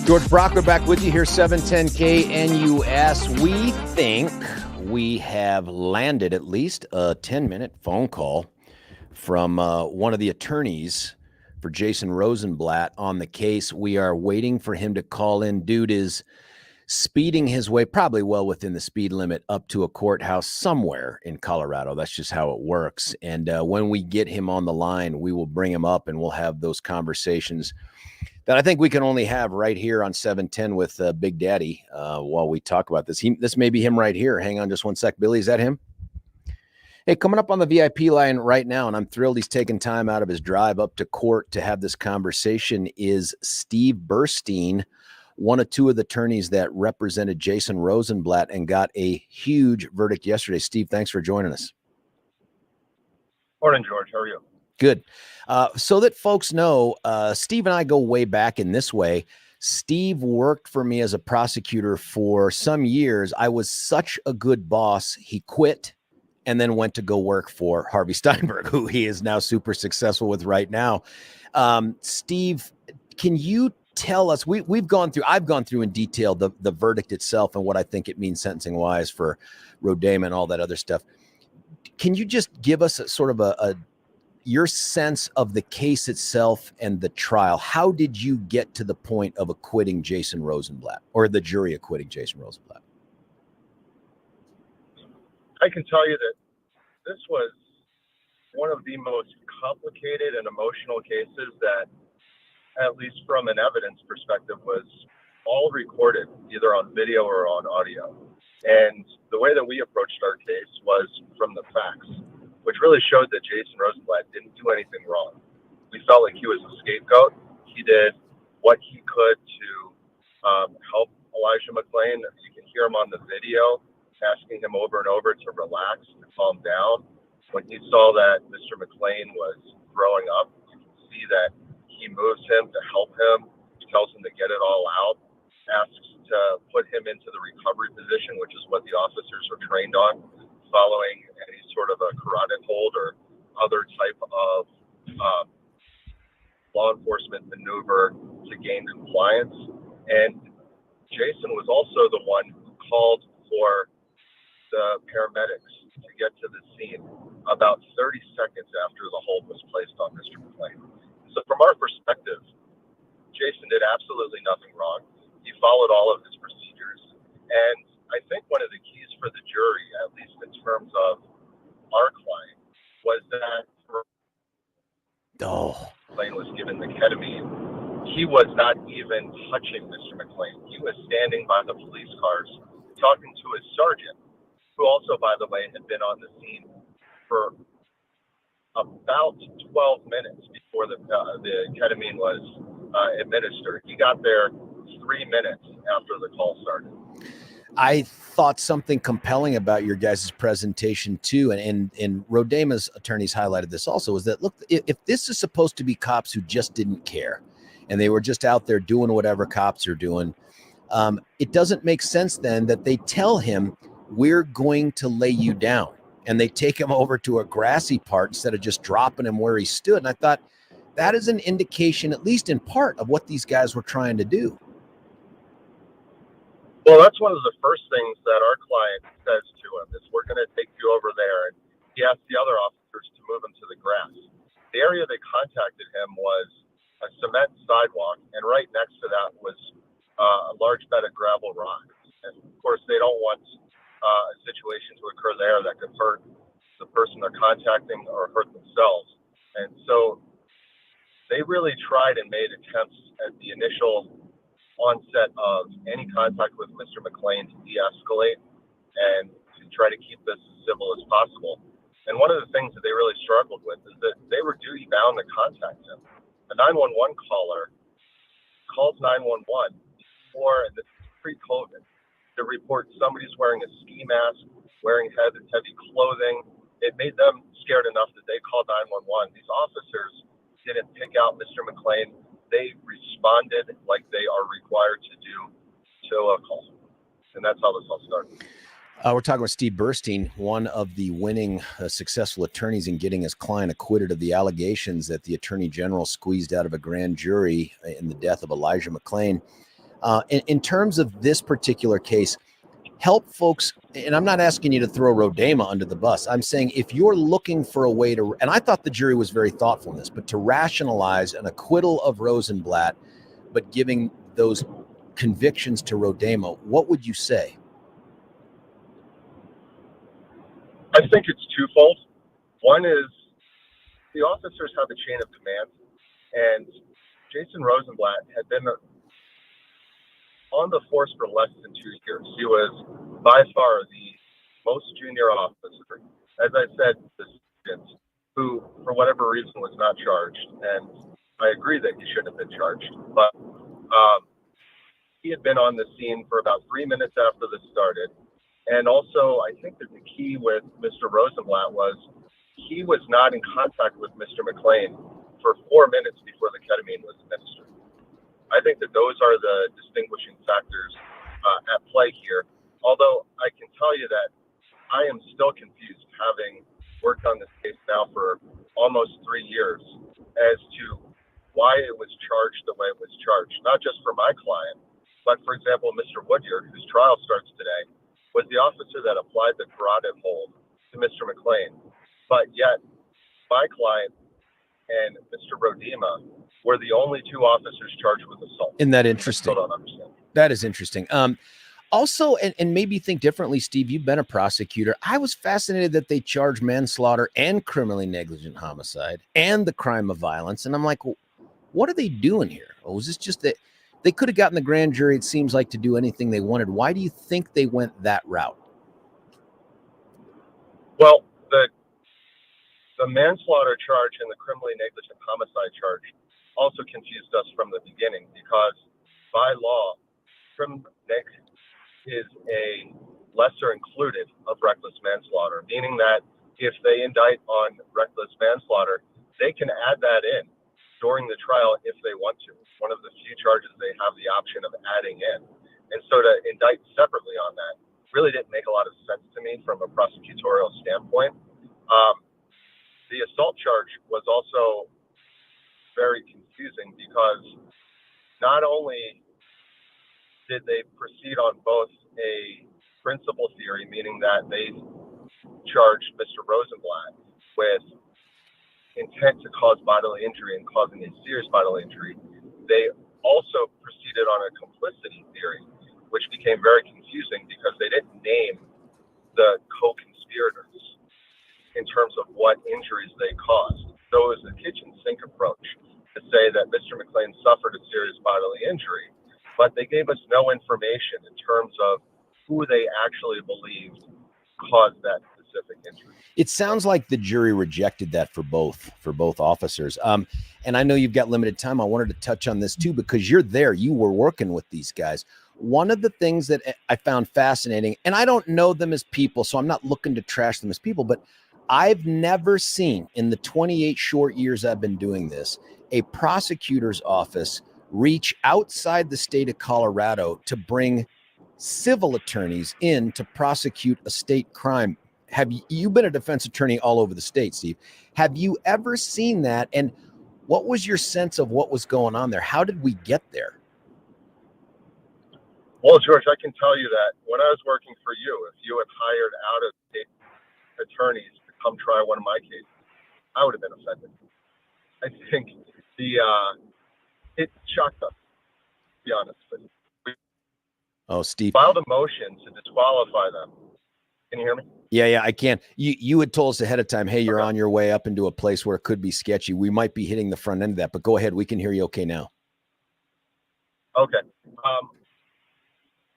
George Brauchler back with you here, 710K NUS. We think we have landed at least a 10-minute phone call from one of the attorneys for Jason Rosenblatt on the case. We are waiting for him to call in. Dude is speeding his way, probably well within the speed limit, up to a courthouse somewhere in Colorado. That's just how it works. And when we get him on the line, we will bring him up and we'll have those conversations that I think we can only have right here on 710 with Big Daddy while we talk about this. This may be him right here. Hang on just one sec. Billy, is that him? Hey, coming up on the VIP line right now, and I'm thrilled he's taking time out of his drive up to court to have this conversation, is Steve Burstein, one of two of the attorneys that represented Jason Rosenblatt and got a huge verdict yesterday. Steve, thanks for joining us. Morning, George. How are you? Good. So that folks know, Steve and I go way back in this way. Steve worked for me as a prosecutor for some years. I was such a good boss. He quit and then went to go work for Harvey Steinberg, who he is now super successful with right now. Steve, can you tell us, I've gone through in detail the verdict itself and what I think it means sentencing wise for Rodema and all that other stuff. Can you just give us a sort of your sense of the case itself and the trial? How did you get to the point of acquitting Jason Rosenblatt, or the jury acquitting Jason Rosenblatt? I can tell you that this was one of the most complicated and emotional cases that, at least from an evidence perspective, was all recorded either on video or on audio. And the way that we approached our case was from the facts, which really showed that Jason Rosenblatt didn't do anything wrong. We felt like he was a scapegoat. He did what he could to help Elija McClain. You can hear him on the video asking him over and over to relax, to calm down. When he saw that Mr. McClain was throwing up, you can see that he moves him to help him. He tells him to get it all out, asks to put him into the recovery position, which is what the officers are trained on, following any sort of a carotid hold or other type of law enforcement maneuver to gain compliance. And Jason was also the one who called for the paramedics to get to the scene about 30 seconds after the hold was placed on Mr. McClain. So from our perspective, Jason did absolutely nothing wrong. He followed all of his procedures. And I think one of the keys for the jury, at least in terms of our client, was that McClain was given the ketamine. He was not even touching Mr. McClain. He was standing by the police cars talking to his sergeant, who also, by the way, had been on the scene for about 12 minutes before the ketamine was administered. He got there 3 minutes after the call started. I thought something compelling about your guys' presentation too, and Rodema's attorneys highlighted this also, is that, look, if this is supposed to be cops who just didn't care and they were just out there doing whatever cops are doing, it doesn't make sense then that they tell him, we're going to lay you down, and they take him over to a grassy part instead of just dropping him where he stood. And I thought that is an indication, at least in part, of what these guys were trying to do. Well, that's one of the first things that our client says to him is, we're going to take you over there. And he asked the other officers to move him to the grass. The area they contacted him was a cement sidewalk, and right next to that was a large bed of gravel rocks. And of course, they don't want a situation to occur there that could hurt the person they're contacting or hurt themselves. And so they really tried and made attempts at the initial onset of any contact with Mr. McClain to de-escalate and to try to keep this as civil as possible. And one of the things that they really struggled with is that they were duty bound to contact him. A 911 caller calls 911 before, and this is pre-COVID, to report somebody's wearing a ski mask, wearing heavy clothing. It made them scared enough that they called 911. These officers didn't pick out Mr. McClain. They responded like they are required to do to a call. And that's how this all started. We're talking with Steve Burstein, one of the winning successful attorneys in getting his client acquitted of the allegations that the attorney general squeezed out of a grand jury in the death of Elija McClain. In terms of this particular case, help folks, and I'm not asking you to throw Rodema under the bus. I'm saying if you're looking for a way to, and I thought the jury was very thoughtful in this, but to rationalize an acquittal of Rosenblatt, but giving those convictions to Rodema, what would you say? I think it's twofold. One is the officers have a chain of command, and Jason Rosenblatt had been on the force for less than 2 years. He was by far the most junior officer, as I said, who, for whatever reason, was not charged. And I agree that he should have been charged. But he had been on the scene for about 3 minutes after this started. And also, I think that the key with Mr. Rosenblatt was he was not in contact with Mr. McClain for 4 minutes before the ketamine was administered. I think that those are the distinguishing factors at play here. Although I can tell you that I am still confused, having worked on this case now for almost 3 years, as to why it was charged the way it was charged. Not just for my client, but for example, Mr. Woodyard, whose trial starts today, was the officer that applied the carotid hold to Mr. McClain. But yet, my client and Mr. Rodema were the only 2 officers charged with assault. Isn't that interesting? I still don't understand. That is interesting. Also, and maybe think differently, Steve, you've been a prosecutor. I was fascinated that they charged manslaughter and criminally negligent homicide and the crime of violence. And I'm like, well, what are they doing here? Or was this just that they could have gotten the grand jury, it seems like, to do anything they wanted? Why do you think they went that route? Well, the manslaughter charge and the criminally negligent homicide charge also confused us from the beginning, because by law, criminal neg is a lesser included of reckless manslaughter, meaning that if they indict on reckless manslaughter, they can add that in during the trial if they want to. One of the few charges they have the option of adding in. And so to indict separately on that really didn't make a lot of sense to me from a prosecutorial standpoint. The assault charge was also very confusing, because not only did they proceed on both a principal theory, meaning that they charged Mr. Rosenblatt with intent to cause bodily injury and causing a serious bodily injury, they also proceeded on a complicity theory, which became very confusing because they didn't name the co-conspirators in terms of what injuries they caused. So it was a kitchen sink approach to say that Mr. McClain suffered a serious bodily injury, but they gave us no information in terms of who they actually believed caused that specific injury. It sounds like the jury rejected that for both officers. And I know you've got limited time. I wanted to touch on this too, because you're there. You were working with these guys. One of the things that I found fascinating, and I don't know them as people, so I'm not looking to trash them as people, but I've never seen, in the 28 short years I've been doing this, a prosecutor's office reach outside the state of Colorado to bring civil attorneys in to prosecute a state crime. Have you been a defense attorney all over the state, Steve? Have you ever seen that? And what was your sense of what was going on there? How did we get there? Well, George, I can tell you that when I was working for you, if you had hired out-of-state attorneys to come try one of my cases, I would have been offended. I think it shocked us, to be honest with you. We Steve. filed a motion to disqualify them. Can you hear me? Yeah, I can. You had told us ahead of time, hey, you're on your way up into a place where it could be sketchy. We might be hitting the front end of that, but go ahead. We can hear you okay now. Okay.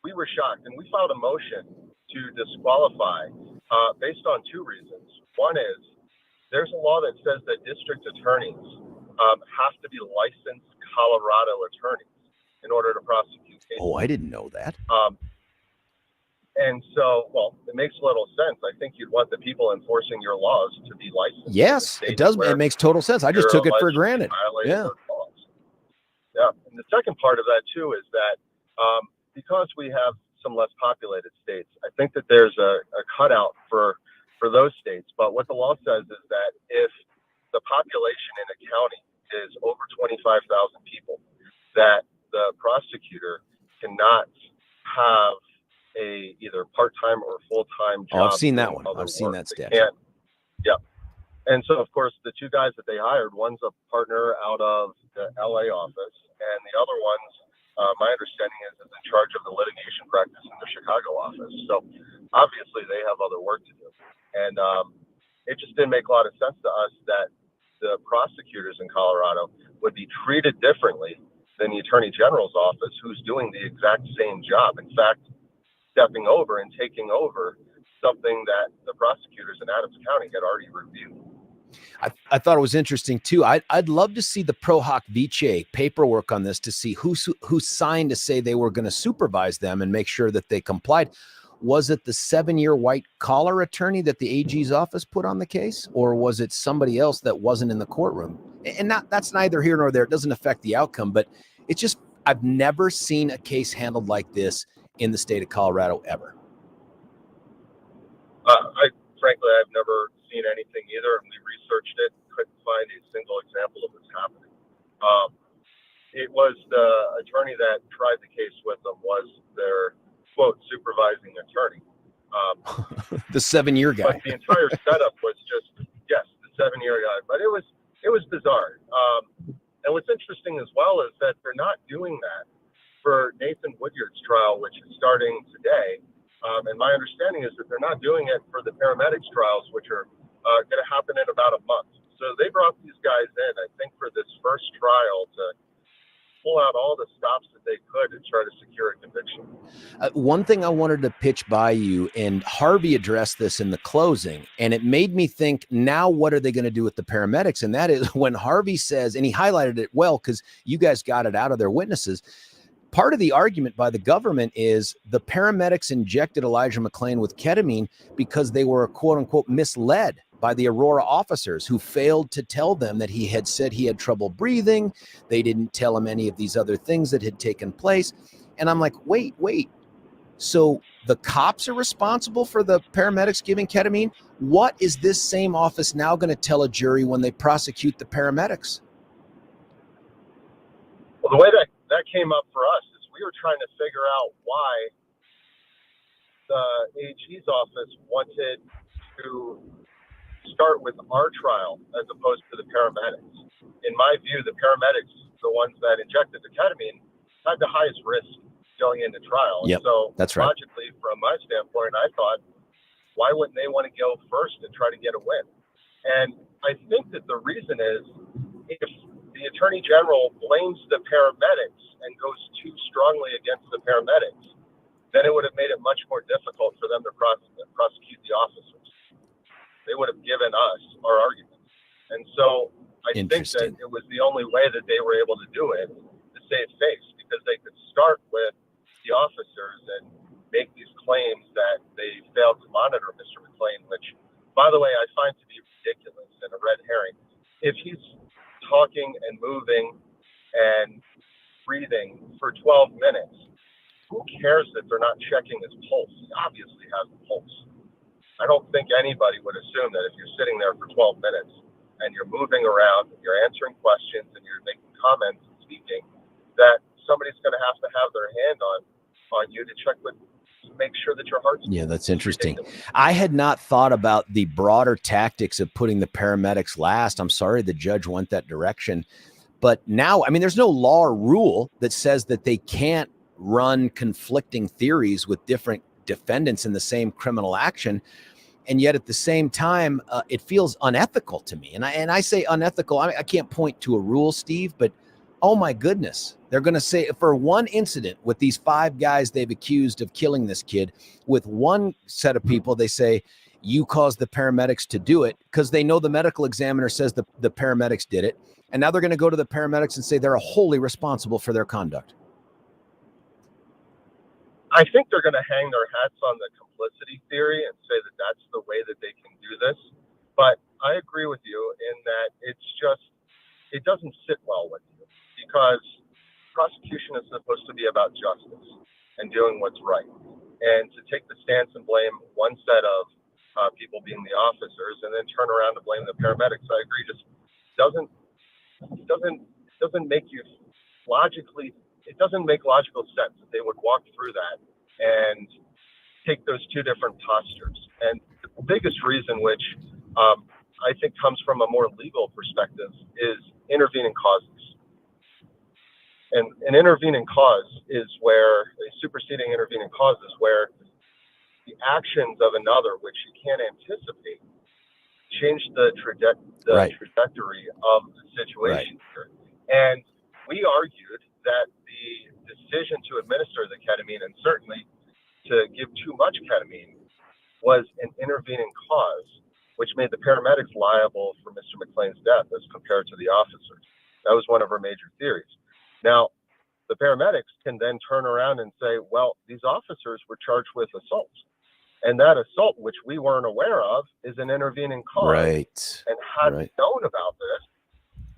We were shocked, and we filed a motion to disqualify based on 2 reasons. One is there's a law that says that district attorneys have to be licensed Colorado attorneys in order to prosecute cases. Oh, I didn't know that. And so, well, it makes little sense. I think you'd want the people enforcing your laws to be licensed. Yes, it does. It makes total sense. I just took it for granted. Yeah. Yeah. And the second part of that, too, is that because we have some less populated states, I think that there's a cutout for those states. But what the law says is that if the population in a county is over 25,000 people, that the prosecutor cannot have a either part-time or full-time job. Oh, I've seen that doing one. other I've seen work. that They statute. can't. Yeah. And so, of course, the two guys that they hired, one's a partner out of the LA office, and the other one's, my understanding is in charge of the litigation practice in the Chicago office. So obviously they have other work to do. And it just didn't make a lot of sense to us that the prosecutors in Colorado would be treated differently than the Attorney General's office, who's doing the exact same job. In fact, stepping over and taking over something that the prosecutors in Adams County had already reviewed. I thought it was interesting too. I'd love to see the Pro Hoc Vice paperwork on this to see who signed to say they were going to supervise them and make sure that they complied. Was it the 7-year white collar attorney that the AG's office put on the case, or was it somebody else that wasn't in the courtroom? And that's neither here nor there. It doesn't affect the outcome, but it's just, I've never seen a case handled like this in the state of Colorado ever. Frankly, I've never seen anything either, and we researched it, couldn't find a single example of this happening. It was the attorney that tried the case with them was their, quote, supervising attorney. The 7-year guy. But the entire setup was just, yes, the 7-year guy. But it was bizarre. And what's interesting as well is that they're not doing that for Nathan Woodyard's trial, which is starting today. And my understanding is that they're not doing it for the paramedics trials, which are going to happen in about a month. So they brought these guys in, I think, for this first trial to pull out all the stops that they could to try to secure a conviction. One thing I wanted to pitch by you, and Harvey addressed this in the closing, and it made me think, now what are they going to do with the paramedics? And that is when Harvey says, and he highlighted it well because you guys got it out of their witnesses, part of the argument by the government is the paramedics injected Elija McClain with ketamine because they were, quote unquote, misled by the Aurora officers who failed to tell them that he had said he had trouble breathing. They didn't tell him any of these other things that had taken place. And I'm like, wait. So the cops are responsible for the paramedics giving ketamine? What is this same office now going to tell a jury when they prosecute the paramedics? Well, the way that came up for us is we were trying to figure out why the AG's office wanted to start with our trial as opposed to the paramedics. In my view, the paramedics, the ones that injected the ketamine, had the highest risk going into trial. Yep, so that's right. Logically, from my standpoint, I thought, why wouldn't they want to go first and try to get a win? And I think that the reason is if the Attorney General blames the paramedics and goes too strongly against the paramedics, then it would have made it much more difficult for them to prosecute the officers. They would have given us our arguments. And so I think that it was the only way that they were able to do it to save face, because they could start with the officers and make these claims that they failed to monitor Mr. McClain, which, by the way, I find to be ridiculous and a red herring. If he's talking and moving and breathing for 12 minutes, who cares that they're not checking his pulse? He obviously has a pulse. I don't think anybody would assume that if you're sitting there for 12 minutes and you're moving around and you're answering questions and you're making comments and speaking, that somebody's going to have their hand on you to check with, to make sure that your heart's. Yeah, that's interesting. I had not thought about the broader tactics of putting the paramedics last. I'm sorry the judge went that direction. But now, I mean, there's no law or rule that says that they can't run conflicting theories with different defendants in the same criminal action. And yet at the same time, it feels unethical to me. And I say unethical, I can't point to a rule, Steve, but oh my goodness, they're going to say for one incident with these 5 guys they've accused of killing this kid, with one set of people, they say, you caused the paramedics to do it because they know the medical examiner says the paramedics did it. And now they're going to go to the paramedics and say they're wholly responsible for their conduct. I think they're going to hang their hats on the complicity theory and say that that's the way that they can do this. But I agree with you in that it doesn't sit well with you, because prosecution is supposed to be about justice and doing what's right. And to take the stance and blame one set of people being the officers and then turn around and blame the paramedics, I agree, just doesn't make you logically it doesn't make logical sense that they would walk through that and take those two different postures. And the biggest reason, which I think comes from a more legal perspective, is intervening causes. And an intervening cause is where a superseding intervening cause is where the actions of another, which you can't anticipate, change the trajectory of the situation here. And we argued that the decision to administer the ketamine, and certainly to give too much ketamine, was an intervening cause, which made the paramedics liable for Mr. McClain's death as compared to the officers. That was one of our major theories. Now, the paramedics can then turn around and say, well, these officers were charged with assault. And that assault, which we weren't aware of, is an intervening cause. Right. And had we known about this,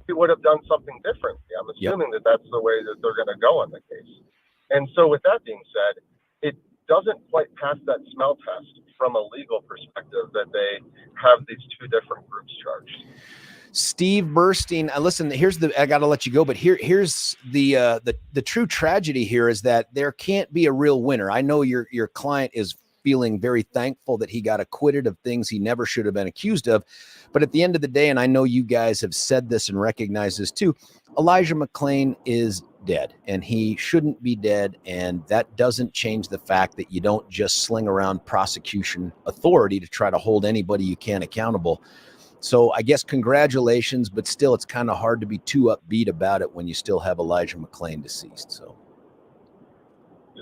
we would have done something differently. I'm assuming that that's the way that they're going to go on the case. And so with that being said, it doesn't quite pass that smell test from a legal perspective that they have these two different groups charged. Steve Burstein, listen, I got to let you go, but here's the true tragedy here is that there can't be a real winner. I know your client is feeling very thankful that he got acquitted of things he never should have been accused of. But at the end of the day, and I know you guys have said this and recognize this too, Elija McClain is dead and he shouldn't be dead. And that doesn't change the fact that you don't just sling around prosecution authority to try to hold anybody you can accountable. So I guess congratulations, but still it's kind of hard to be too upbeat about it when you still have Elija McClain deceased. So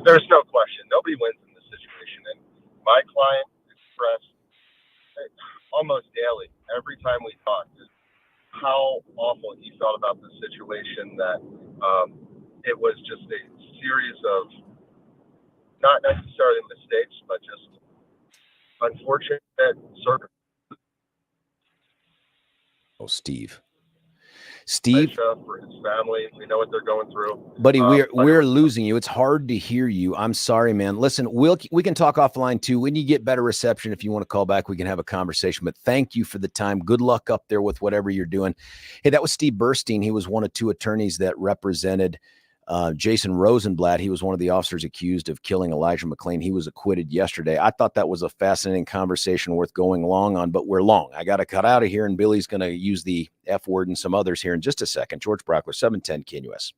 there's no question. Nobody wins in this situation. And my client expressed almost daily, every time we talked, how awful he felt about the situation, that it was just a series of not necessarily mistakes, but just unfortunate circumstances. Oh, Steve, for his family, we know what they're going through. Buddy, we're losing you. It's hard to hear you. I'm sorry, man. Listen, we can talk offline too. When you get better reception, if you want to call back, we can have a conversation. But thank you for the time. Good luck up there with whatever you're doing. Hey, that was Steve Burstein. He was one of two attorneys that represented Jason Rosenblatt. He was one of the officers accused of killing Elija McClain. He was acquitted yesterday. I thought that was a fascinating conversation worth going long on, but we're long. I got to cut out of here, and Billy's going to use the F word and some others here in just a second. George Brauchler, 710 KNUS.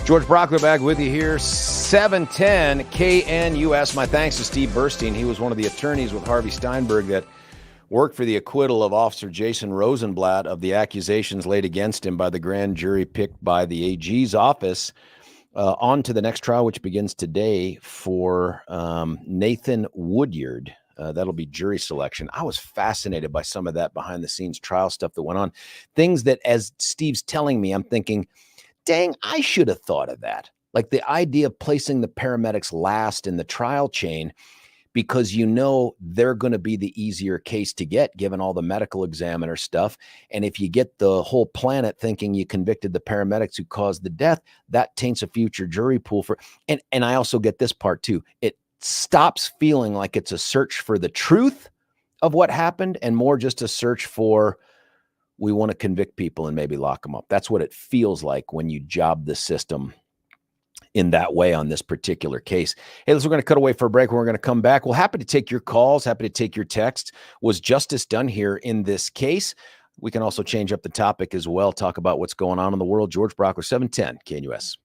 George Brauchler back with you here, 710 KNUS. My thanks to Steve Burstein. He was one of the attorneys with Harvey Steinberg that worked for the acquittal of Officer Jason Rosenblatt of the accusations laid against him by the grand jury picked by the AG's office. On to the next trial, which begins today for Nathan Woodyard. That'll be jury selection. I was fascinated by some of that behind-the-scenes trial stuff that went on. Things that, as Steve's telling me, I'm thinking, dang, I should have thought of that. Like the idea of placing the paramedics last in the trial chain because you know they're going to be the easier case to get given all the medical examiner stuff. And if you get the whole planet thinking you convicted the paramedics who caused the death, that taints a future jury pool for. And I also get this part too. It stops feeling like it's a search for the truth of what happened and more just a search for, we want to convict people and maybe lock them up. That's what it feels like when you job the system in that way on this particular case. Hey, we're going to cut away for a break. We're going to come back. We're happy to take your calls, happy to take your texts. Was justice done here in this case? We can also change up the topic as well, talk about what's going on in the world. George Brauchler, 710 KNUS.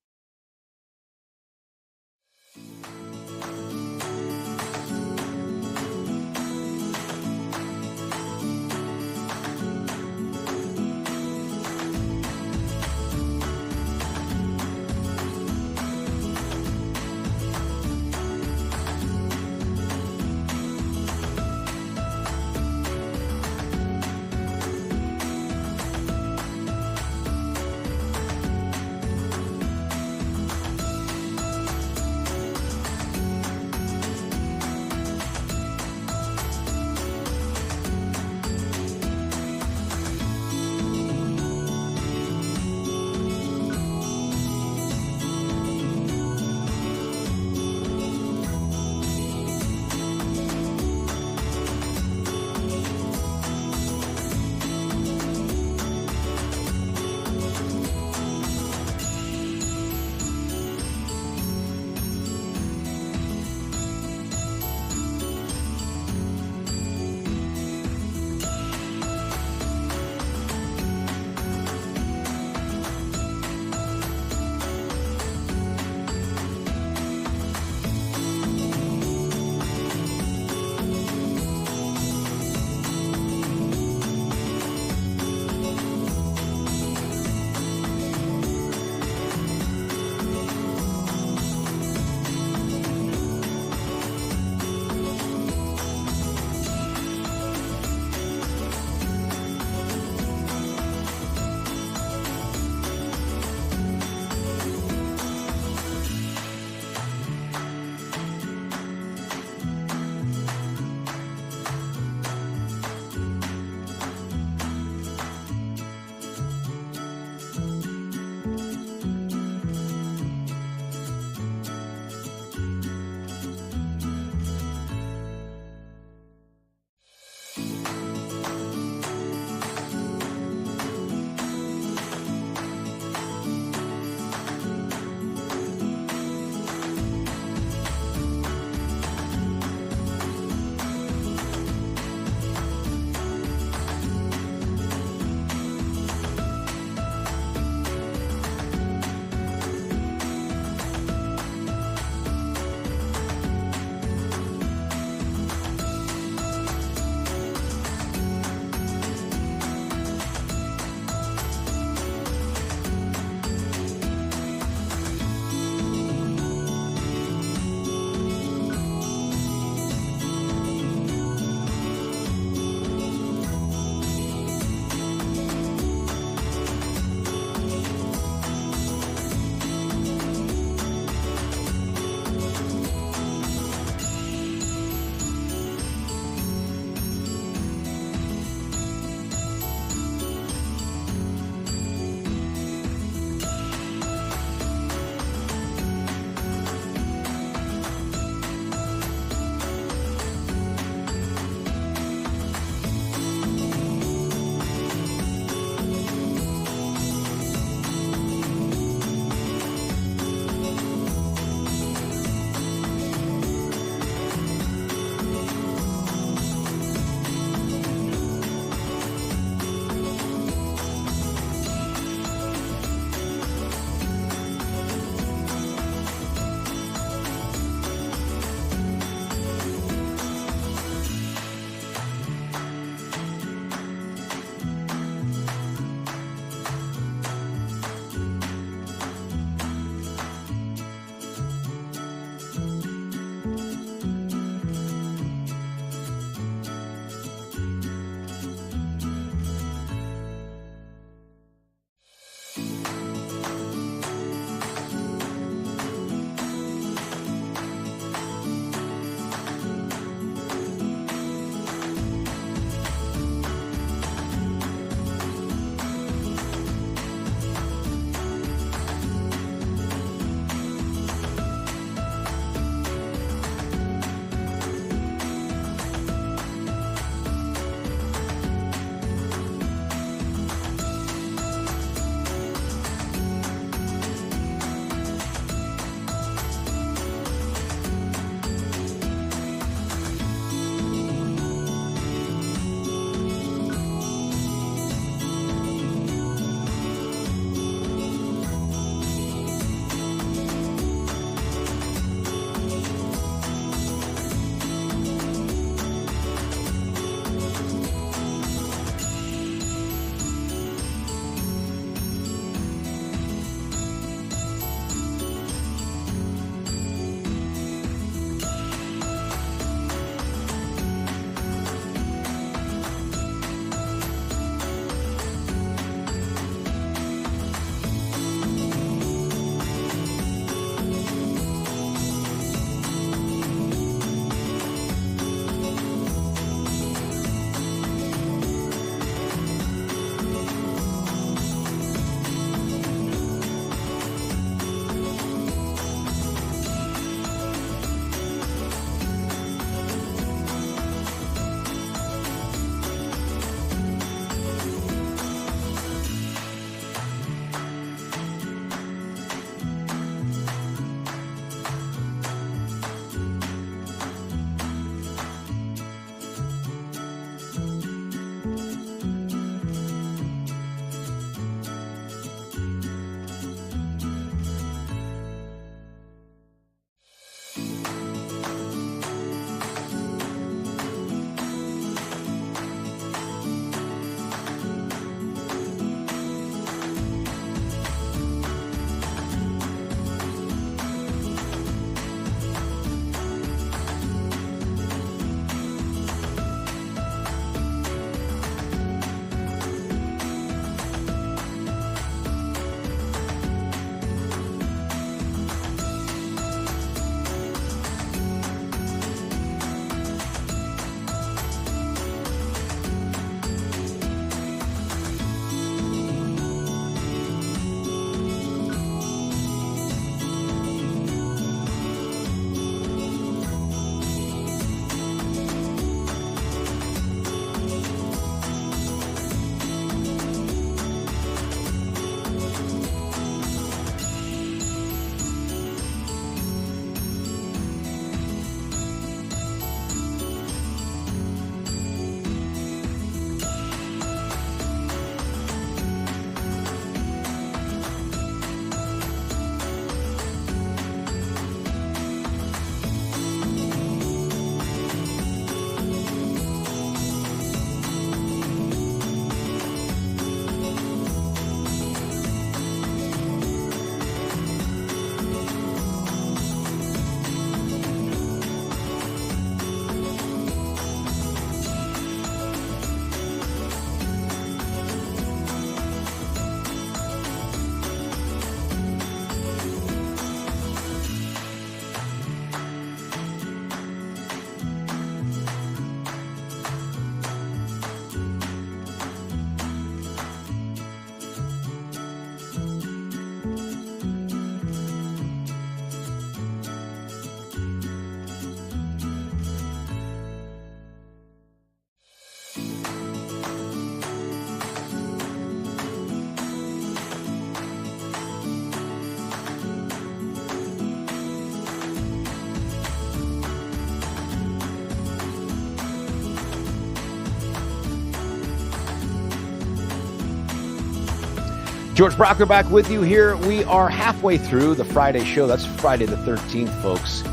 George Brauchler back with you here. We are halfway through the Friday show. That's Friday the 13th, folks.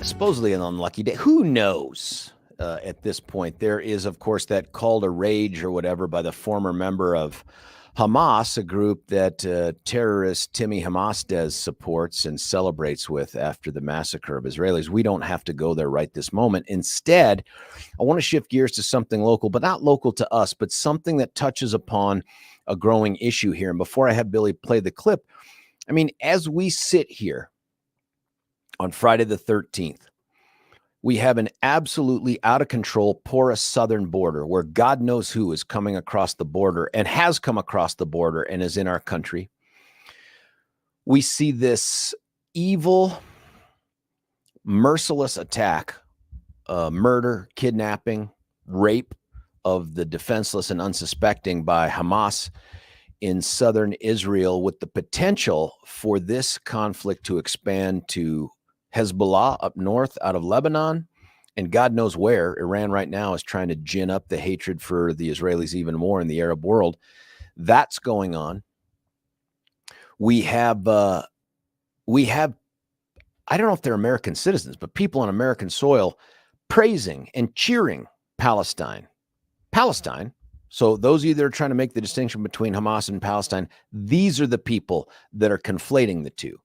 Supposedly an unlucky day. Who knows at this point? There is, of course, that call to rage or whatever by the former member of Hamas, a group that terrorist Timmy Hamasdes supports and celebrates with after the massacre of Israelis. We don't have to go there right this moment. Instead, I want to shift gears to something local, but not local to us, but something that touches upon a growing issue here. And before I have Billy play the clip, I mean, as we sit here on Friday the 13th, we have an absolutely out of control, porous southern border where God knows who is coming across the border and has come across the border and is in our country. We see this evil, merciless attack, murder, kidnapping, rape of the defenseless and unsuspecting by Hamas in southern Israel, with the potential for this conflict to expand to Hezbollah up north out of Lebanon, and God knows where. Iran right now is trying to gin up the hatred for the Israelis even more in the Arab world. That's going on. We have, I don't know if they're American citizens, but people on American soil praising and cheering Palestine. So those of you that are trying to make the distinction between Hamas and Palestine, these are the people that are conflating the two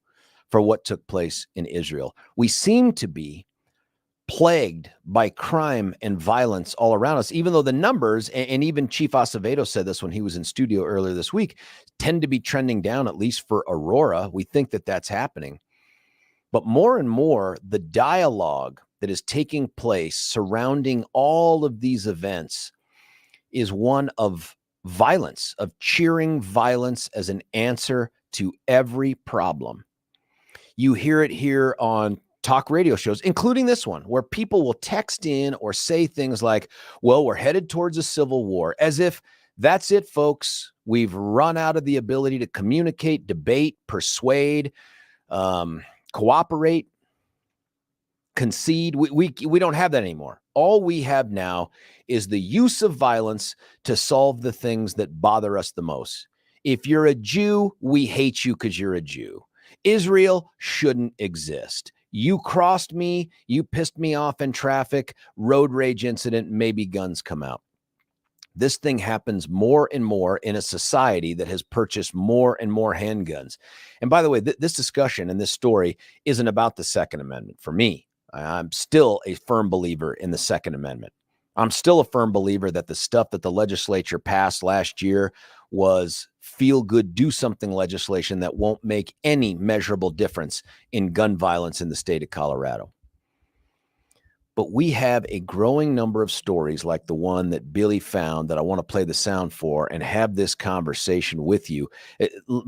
for what took place in Israel. We seem to be plagued by crime and violence all around us, even though the numbers, and even Chief Acevedo said this when he was in studio earlier this week, tend to be trending down, at least for Aurora. We think that that's happening. But more and more, the dialogue that is taking place surrounding all of these events is one of violence, of cheering violence as an answer to every problem. You hear it here on talk radio shows, including this one, where people will text in or say things like, well, we're headed towards a civil war, as if that's it, folks. We've run out of the ability to communicate, debate, persuade, cooperate, concede. We don't have that anymore. All we have now is the use of violence to solve the things that bother us the most. If you're a Jew, we hate you because you're a Jew. Israel shouldn't exist. You crossed me, you pissed me off in traffic, road rage incident, maybe guns come out. This thing happens more and more in a society that has purchased more and more handguns. And by the way, this discussion and this story isn't about the Second Amendment for me. I'm still a firm believer in the Second Amendment. I'm still a firm believer that the stuff that the legislature passed last year was feel-good, do-something legislation that won't make any measurable difference in gun violence in the state of Colorado. But we have a growing number of stories like the one that Billy found that I want to play the sound for and have this conversation with you.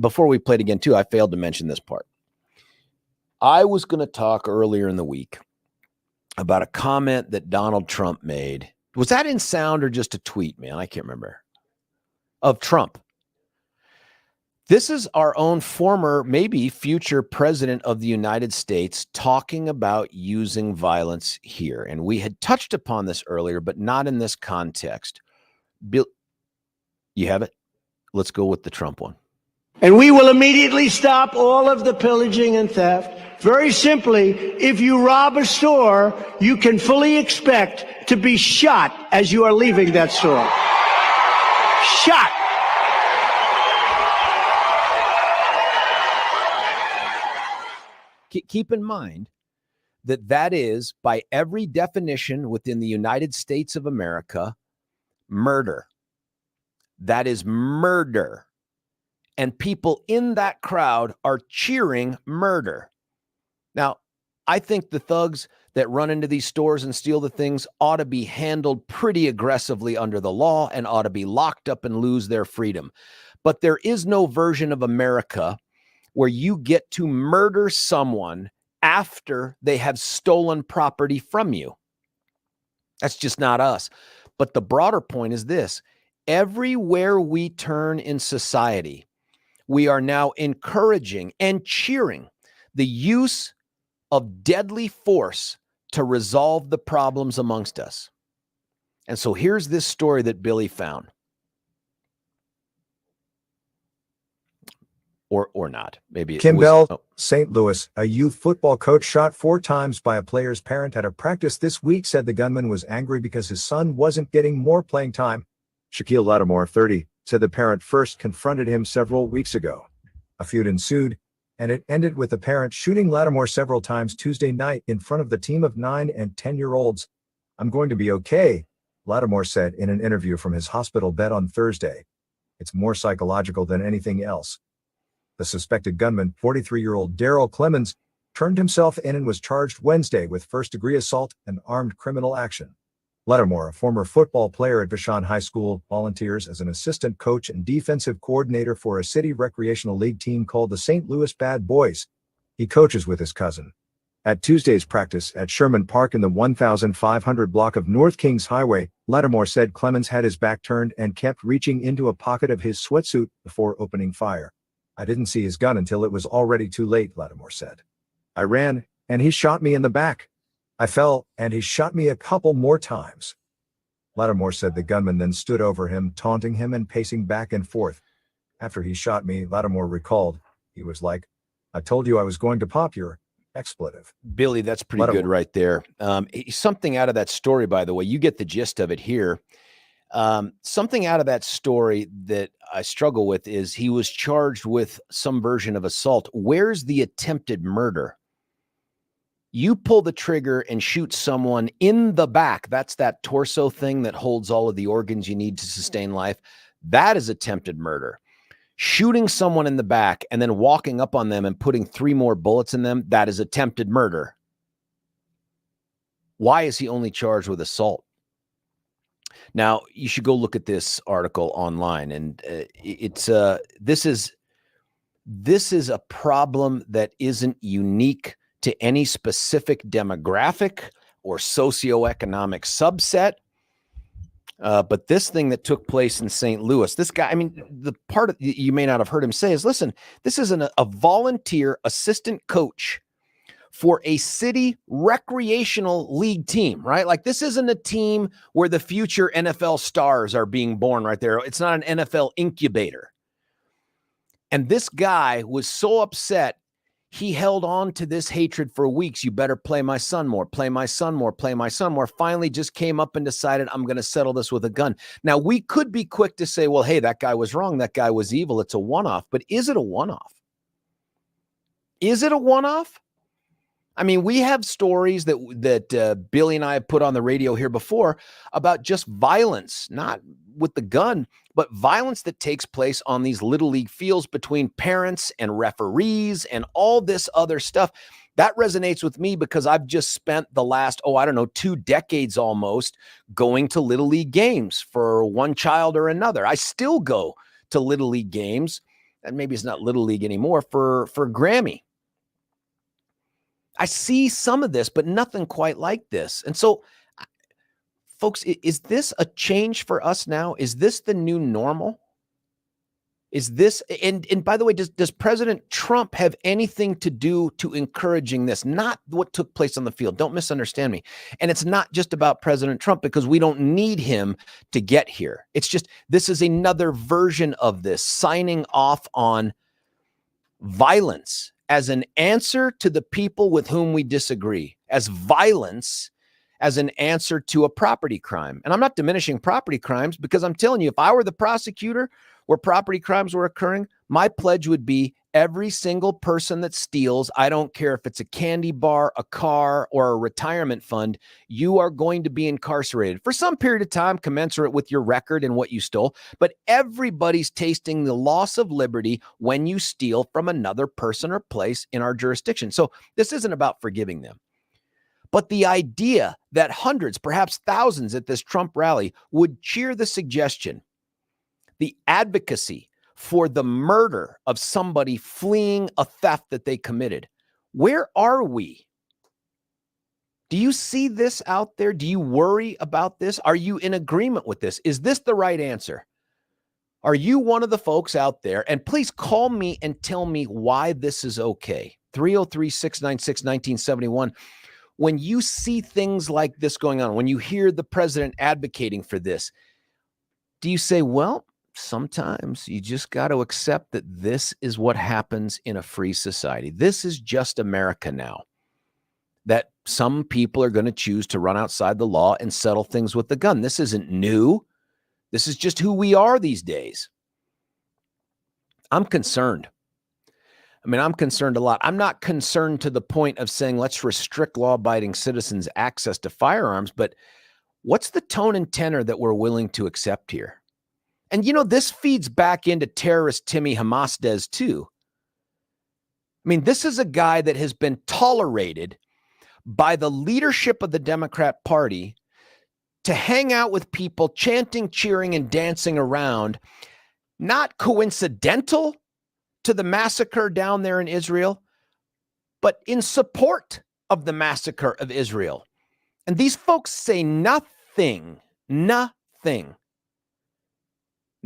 Before we play it again, too, I failed to mention this part. I was going to talk earlier in the week about a comment that Donald Trump made. Was that in sound or just a tweet, man? I can't remember. Of Trump. This is our own former, maybe future president of the United States talking about using violence here. And we had touched upon this earlier, but not in this context. Bill, you have it? Let's go with the Trump one. And we will immediately stop all of the pillaging and theft. Very simply, if you rob a store, you can fully expect to be shot as you are leaving that store. Shot. Keep in mind that that is, by every definition within the United States of America, murder. That is murder. And people in that crowd are cheering murder. Now, I think the thugs that run into these stores and steal the things ought to be handled pretty aggressively under the law and ought to be locked up and lose their freedom. But there is no version of America where you get to murder someone after they have stolen property from you. That's just not us. But the broader point is this: everywhere we turn in society, we are now encouraging and cheering the use of deadly force to resolve the problems amongst us. And so here's this story that Billy found. or not. Maybe it Kim was, Bell, oh, St. Louis, a youth football coach shot 4 times by a player's parent at a practice this week, said the gunman was angry because his son wasn't getting more playing time. Shaquille Lattimore, 30, said the parent first confronted him several weeks ago. A feud ensued, and it ended with the parent shooting Lattimore several times Tuesday night in front of the team of 9 and 10-year-olds. "I'm going to be okay," Lattimore said in an interview from his hospital bed on Thursday. "It's more psychological than anything else." The suspected gunman, 43-year-old Daryl Clemens, turned himself in and was charged Wednesday with first-degree assault and armed criminal action. Lattimore, a former football player at Vashon High School, volunteers as an assistant coach and defensive coordinator for a city recreational league team called the St. Louis Bad Boys. He coaches with his cousin. At Tuesday's practice at Sherman Park in the 1500 block of North Kings Highway, Lattimore said Clemens had his back turned and kept reaching into a pocket of his sweatsuit before opening fire. "I didn't see his gun until it was already too late," Lattimore said. "I ran, and he shot me in the back. I fell, and he shot me a couple more times." Lattimore said the gunman then stood over him, taunting him and pacing back and forth. "After he shot me," Lattimore recalled, "he was like, 'I told you I was going to pop your expletive.'" Billy, that's pretty good right there. Something out of that story, by the way, you get the gist of it here. Something out of that story that I struggle with is he was charged with some version of assault. Where's the attempted murder? You pull the trigger and shoot someone in the back. That's that torso thing that holds all of the organs you need to sustain life. That is attempted murder. Shooting someone in the back and then walking up on them and putting 3 more bullets in them, that is attempted murder. Why is he only charged with assault? Now, you should go look at this article online, and this is a problem that isn't unique to any specific demographic or socioeconomic subset. But this thing that took place in St. Louis, this guy, I mean, the part you may not have heard him say is, listen, this is a volunteer assistant coach for a city recreational league team, right? Like, this isn't a team where the future NFL stars are being born right there. It's not an NFL incubator. And this guy was so upset, he held on to this hatred for weeks. You better play my son more, play my son more, play my son more. Finally just came up and decided, I'm going to settle this with a gun. Now, we could be quick to say, well, hey, that guy was wrong. That guy was evil. It's a one-off. But is it a one-off? Is it a one-off? I mean, we have stories that Billy and I have put on the radio here before about just violence, not with the gun, but violence that takes place on these little league fields between parents and referees and all this other stuff. That resonates with me because I've just spent the last, 2 decades almost going to little league games for one child or another. I still go to little league games, and maybe it's not little league anymore, for Grammy. I see some of this, but nothing quite like this. And so, folks, is this a change for us now? Is this the new normal? Is this, and by the way, does President Trump have anything to do to encouraging this? Not what took place on the field. Don't misunderstand me. And it's not just about President Trump, because we don't need him to get here. It's just, this is another version of this, signing off on violence as an answer to the people with whom we disagree, as violence as an answer to a property crime. And I'm not diminishing property crimes, because I'm telling you, if I were the prosecutor where property crimes were occurring, my pledge would be every single person that steals, I don't care if it's a candy bar, a car, or a retirement fund, you are going to be incarcerated for some period of time commensurate with your record and what you stole. But everybody's tasting the loss of liberty when you steal from another person or place in our jurisdiction. So this isn't about forgiving them. But the idea that hundreds, perhaps thousands at this Trump rally would cheer the suggestion, the advocacy for the murder of somebody fleeing a theft that they committed. Where are we? Do you see this out there? Do you worry about this? Are you in agreement with this? Is this the right answer? Are you one of the folks out there? And please call me and tell me why this is okay. 303-696-1971. When you see things like this going on, when you hear the president advocating for this, do you say, well, sometimes you just got to accept that this is what happens in a free society. This is just America now. That some people are going to choose to run outside the law and settle things with the gun. This isn't new. This is just who we are these days. I'm concerned. I mean, I'm concerned a lot. I'm not concerned to the point of saying, let's restrict law-abiding citizens' access to firearms, but what's the tone and tenor that we're willing to accept here? And, you know, this feeds back into terrorist Timmy Hamasdes, too. I mean, this is a guy that has been tolerated by the leadership of the Democrat Party to hang out with people chanting, cheering, and dancing around, not coincidental to the massacre down there in Israel, but in support of the massacre of Israel. And these folks say nothing. Now,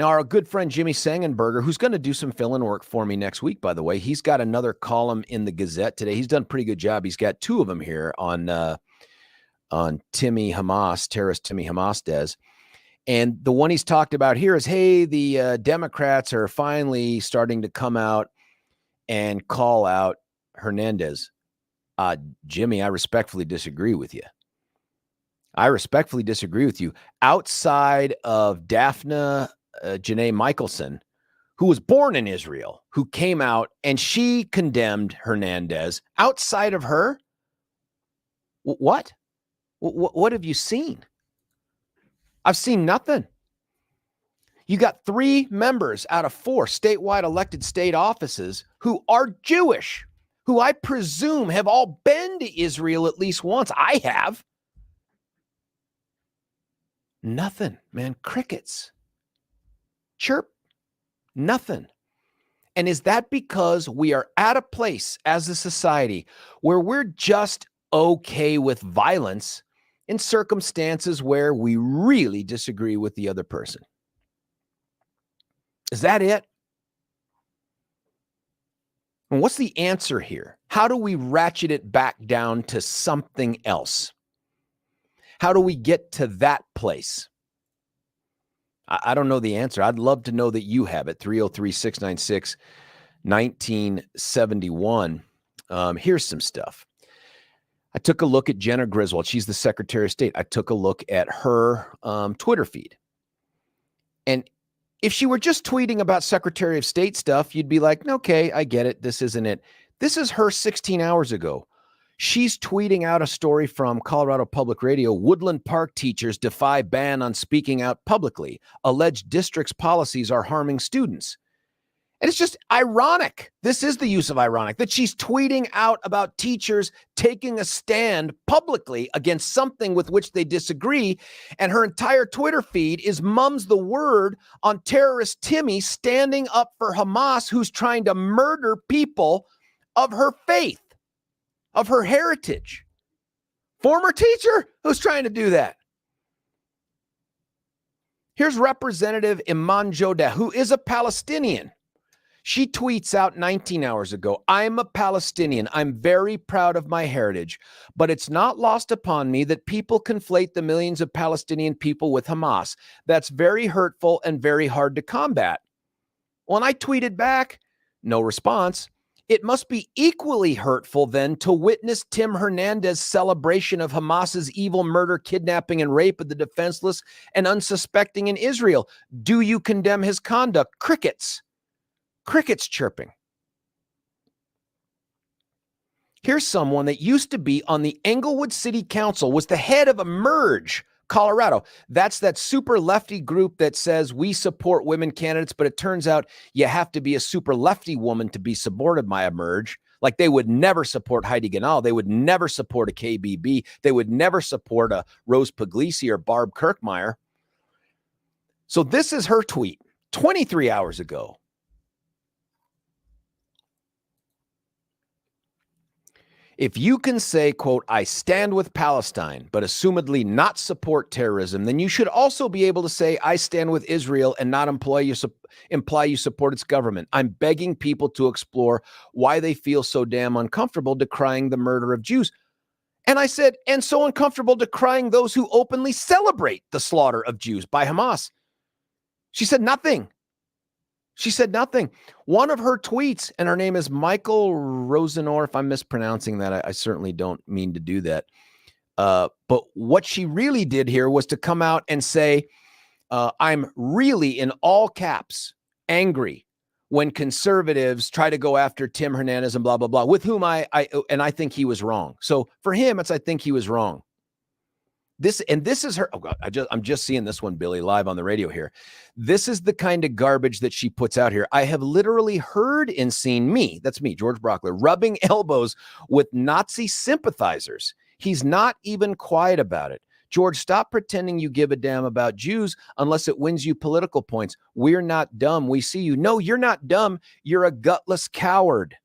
our good friend Jimmy Sangenberger, who's going to do some fill-in work for me next week, by the way, he's got another column in the Gazette today. He's done a pretty good job. He's got two of them here on Timmy Hamas, terrorist Timmy Hamasdes. And the one he's talked about here is, hey, the Democrats are finally starting to come out and call out Hernandez. Jimmy, I respectfully disagree with you. Outside of Daphne Janae Michelson, who was born in Israel, who came out and she condemned Hernandez. Outside of her, what have you seen? I've seen nothing. You got 3 members out of 4 statewide elected state offices who are Jewish, who I presume have all been to Israel at least once. I have. Nothing, man. Crickets. Chirp. Nothing. And is that because we are at a place as a society where we're just okay with violence in circumstances where we really disagree with the other person? Is that it? And what's the answer here? How do we ratchet it back down to something else? How do we get to that place? I don't know the answer. I'd love to know that you have it. 303-696-1971. Here's some stuff. I took a look at Jenna Griswold. She's the Secretary of State. I took a look at her Twitter feed. And if she were just tweeting about Secretary of State stuff, you'd be like, okay, I get it. This isn't it. This is her 16 hours ago. She's tweeting out a story from Colorado Public Radio. Woodland Park teachers defy ban on speaking out publicly. Alleged district's policies are harming students. And it's just ironic. This is the use of ironic, that she's tweeting out about teachers taking a stand publicly against something with which they disagree. And her entire Twitter feed is mums the word on terrorist Timmy standing up for Hamas, who's trying to murder people of her faith, of her heritage. Former teacher who's trying to do that. Here's Representative Iman Jodah, who is a Palestinian. She tweets out 19 hours ago, I'm a Palestinian. I'm very proud of my heritage, but it's not lost upon me that people conflate the millions of Palestinian people with Hamas. That's very hurtful and very hard to combat. When I tweeted back, no response. It must be equally hurtful then to witness Tim Hernandez's celebration of Hamas's evil murder, kidnapping, and rape of the defenseless and unsuspecting in Israel. Do you condemn his conduct? Crickets. Crickets chirping. Here's someone that used to be on the Englewood City Council, was the head of Emerge Colorado. That's that super lefty group that says we support women candidates, but it turns out you have to be a super lefty woman to be supported by Emerge. Like they would never support Heidi Ganahl. They would never support a KBB. They would never support a Rose Puglisi or Barb Kirkmeyer. So this is her tweet 23 hours ago. If you can say, quote, I stand with Palestine, but assumedly not support terrorism, then you should also be able to say, I stand with Israel and not imply you support its government. I'm begging people to explore why they feel so damn uncomfortable decrying the murder of Jews. And I said, and so uncomfortable decrying those who openly celebrate the slaughter of Jews by Hamas. She said nothing. She said nothing. One of her tweets, and her name is Michael Rosenor. If I'm mispronouncing that, I certainly don't mean to do that. But what she really did here was to come out and say, I'm really, in all caps, angry when conservatives try to go after Tim Hernandez and blah, blah, blah, with whom I think he was wrong. So for him, I think he was wrong. This is her. Oh God, I'm just seeing this one, Billy, live on the radio here. This is the kind of garbage that she puts out here. I have literally heard and seen that's me, George Brauchler, rubbing elbows with Nazi sympathizers. He's not even quiet about it. George, stop pretending you give a damn about Jews unless it wins you political points. We're not dumb. We see you. No, you're not dumb. You're a gutless coward.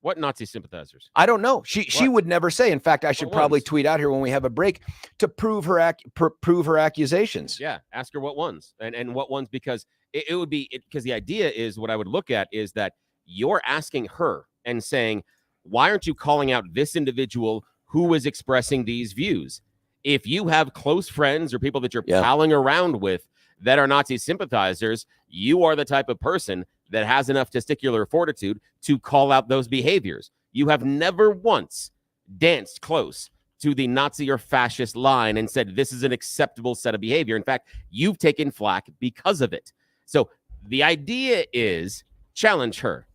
What Nazi sympathizers? I don't know. She would never say. In fact, I should probably tweet out here when we have a break to prove her accusations. Yeah, ask her what ones and what ones, because it would be because the idea is, what I would look at is that you're asking her and saying, why aren't you calling out this individual who is expressing these views? If you have close friends or people that you're palling around with that are Nazi sympathizers, you are the type of person that has enough testicular fortitude to call out those behaviors. You have never once danced close to the Nazi or fascist line and said, this is an acceptable set of behavior. In fact, you've taken flack because of it. So the idea is challenge her.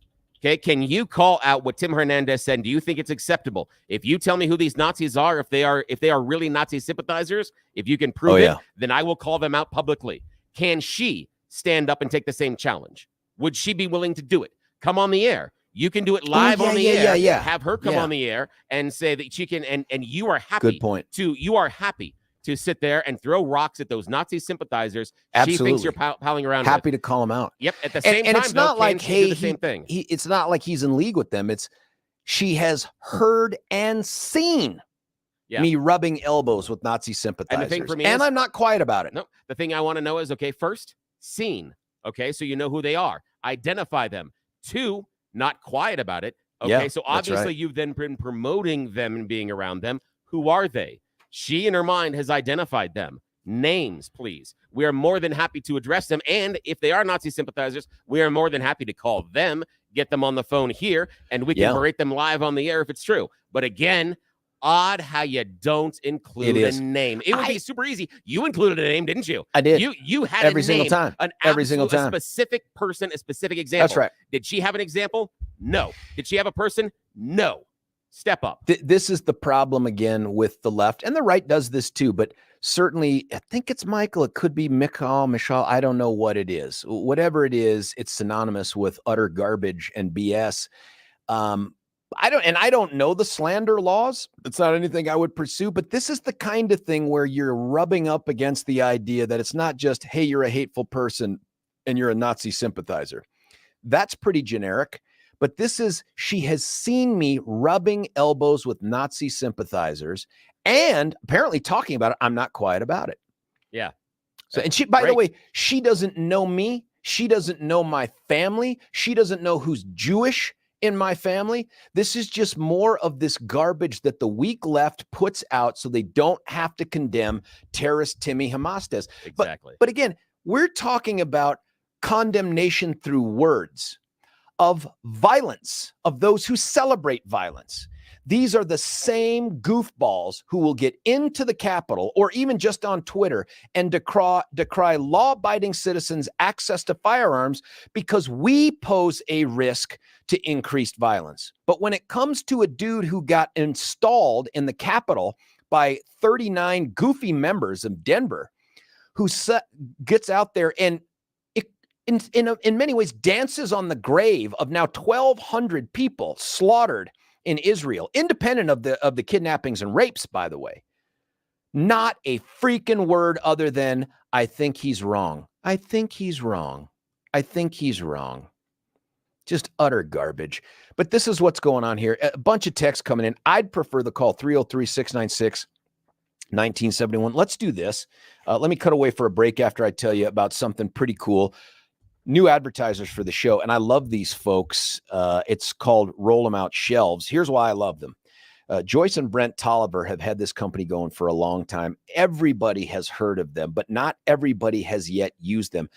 Okay, can you call out what Tim Hernandez said? Do you think it's acceptable? If you tell me who these Nazis are, if they are really Nazi sympathizers, if you can prove it, then I will call them out publicly. Can she stand up and take the same challenge? Would she be willing to do it? Come on the air. You can do it live on the air. Have her come on the air and say that she can, and you are happy. Good point. You are happy to sit there and throw rocks at those Nazi sympathizers. Absolutely. She thinks you're palling around. Happy to call them out. Yep. At the same time, it's not like, hey, the same thing. It's not like he's in league with them. She has heard and seen me rubbing elbows with Nazi sympathizers. And the thing for me is, I'm not quiet about it. No, the thing I want to know is, okay, first, seen. Okay, so you know who they are. Identify them. 2, not quiet about it. Okay, so obviously you've then been promoting them and being around them. Who are they? She, in her mind, has identified them. Names, please. We are more than happy to address them. And if they are Nazi sympathizers, we are more than happy to call them, get them on the phone here, and we can berate them live on the air if it's true. But again, odd how you don't include a name. It would be super easy. You included a name, didn't you? I did. You had every single time. Every single time. A specific person, a specific example. That's right. Did she have an example? No. Did she have a person? No. Step up. This is the problem again with the left, and the right does this too, but certainly I think it's Michael. It could be Michal. I don't know what it is. Whatever it is, it's synonymous with utter garbage and BS. I don't know the slander laws. It's not anything I would pursue, but this is the kind of thing where you're rubbing up against the idea that it's not just, hey, you're a hateful person and you're a Nazi sympathizer. That's pretty generic. But this is, she has seen me rubbing elbows with Nazi sympathizers and apparently talking about it. I'm not quiet about it. Yeah. So, and she, by the way, she doesn't know me. She doesn't know my family. She doesn't know who's Jewish in my family. This is just more of this garbage that the weak left puts out so they don't have to condemn terrorist Timmy Hamastes. Exactly. But again, we're talking about condemnation through words of violence, of those who celebrate violence. These are the same goofballs who will get into the Capitol or even just on Twitter and decry law-abiding citizens' access to firearms because we pose a risk to increased violence. But when it comes to a dude who got installed in the Capitol by 39 goofy members of Denver, who gets out there and in many ways dances on the grave of now 1,200 people slaughtered in Israel, independent of the kidnappings and rapes, by the way. Not a freaking word other than, I think he's wrong. I think he's wrong. I think he's wrong. Just utter garbage. But this is what's going on here. A bunch of texts coming in. I'd prefer the call 303-696-1971. Let's do this. Let me cut away for a break after I tell you about something pretty cool. New advertisers for the show, and I love these folks. It's called Roll 'Em Out Shelves. Here's why I love them. Joyce and Brent Tolliver have had this company going for a long time. Everybody has heard of them, but not everybody has yet used them.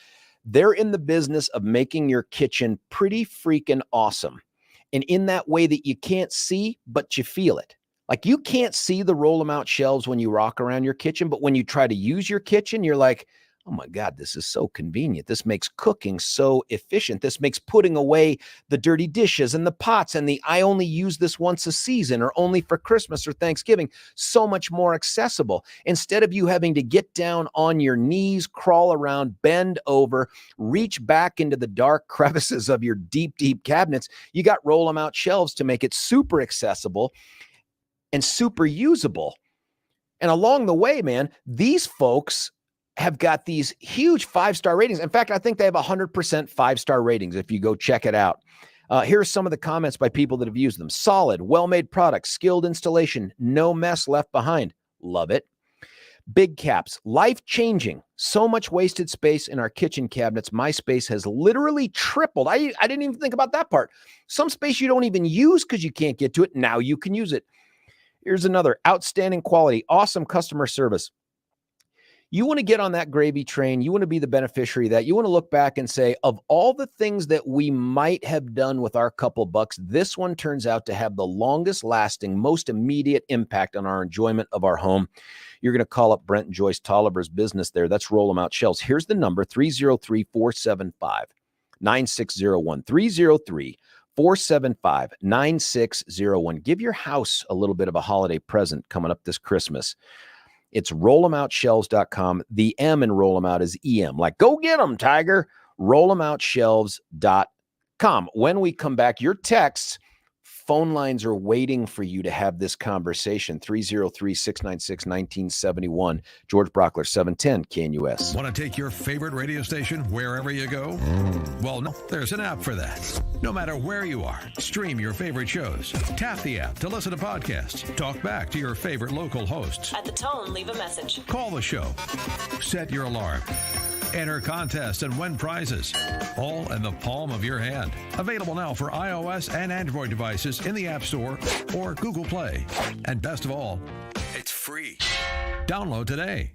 They're in the business of making your kitchen pretty freaking awesome. And in that way that you can't see, but you feel it. Like you can't see the roll them out shelves when you rock around your kitchen, but when you try to use your kitchen, you're like, oh my God, this is so convenient. This makes cooking so efficient. This makes putting away the dirty dishes and the pots and the I only use this once a season or only for Christmas or Thanksgiving so much more accessible. Instead of you having to get down on your knees, crawl around, bend over, reach back into the dark crevices of your deep, deep cabinets, you got roll them out shelves to make it super accessible and super usable. And along the way, man, these folks have got these huge 5-star ratings. In fact, I think they have 100% 5-star ratings if you go check it out. Here's some of the comments by people that have used them. Solid, well-made product, skilled installation, no mess left behind. Love it. Big caps, life-changing. So much wasted space in our kitchen cabinets. My space has literally tripled. I didn't even think about that part. Some space you don't even use because you can't get to it. Now you can use it. Here's another. Outstanding quality, awesome customer service. You want to get on that gravy train. You want to be the beneficiary of that. You want to look back and say, of all the things that we might have done with our couple bucks, this one turns out to have the longest lasting, most immediate impact on our enjoyment of our home. You're going to call up Brent and Joyce Tolliver's business there. That's Roll 'em Out Shelves. Here's the number, 303-475-9601. 303-475-9601. Give your house a little bit of a holiday present coming up this Christmas. It's rollemoutshelves.com. The M in roll 'em out is EM. Like, go get them, Tiger. Rollemoutshelves.com. When we come back, your texts, phone lines are waiting for you to have this conversation. 303-696-1971. George Brauchler, 710 KNUS. Want to take your favorite radio station wherever you go? Well, no, there's an app for that. No matter where you are, stream your favorite shows. Tap the app to listen to podcasts. Talk back to your favorite local hosts. At the tone, leave a message. Call the show. Set your alarm. Enter contests and win prizes, all in the palm of your hand. Available now for iOS and Android devices in the App Store or Google Play. And best of all, it's free. Download today.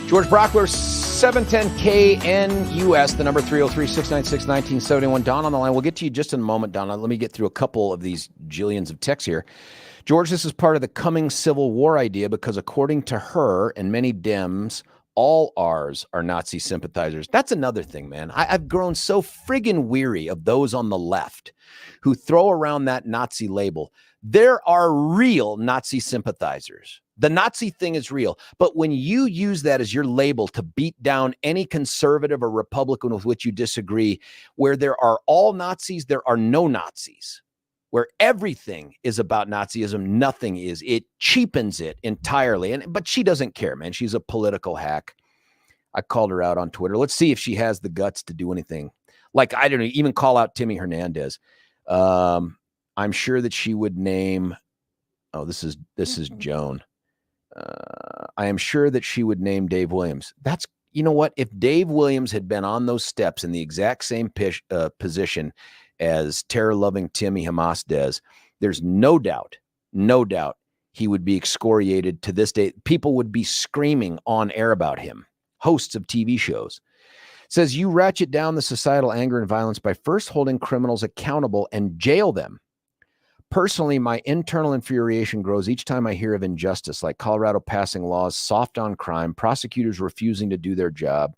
George Brauchler, 710KNUS, the number 303-696-1971. Don on the line. We'll get to you just in a moment, Don. Let me get through a couple of these jillions of texts here. George, this is part of the coming Civil War idea because according to her and many Dems, all R's are Nazi sympathizers. That's another thing, man. I've grown so friggin' weary of those on the left who throw around that Nazi label. There are real Nazi sympathizers. The Nazi thing is real. But when you use that as your label to beat down any conservative or Republican with which you disagree, where there are all Nazis, there are no Nazis. Where everything is about Nazism, nothing is. It cheapens it entirely. But she doesn't care, man. She's a political hack. I called her out on Twitter. Let's see if she has the guts to do anything. Like, I don't know, even call out Timmy Hernandez. I'm sure that she would name, this is Joan. I am sure that she would name Dave Williams. That's, you know what? If Dave Williams had been on those steps in the exact same position as terror-loving Timmy Hamas does, there's no doubt he would be excoriated to this day. People would be screaming on air about him. Hosts of TV shows. Says you ratchet down the societal anger and violence by first holding criminals accountable and jail them. Personally, my internal infuriation grows each time I hear of injustice, like Colorado passing laws soft on crime, prosecutors refusing to do their job,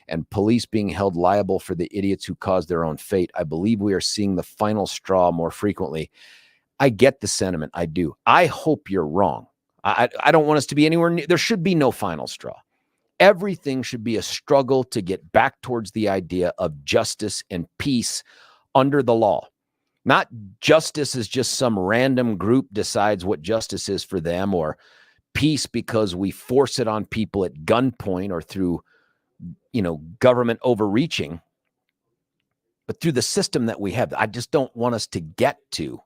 and police being held liable for the idiots who caused their own fate. I believe we are seeing the final straw more frequently. I get the sentiment. I do. I hope you're wrong. I don't want us to be anywhere near. There should be no final straw. Everything should be a struggle to get back towards the idea of justice and peace under the law. Not justice as just some random group decides what justice is for them, or peace because we force it on people at gunpoint or through government overreaching, but through the system that we have. I just don't want us to get to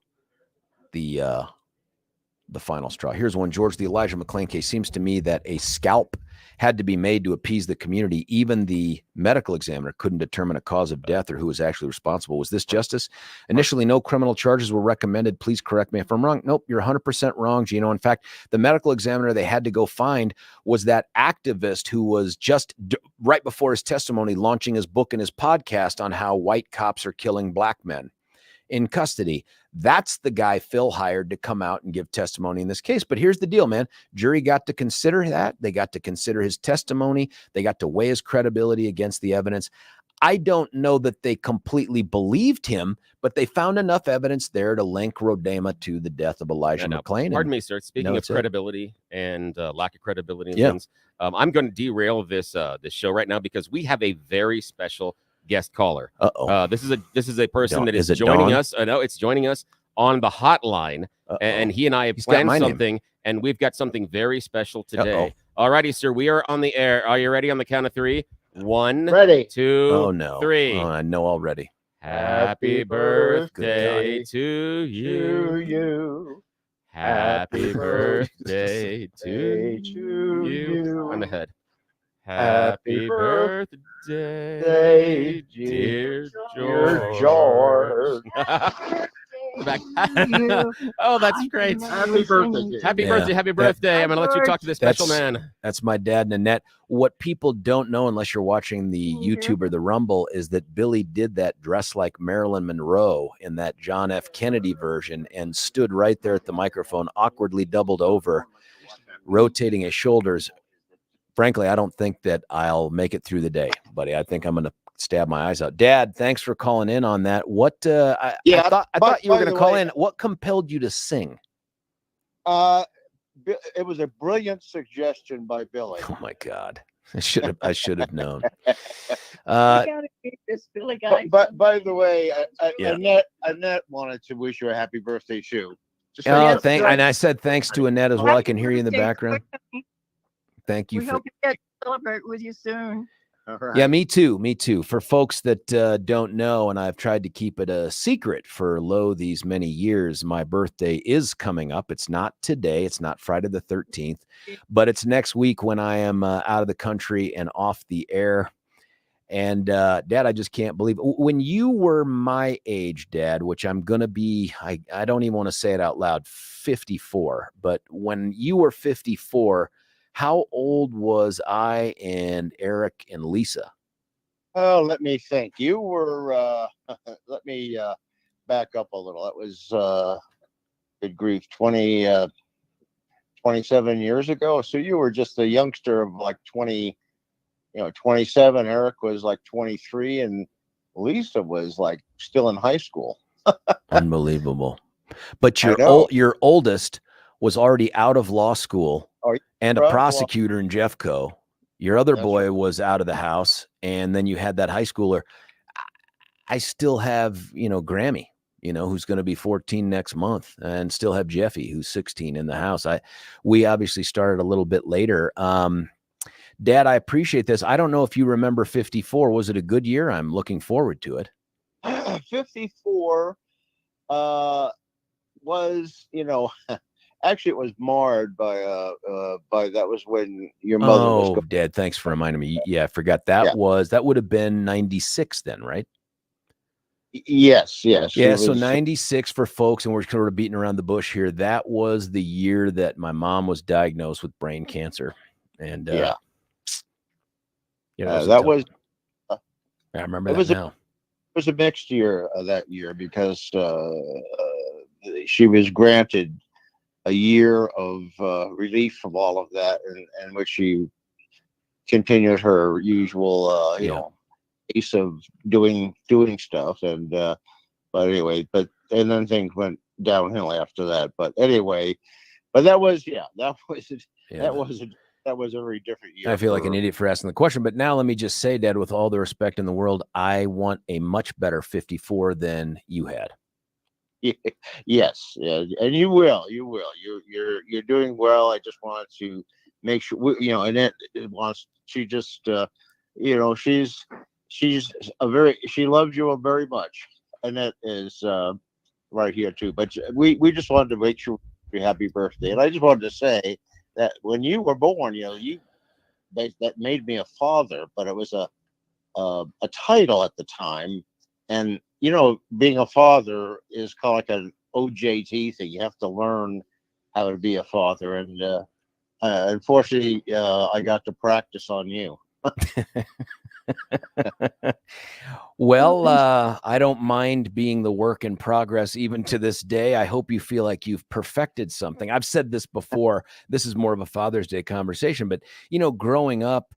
the final straw. Here's one, George, the Elija McClain case. Seems to me that a scalp had to be made to appease the community. Even the medical examiner couldn't determine a cause of death or who was actually responsible. Was this justice? Initially, no criminal charges were recommended. Please correct me if I'm wrong. Nope, you're 100% wrong, Gino. In fact, the medical examiner they had to go find was that activist who was just right before his testimony launching his book and his podcast on how white cops are killing black men in custody. That's the guy Phil hired to come out and give testimony in this case. But here's the deal, man. Jury got to consider that. They got to consider his testimony. They got to weigh his credibility against the evidence. I don't know that they completely believed him, but they found enough evidence there to link Rodema to the death of Elija McClain. Pardon me, sir. Speaking of credibility and lack of credibility in things, I'm going to derail this show right now because we have a very special guest caller. This is a person that is joining us. No, it's joining us on the hotline, and he and I have planned something, and we've got something very special today. All righty, sir. We are on the air. Are you ready on the count of three? 1, ready. 2, 3. I know already. Happy birthday to you. Happy birthday to you. On the head. Happy birthday, dear George. Back. Oh, that's great. Happy birthday. Happy birthday. Happy birthday. I'm going to let you talk to this special man. That's my dad, Nanette. What people don't know, unless you're watching the YouTube or the Rumble, is that Billy did that dressed like Marilyn Monroe in that John F. Kennedy version and stood right there at the microphone, awkwardly doubled over, rotating his shoulders. Frankly, I don't think that I'll make it through the day, buddy. I think I'm going to stab my eyes out. Dad, thanks for calling in on that. What? I thought you were going to call in. What compelled you to sing? It was a brilliant suggestion by Billy. Oh my God, I should have known. You gotta meet this Billy guy. But by the way, Annette wanted to wish you a happy birthday too. And I said thanks to Annette as well. I can hear you in the background. Thank you. We hope to get to celebrate with you soon. All right. Yeah, me too. For folks that don't know, and I've tried to keep it a secret for these many years, my birthday is coming up. It's not today. It's not Friday the 13th, but it's next week when I am out of the country and off the air. And Dad, I just can't believe it. When you were my age, Dad, which I'm going to be, I don't even want to say it out loud, 54. But when you were 54, How old was I and Eric and Lisa? Oh, let me think. You were, let me back up a little. That was, good grief, 27 years ago. So you were just a youngster of like 27. Eric was like 23, and Lisa was like still in high school. Unbelievable. But I know. your oldest was already out of law school Oh, and a you're out of law- prosecutor in Jeffco. Your other That's boy right. was out of the house, and then you had that high schooler. I still have, Grammy, who's going to be 14 next month, and still have Jeffy, who's 16 in the house. We obviously started a little bit later. Dad, I appreciate this. I don't know if you remember 54. Was it a good year? I'm looking forward to it. 54 was, actually it was marred by that was when your mother was Oh, going. Dad, thanks for reminding me. Yeah, I forgot that would have been 96 then, right? Yes. Yeah, She so was. 96 for folks, and we're sort of beating around the bush here. That was the year that my mom was diagnosed with brain cancer. And Yeah. it was a That tough was. one. I remember It that was now. it was a mixed year that year because she was granted a year of relief from all of that, and which she continued her usual, pace of doing stuff. And but anyway, and then things went downhill after that. But anyway, that was that was a very different year. I feel like an idiot for asking the question, but now let me just say, Dad, with all the respect in the world, I want a much better 54 than you had. Yes, yeah, and you will. You're doing well. I just wanted to make sure, and it wants. She just, she's she loves you very much, and that is right here too. But we just wanted to make sure you happy birthday, and I just wanted to say that when you were born, that made me a father, but it was a title at the time. And being a father is kind of like an OJT thing. You have to learn how to be a father, and unfortunately, I got to practice on you. Well, I don't mind being the work in progress even to this day. I hope you feel like you've perfected something. I've said this before. This is more of a Father's Day conversation, but growing up,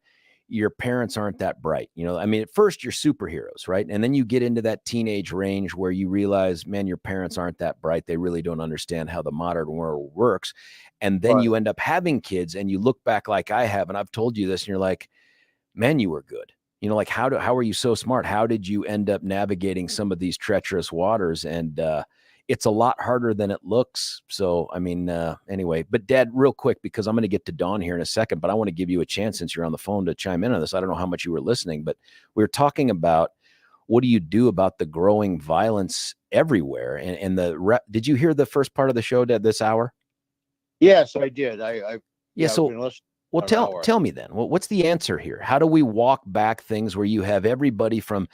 your parents aren't that bright. I mean, at first you're superheroes, right? And then you get into that teenage range where you realize, man, your parents aren't that bright. They really don't understand how the modern world works. And then you end up having kids and you look back like I have, and I've told you this, and you're like, man, you were good. Like how are you so smart? How did you end up navigating some of these treacherous waters? And it's a lot harder than it looks. So, I mean, anyway, but Dad, real quick, because I'm going to get to Dawn here in a second, but I want to give you a chance since you're on the phone to chime in on this. I don't know how much you were listening, but we were talking about what do you do about the growing violence everywhere? And did you hear the first part of the show, Dad, this hour? Yes, I did. So well, tell me then, what's the answer here? How do we walk back things where you have everybody from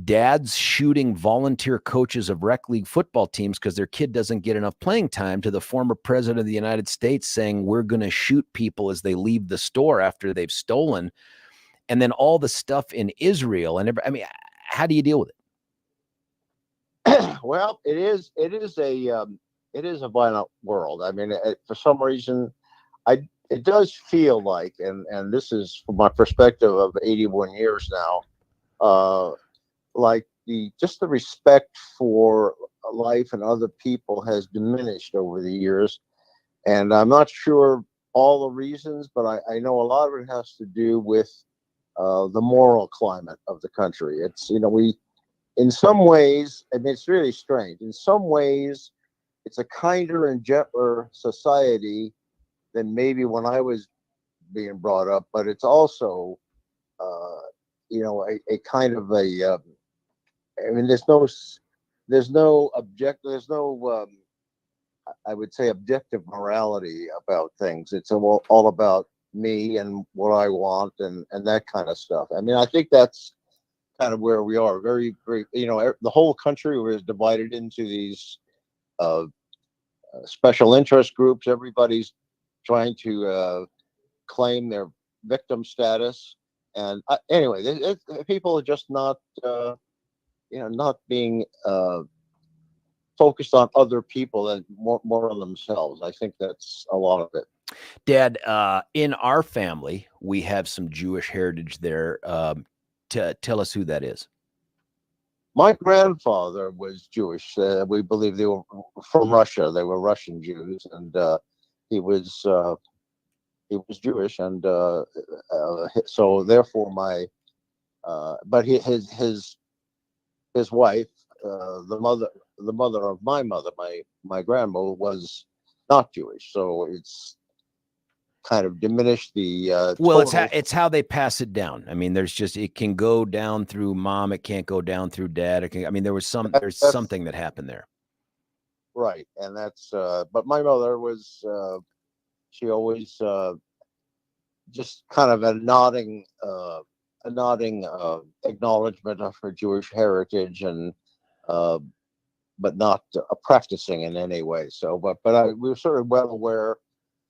dads shooting volunteer coaches of rec league football teams because their kid doesn't get enough playing time to the former president of the United States saying we're going to shoot people as they leave the store after they've stolen, and then all the stuff in Israel I mean, how do you deal with it? Well, it is a violent world. I mean, for some reason, it does feel like, and this is from my perspective of 81 years now, like the respect for life and other people has diminished over the years. And I'm not sure all the reasons, but I know a lot of it has to do with the moral climate of the country. It's, in some ways, I mean, it's really strange. In some ways, it's a kinder and gentler society than maybe when I was being brought up, but it's also, a kind of a, I mean, there's no I would say objective morality about things. It's all about me and what I want and that kind of stuff. I mean, I think that's kind of where we are. Very, very, the whole country was divided into these special interest groups. Everybody's trying to claim their victim status. And anyway, people are just not, not being focused on other people and more on themselves. I think that's a lot of it. Dad, in our family, we have some Jewish heritage there. Tell us who that is. My grandfather was Jewish. We believe they were from Russia. They were Russian Jews, and he was Jewish, and so therefore but his wife, the mother of my mother, my grandma, was not Jewish. So it's kind of diminished the well, it's how they pass it down. I mean, it can go down through mom, it can't go down through dad. There's something that happened there. Right. And that's but my mother was she always just kind of a nodding acknowledgement of her Jewish heritage, and but not practicing in any way. So we were sort of well aware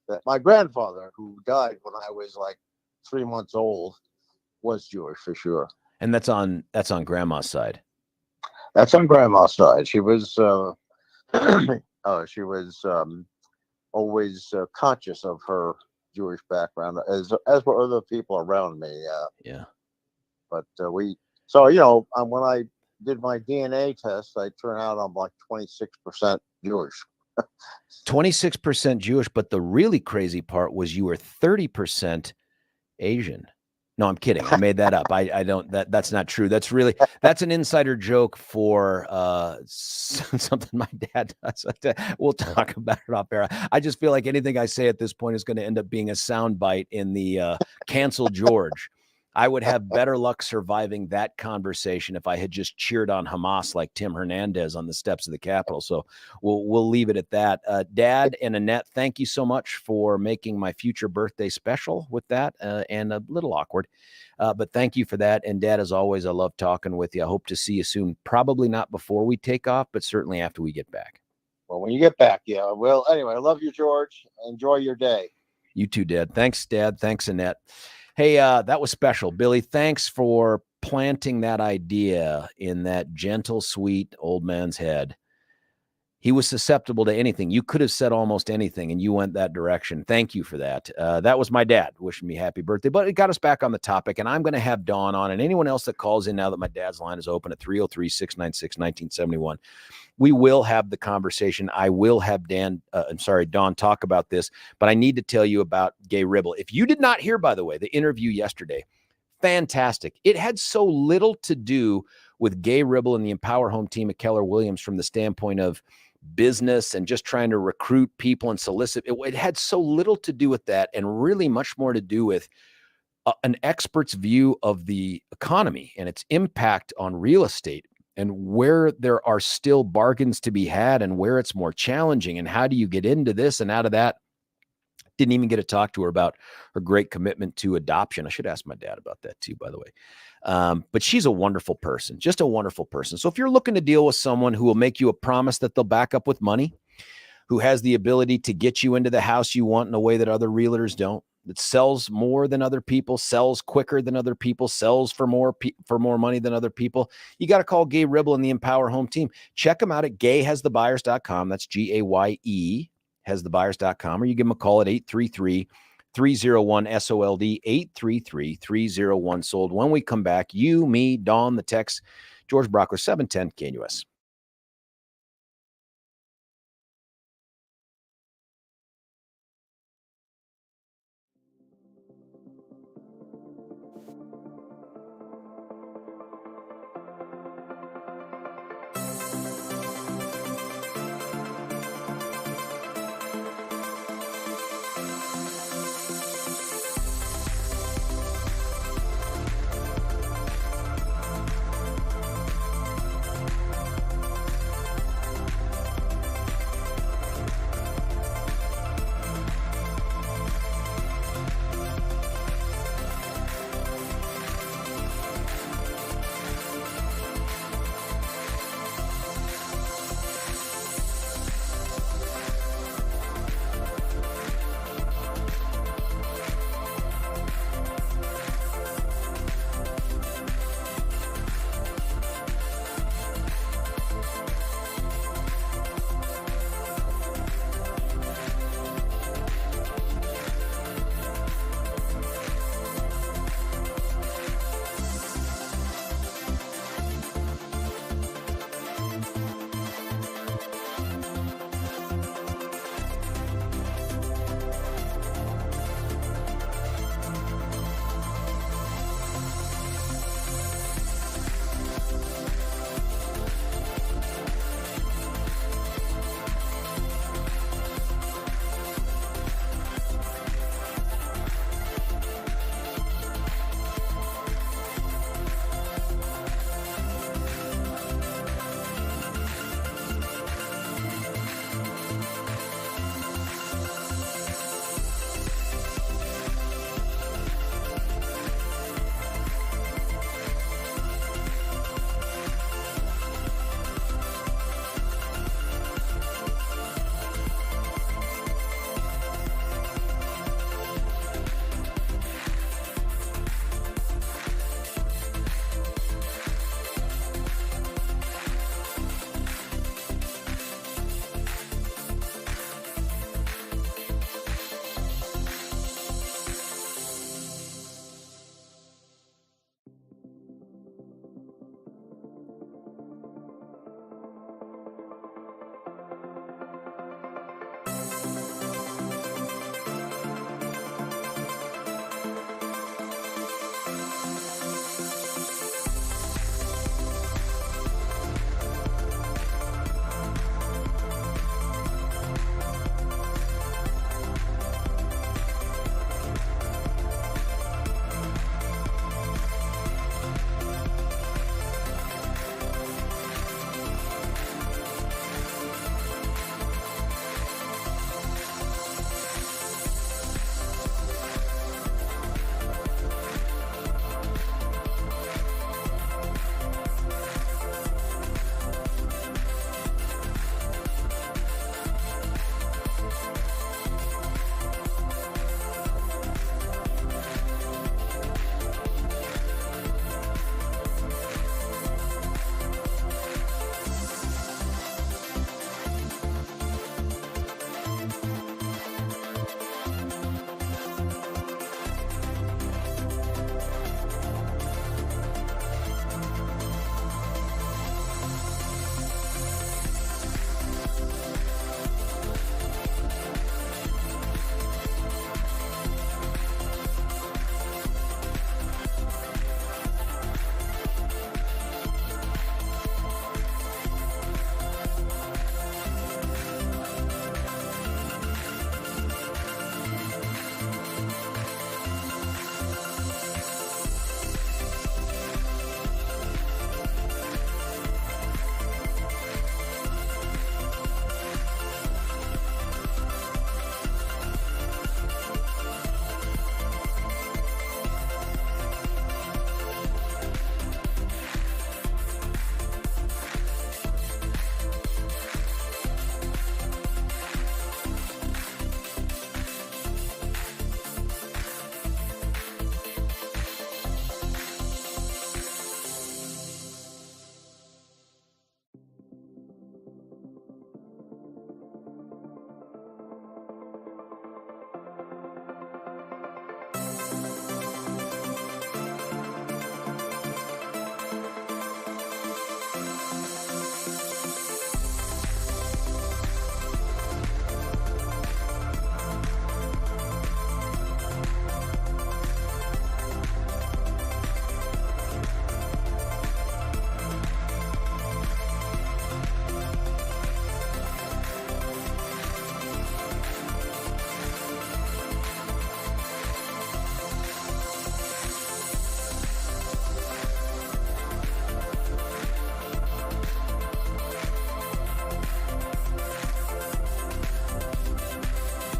that my grandfather, who died when I was like 3 months old, was Jewish for sure. And that's on grandma's side. That's on grandma's side. She was always conscious of her Jewish background, as were other people around me. Yeah. But when I did my DNA test, I turned out I'm like 26% Jewish. 26% Jewish, but the really crazy part was you were 30% Asian. No, I'm kidding. I made that up. That's not true. That's an insider joke for something my dad does. We'll talk about it off air. I just feel like anything I say at this point is going to end up being a soundbite in the cancel George. I would have better luck surviving that conversation if I had just cheered on Hamas like Tim Hernandez on the steps of the Capitol. So we'll leave it at that. Dad and Annette, thank you so much for making my future birthday special with that, and a little awkward. But thank you for that. And Dad, as always, I love talking with you. I hope to see you soon. Probably not before we take off, but certainly after we get back. Well, when you get back, yeah. Well, anyway, I love you, George. Enjoy your day. You too, Dad. Thanks, Dad. Thanks, Annette. Hey, that was special. Billy, thanks for planting that idea in that gentle, sweet old man's head. He was susceptible to anything. You could have said almost anything, and you went that direction. Thank you for that. That was my dad wishing me happy birthday, but it got us back on the topic, and I'm going to have Dawn on, and anyone else that calls in now that my dad's line is open at 303-696-1971. We will have the conversation. I will have Dawn talk about this, but I need to tell you about Gay Ribble. If you did not hear, by the way, the interview yesterday, fantastic. It had so little to do with Gay Ribble and the Empower Home team at Keller Williams from the standpoint of business and just trying to recruit people and solicit. It had so little to do with that, and really much more to do with an expert's view of the economy and its impact on real estate, and where there are still bargains to be had and where it's more challenging, and how do you get into this and out of that. Didn't even get to talk to her about her great commitment to adoption. I should ask my dad about that too, by the way. But she's a wonderful person, just a wonderful person. So if you're looking to deal with someone who will make you a promise that they'll back up with money, who has the ability to get you into the house you want in a way that other realtors don't, that sells more than other people, sells quicker than other people, sells for more money than other people, you got to call Gay Ribble and the Empower Home team. Check them out at gayhasthebuyers.com. That's GAYE hasthebuyers.com, or you give them a call at 833-301-SOLD, 833-301-SOLD. When we come back, you, me, Dawn, the text, George Brauchler, 710 KNUS.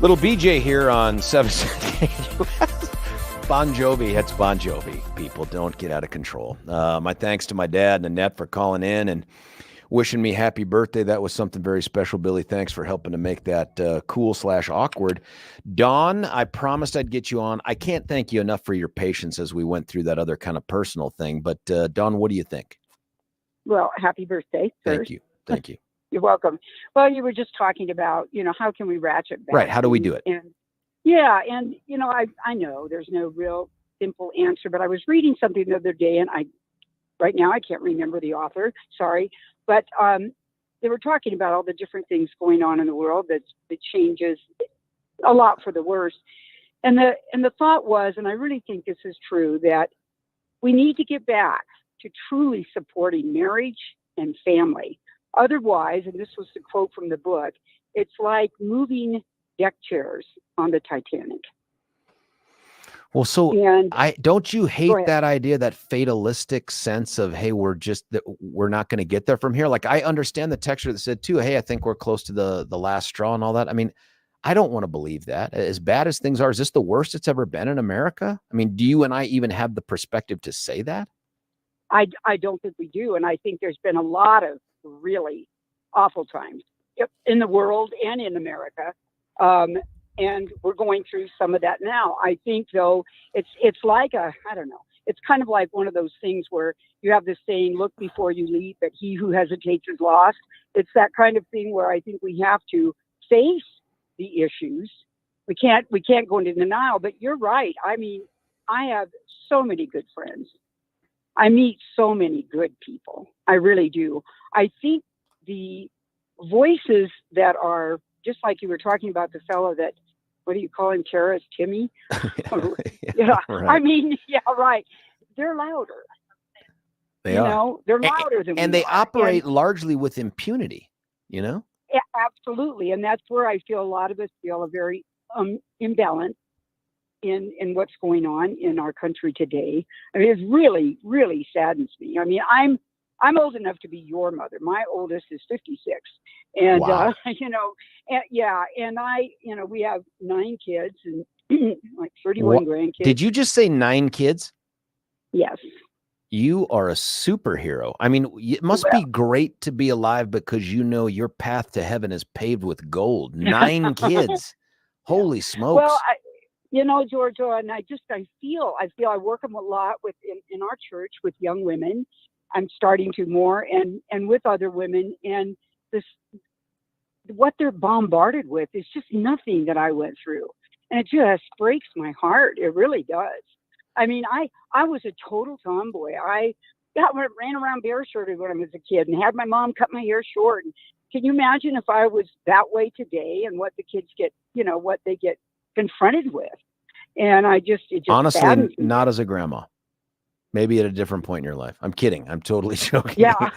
Little BJ here on 770 Bon Jovi. It's Bon Jovi. People, don't get out of control. My thanks to my dad and Annette for calling in and wishing me happy birthday. That was something very special, Billy. Thanks for helping to make that cool/awkward. Dawn, I promised I'd get you on. I can't thank you enough for your patience as we went through that other kind of personal thing. But Dawn, what do you think? Well, happy birthday. Thank you. Thank you. You're welcome. Well, you were just talking about, how can we ratchet back? Right. How do we do it? And I know there's no real simple answer, but I was reading something the other day, and right now I can't remember the author. Sorry. But they were talking about all the different things going on in the world that changes a lot for the worse. And the thought was, and I really think this is true, that we need to get back to truly supporting marriage and family. Otherwise, and this was the quote from the book, it's like moving deck chairs on the Titanic. Well, so don't you hate that idea, that fatalistic sense of, hey, we're not going to get there from here? Like, I understand the texture that said too, hey, I think we're close to the last straw and all that. I mean, I don't want to believe that. As bad as things are, is this the worst it's ever been in America? I mean, do you and I even have the perspective to say that? I don't think we do. And I think there's been a lot of really awful times in the world and in America. And we're going through some of that now. I think, though, it's like I don't know. It's kind of like one of those things where you have this saying, look before you leap, but he who hesitates is lost. It's that kind of thing where I think we have to face the issues. We can't go into denial, but you're right. I mean, I have so many good friends. I meet so many good people. I really do. I think the voices that are, just like you were talking about the fellow that, what do you call him, terrorist Timmy? Right. I mean, yeah, right. They're louder. They are. They're louder than we and they are. operate largely with impunity, Yeah, absolutely. And that's where I feel a lot of us feel a very imbalance in what's going on in our country today. I mean, it really, really saddens me. I mean, I'm old enough to be your mother. My oldest is 56. And, wow. And I, we have 9 kids and like 31 grandkids. Did you just say 9 kids? Yes. You are a superhero. I mean, it must be great to be alive because your path to heaven is paved with gold. 9 kids. Holy smokes. Well, Georgia, and I feel I work a lot with in our church with young women. I'm starting to more and with other women, and what they're bombarded with is just nothing that I went through. And it just breaks my heart. It really does. I mean, I was a total tomboy. I ran around bare-shirted when I was a kid and had my mom cut my hair short. And can you imagine if I was that way today and what the kids get, what they get confronted with? And it just honestly, not as a grandma. Maybe at a different point in your life. I'm kidding. I'm totally joking. Yeah.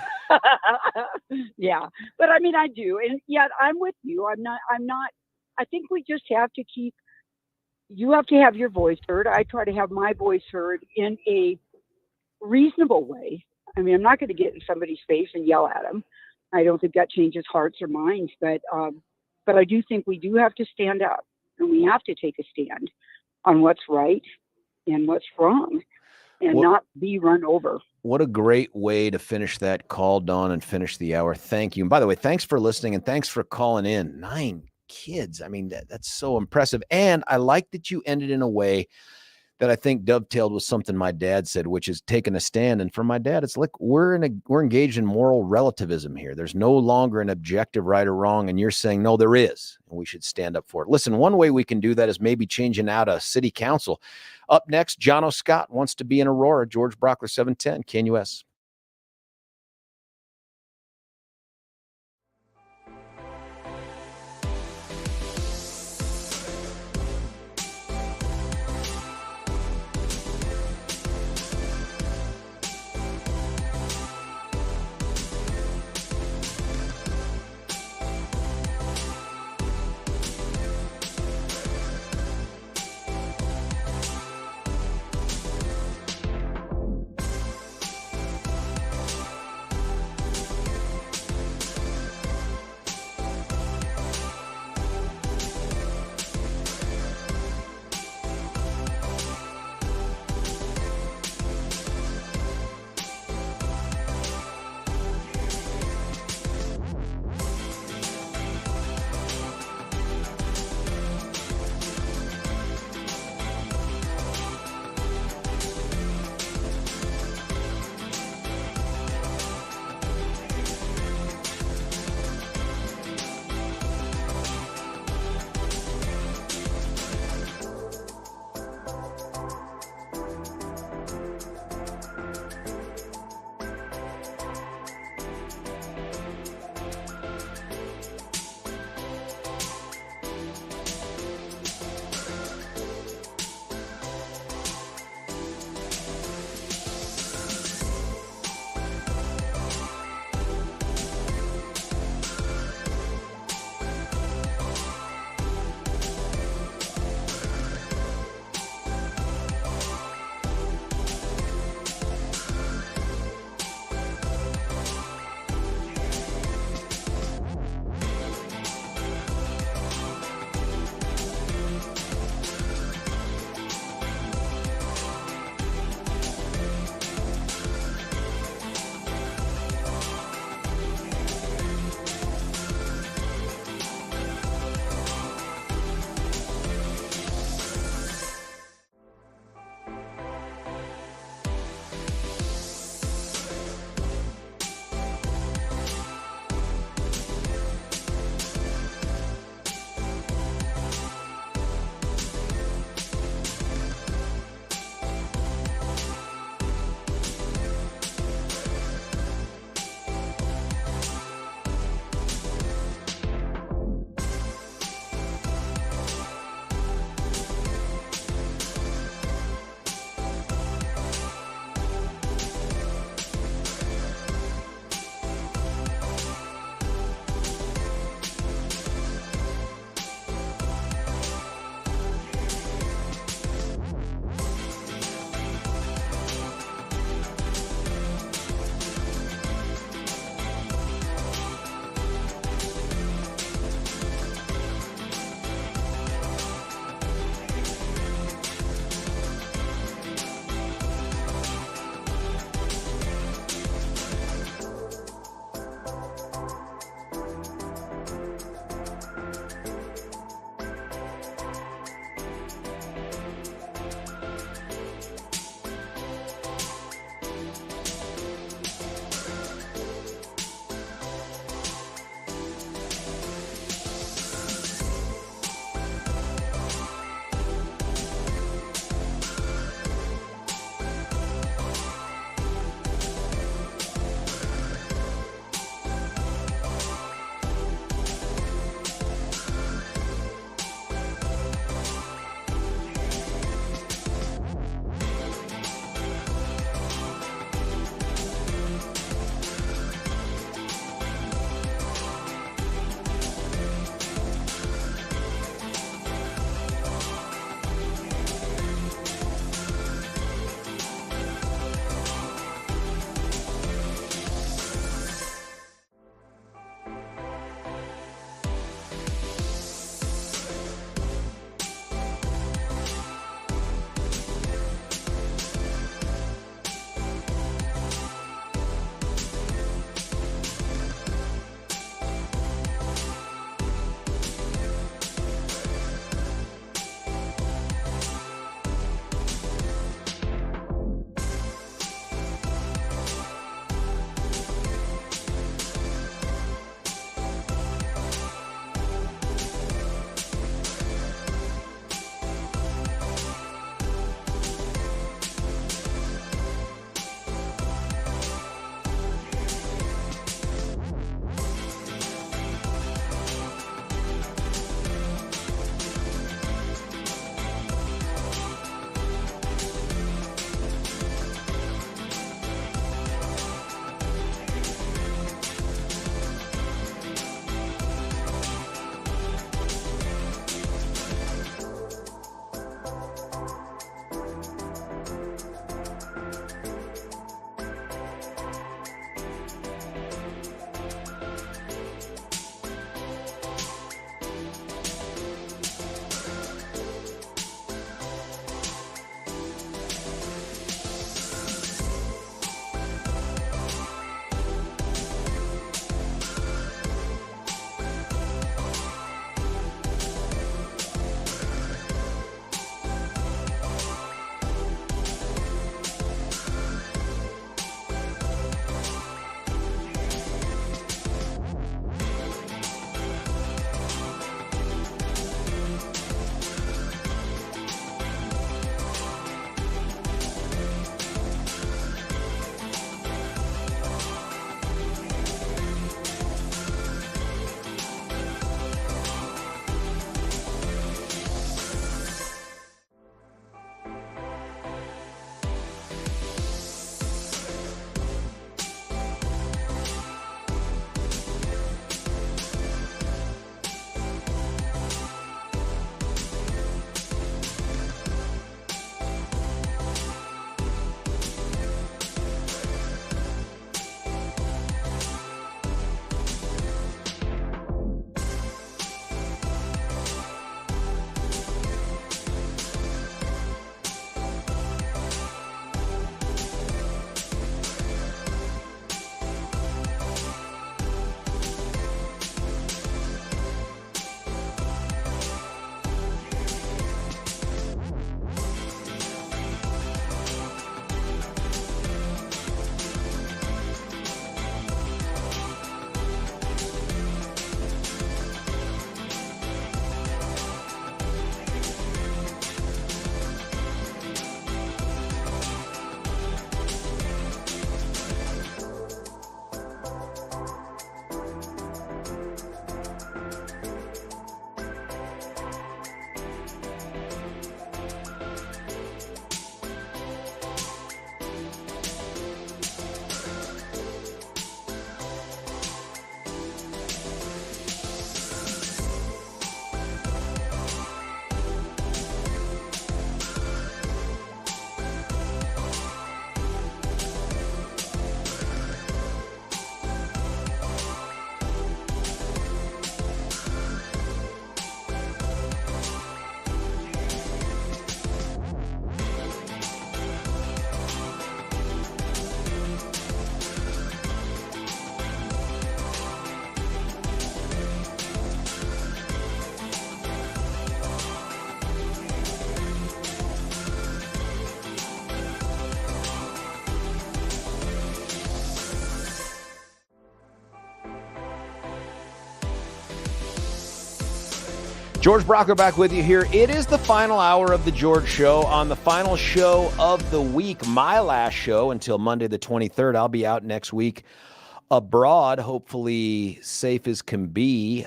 Yeah. But I mean, I do. And yet I'm with you. I'm not, I think we just have to you have to have your voice heard. I try to have my voice heard in a reasonable way. I mean, I'm not going to get in somebody's face and yell at them. I don't think that changes hearts or minds, but I do think we do have to stand up and we have to take a stand on what's right and what's wrong. And not be run over. What a great way to finish that call, Dawn, and finish the hour. Thank you. And by the way, thanks for listening and thanks for calling in. 9 kids. I mean, that's so impressive. And I like that you ended in a way that I think dovetailed with something my dad said, which is taking a stand. And for my dad, it's like we're engaged in moral relativism here. There's no longer an objective right or wrong. And you're saying, no, there is. And we should stand up for it. Listen, one way we can do that is maybe changing out a city council. Up next, Jono Scott wants to be in Aurora. George Brauchler, 710, KNUS. George Brauchler back with you here. It is the final hour of the George Show. On the final show of the week, my last show until Monday the 23rd. I'll be out next week abroad, hopefully safe as can be,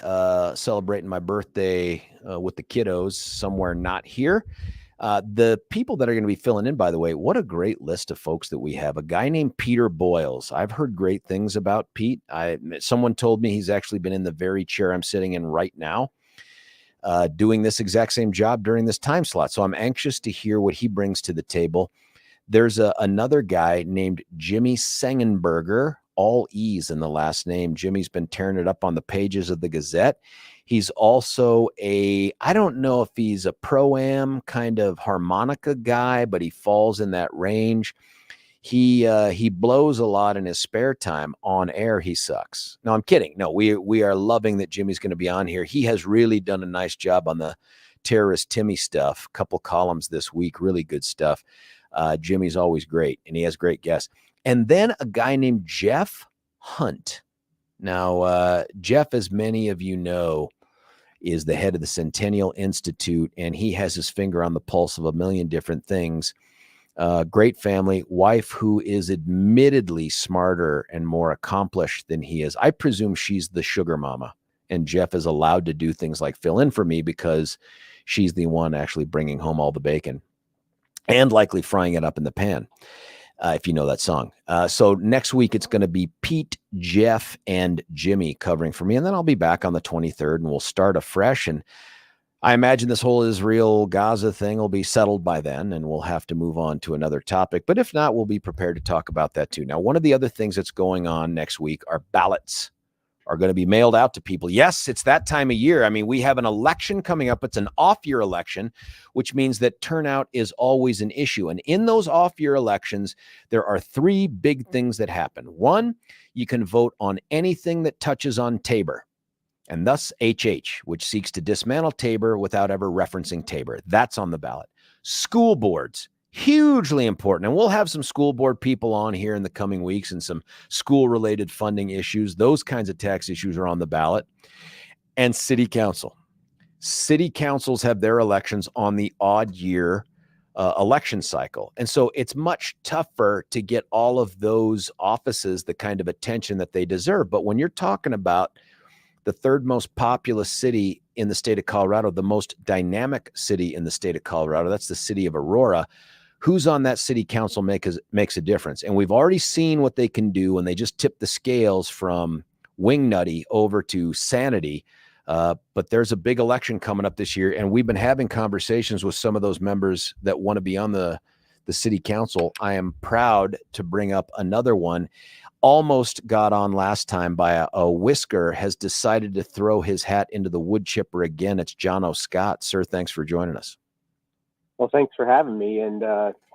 celebrating my birthday with the kiddos somewhere not here. The people that are going to be filling in, by the way, what a great list of folks that we have. A guy named Peter Boyles. I've heard great things about Pete. Someone told me he's actually been in the very chair I'm sitting in right now, doing this exact same job during this time slot. So I'm anxious to hear what he brings to the table. There's another guy named Jimmy Sengenberger, all E's in the last name. Jimmy's been tearing it up on the pages of the Gazette. He's also I don't know if he's a pro-am kind of harmonica guy, but he falls in that range. He blows a lot in his spare time. On air, he sucks. No, I'm kidding. No, we are loving that Jimmy's going to be on here. He has really done a nice job on the terrorist Timmy stuff. Couple columns this week, really good stuff. Jimmy's always great, and he has great guests. And then a guy named Jeff Hunt. Now, Jeff, as many of you know, is the head of the Centennial Institute, and he has his finger on the pulse of a million different things. Great family, wife who is admittedly smarter and more accomplished than he is. I presume she's the sugar mama, and Jeff is allowed to do things like fill in for me because she's the one actually bringing home all the bacon and likely frying it up in the pan. If you know that song. So next week, it's going to be Pete, Jeff, and Jimmy covering for me. And then I'll be back on the 23rd and we'll start afresh. And I imagine this whole Israel-Gaza thing will be settled by then and we'll have to move on to another topic. But if not, we'll be prepared to talk about that too. Now, one of the other things that's going on next week are ballots are going to be mailed out to people. Yes, it's that time of year. I mean, we have an election coming up. It's an off-year election, which means that turnout is always an issue. And in those off-year elections, there are three big things that happen. One, you can vote on anything that touches on Tabor, and thus HH, which seeks to dismantle Tabor without ever referencing Tabor. That's on the ballot. School boards, hugely important. And we'll have some school board people on here in the coming weeks and some school-related funding issues. Those kinds of tax issues are on the ballot. And city council. City councils have their elections on the odd year election cycle. And so it's much tougher to get all of those offices the kind of attention that they deserve. But when you're talking about the third most populous city in the state of Colorado, the most dynamic city in the state of Colorado, that's the city of Aurora, who's on that city council makes a difference. And we've already seen what they can do when they just tip the scales from wingnutty over to sanity. But there's a big election coming up this year, and we've been having conversations with some of those members that want to be on the city council. I am proud to bring up another one. Almost got on last time by a whisker, has decided to throw his hat into the wood chipper again. It's Jono Scott. Sir, thanks for joining us. Well, thanks for having me, and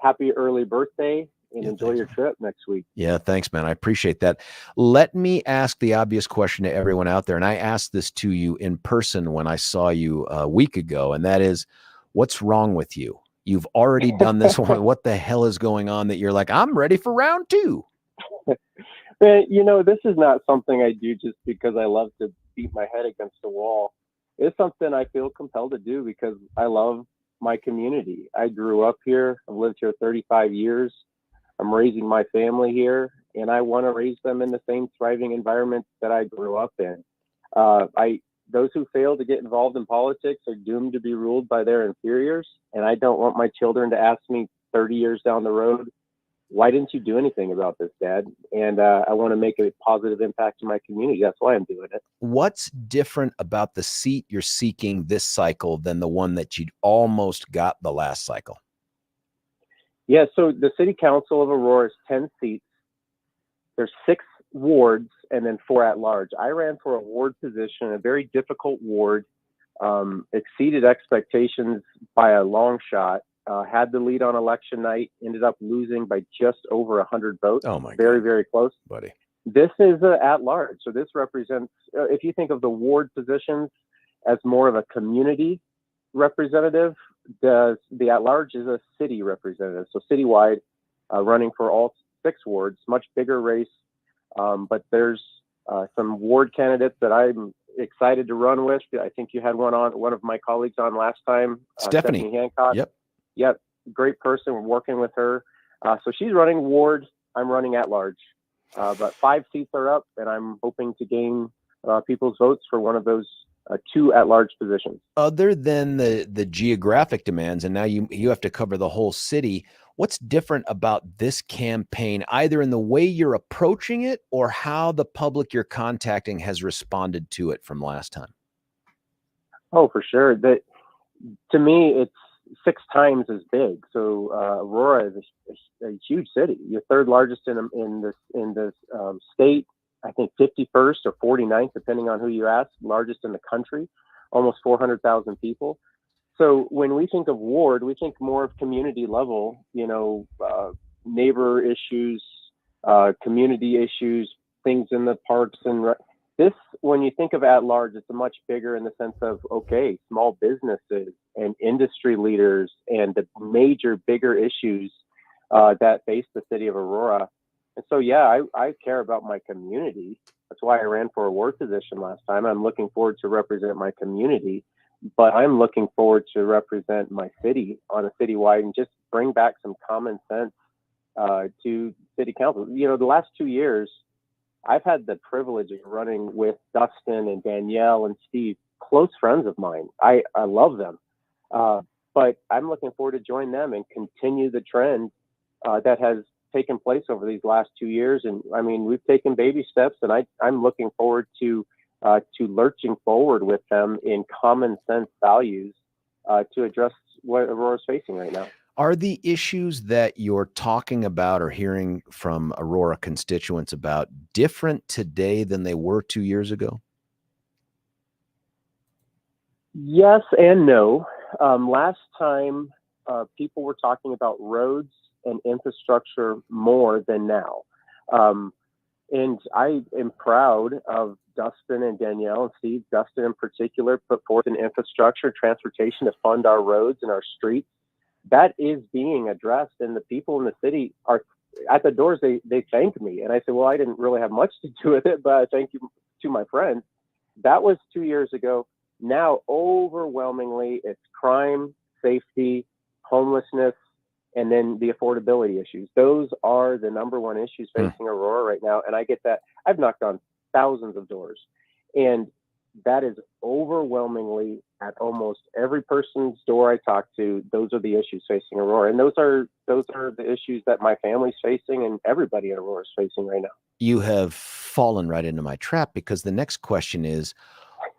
happy early birthday, and enjoy your trip next week. Yeah, thanks, man. I appreciate that. Let me ask the obvious question to everyone out there, and I asked this to you in person when I saw you a week ago, and that is, what's wrong with you? You've already done this one. What the hell is going on that you're like, I'm ready for round two? You know, this is not something I do just because I love to beat my head against the wall. It's something I feel compelled to do because I love my community. I grew up here. I've lived here 35 years. I'm raising my family here, and I want to raise them in the same thriving environment that I grew up in. Those who fail to get involved in politics are doomed to be ruled by their inferiors, and I don't want my children to ask me 30 years down the road, why didn't you do anything about this, Dad? And I want to make a positive impact in my community. That's why I'm doing it. What's different about the seat you're seeking this cycle than the one that you'd almost got the last cycle? Yeah, so the City Council of Aurora is 10 seats. There's 6 wards and then 4 at large. I ran for a ward position, a very difficult ward, exceeded expectations by a long shot. Had the lead on election night, ended up losing by just over 100 votes. Oh my very, God. very close. Buddy. This is at large. So this represents, if you think of the ward positions as more of a community representative, the at large is a city representative. So citywide, running for all 6 wards, much bigger race. But there's some ward candidates that I'm excited to run with. I think you had one of my colleagues on last time, Stephanie Hancock. Yep. Great person. We're working with her. So she's running ward. I'm running at large. But 5 seats are up, and I'm hoping to gain people's votes for one of those 2 at-large positions. Other than the geographic demands, and now you have to cover the whole city, what's different about this campaign, either in the way you're approaching it or how the public you're contacting has responded to it from last time? Oh, for sure. To me, it's 6 times as big. So Aurora is a huge city. You're 3rd largest in this state. I think 51st or 49th, depending on who you ask, largest in the country, almost 400,000 people. So when we think of ward, we think more of community level, neighbor issues, community issues, things in the parks. And this, when you think of at large, it's a much bigger in the sense of, okay, small businesses and industry leaders and the major, bigger issues that face the city of Aurora. And so, yeah, I care about my community. That's why I ran for a ward position last time. I'm looking forward to represent my community, but I'm looking forward to represent my city on a citywide and just bring back some common sense to city council. The last 2 years, I've had the privilege of running with Dustin and Danielle and Steve, close friends of mine. I love them, but I'm looking forward to join them and continue the trend that has taken place over these last 2 years. And I mean, we've taken baby steps, and I'm looking forward to lurching forward with them in common sense values to address what Aurora's facing right now. Are the issues that you're talking about or hearing from Aurora constituents about different today than they were 2 years ago? Yes and no. Last time, people were talking about roads and infrastructure more than now. And I am proud of Dustin and Danielle and Steve. Dustin in particular put forth an infrastructure, transportation to fund our roads and our streets. That is being addressed, and the people in the city are at the doors. They thank me, and I said, well, I didn't really have much to do with it, but I thank you to my friends. That was 2 years ago. Now, overwhelmingly, it's crime, safety, homelessness, and then the affordability issues. Those are the number one issues facing Aurora right now, and I get that. I've knocked on thousands of doors, and that is overwhelmingly at almost every person's door I talk to. Those are the issues facing Aurora, and those are the issues that my family's facing and everybody in Aurora is facing right now. You have fallen right into my trap, because the next question is,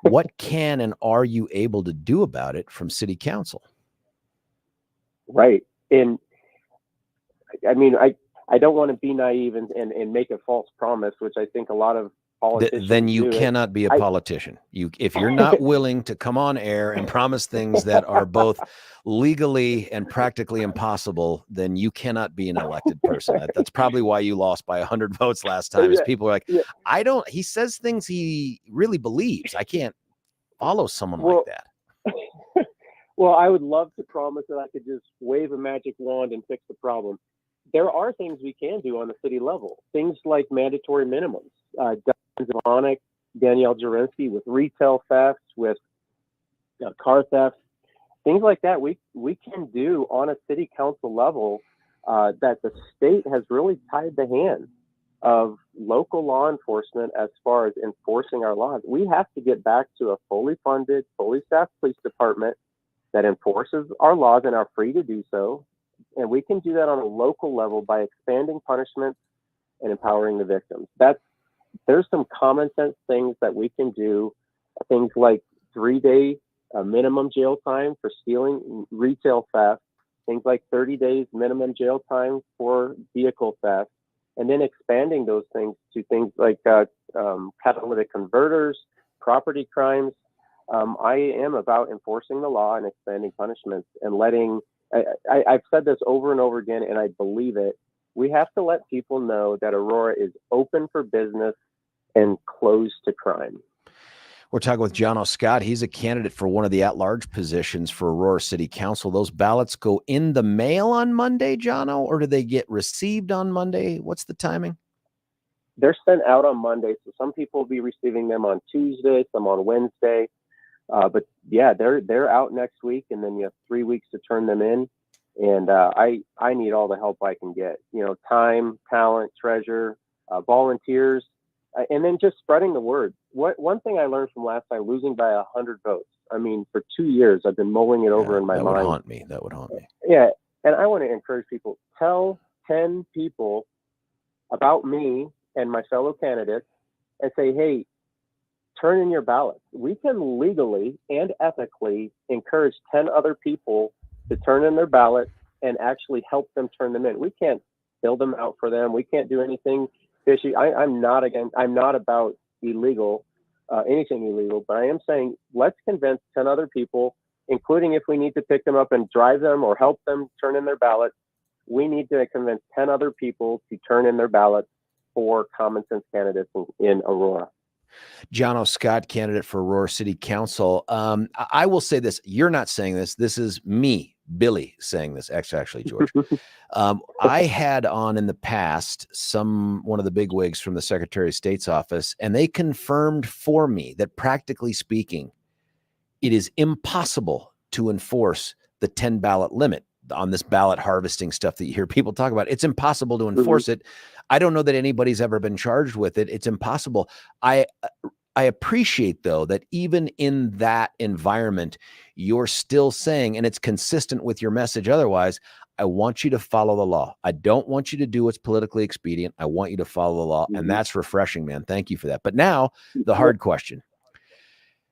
what can and are you able to do about it from city council? Right. And I mean, I don't want to be naive and make a false promise, which I think a lot of politicians then you do. cannot be a politician. If you're not willing to come on air and promise things that are both legally and practically impossible, then you cannot be an elected person. That's probably why you lost by 100 votes last time, is people are like, he says things he really believes. I can't follow someone like that. Well, I would love to promise that I could just wave a magic wand and fix the problem. There are things we can do on the city level, things like mandatory minimums. Danielle Jurinsky with retail thefts, with car theft, things like that. We can do on a city council level that the state has really tied the hands of local law enforcement as far as enforcing our laws. We have to get back to a fully funded, fully staffed police department that enforces our laws and are free to do so. And we can do that on a local level by expanding punishments and empowering the victims. There's some common sense things that we can do, things like 3-day minimum jail time for stealing retail theft, things like 30 days minimum jail time for vehicle theft, and then expanding those things to things like catalytic converters, property crimes. I am about enforcing the law and expanding punishments and letting, I've said this over and over again, and I believe it. We have to let people know that Aurora is open for business and closed to crime. We're talking with Jono Scott. He's a candidate for one of the at-large positions for Aurora City Council. Those ballots go in the mail on Monday, Jono, or do they get received on Monday? What's the timing? they're sent out on Monday. So some people will be receiving them on Tuesday, some on Wednesday. But yeah, they're out next week, and then you have 3 weeks to turn them in. And I need all the help I can get. Time, talent, treasure, volunteers, and then just spreading the word. One thing I learned from last time, losing by 100 votes. I mean, for 2 years I've been mulling it over in my mind. That would haunt me. Yeah, and I want to encourage people: tell 10 people about me and my fellow candidates, and say, hey, turn in your ballots. We can legally and ethically encourage 10 other people to turn in their ballot and actually help them turn them in. We can't fill them out for them. We can't do anything fishy. I'm not about anything illegal, but I am saying let's convince 10 other people, including if we need to pick them up and drive them or help them turn in their ballot. We need to convince 10 other people to turn in their ballots for common sense candidates in Aurora. Jono Scott, candidate for Aurora City Council. I will say this. You're not saying this. This is me, Billy, saying this. Actually, George. I had on in the past one of the bigwigs from the Secretary of State's office, and they confirmed for me that practically speaking, it is impossible to enforce the 10 ballot limit on this ballot harvesting stuff that you hear people talk about. It's impossible to enforce it. I don't know that anybody's ever been charged with it. It's impossible. I appreciate, though, that even in that environment, you're still saying, and it's consistent with your message otherwise, I want you to follow the law. I don't want you to do what's politically expedient. I want you to follow the law. And that's refreshing, man. Thank you for that. But now the hard question.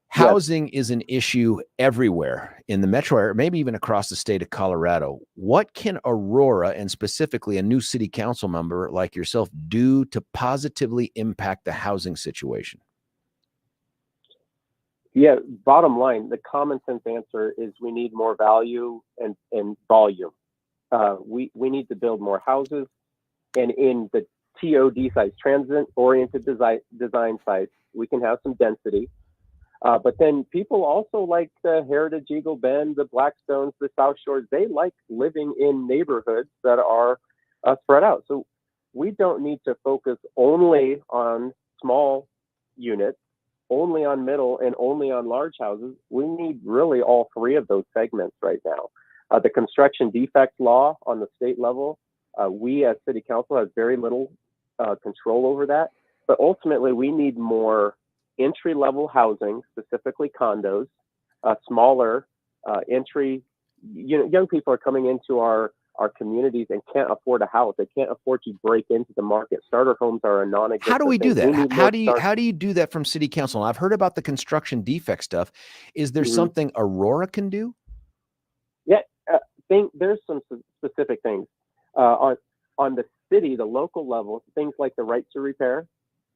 Housing is an issue everywhere in the metro area, maybe even across the state of Colorado. What can Aurora, and specifically a new city council member like yourself, do to positively impact the housing situation? Yeah, bottom line, the common sense answer is we need more value and volume. We need to build more houses, and in the TOD sites, transit-oriented design sites, we can have some density. But then people also like the Heritage Eagle Bend, the Blackstones, the South Shores. They like living in neighborhoods that are spread out. So we don't need to focus only on small units, only on middle, and only on large houses. We need really all three of those segments right now. The construction defect law on the state level, we as city council have very little control over that. But ultimately, we need more entry-level housing, specifically condos, smaller entry. Young people are coming into our communities and can't afford a house. They can't afford to break into the market. Starter homes are a non-existent. How do we do that? How do you do that from city council? I've heard about the construction defect stuff. Is there something Aurora can do? Yeah, there's some specific things on the city, the local level. Things like the right to repair.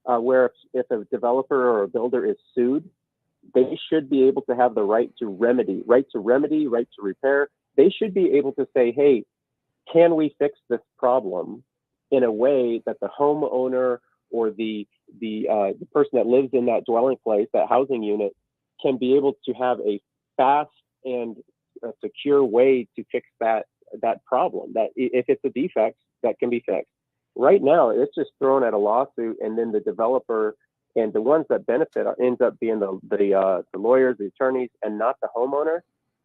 Where if a developer or a builder is sued, they should be able to have the right to remedy, right to repair. They should be able to say, hey, can we fix this problem in a way that the homeowner or the person that lives in that dwelling place, that housing unit, can be able to have a fast and a secure way to fix that problem, that if it's a defect, that can be fixed. Right now, it's just thrown at a lawsuit, and then the developer and the ones that benefit ends up being the lawyers, the attorneys, and not the homeowner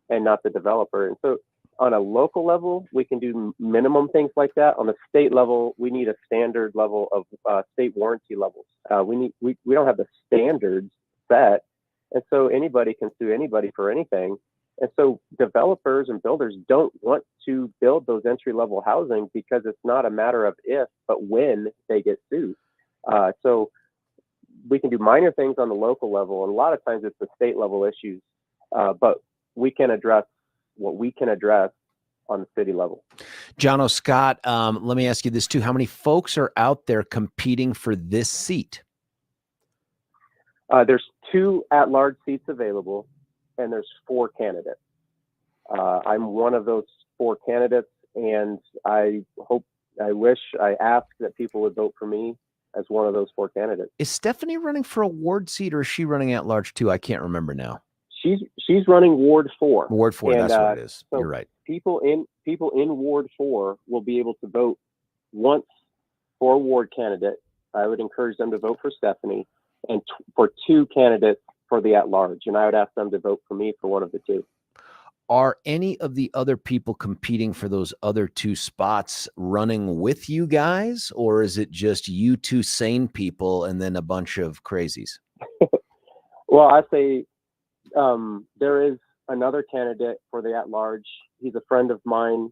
and not the developer. And so on a local level, we can do minimum things like that. On the state level, we need a standard level of state warranty levels. We don't have the standards set, and so anybody can sue anybody for anything. And so developers and builders don't want to build those entry-level housing because it's not a matter of if, but when they get sued. So we can do minor things on the local level, and a lot of times it's the state-level issues, but we can address what we can address on the city level. Jono Scott, let me ask you this too. How many folks are out there competing for this seat? There's 2 at-large seats available, and there's 4 candidates. I'm one of those 4 candidates, and I ask that people would vote for me as one of those 4 candidates. Is Stephanie running for a ward seat, or is she running at large too? I can't remember now. She's running Ward 4. Ward 4, and, that's what it is. So you're right. People in Ward 4 will be able to vote once for a ward candidate I would encourage them to vote for Stephanie, and for 2 candidates for the at-large, and I would ask them to vote for me for one of the 2. Are any of the other people competing for those other 2 spots running with you guys, or is it just you 2 sane people and then a bunch of crazies? Well, I say there is another candidate for the at-large. He's a friend of mine.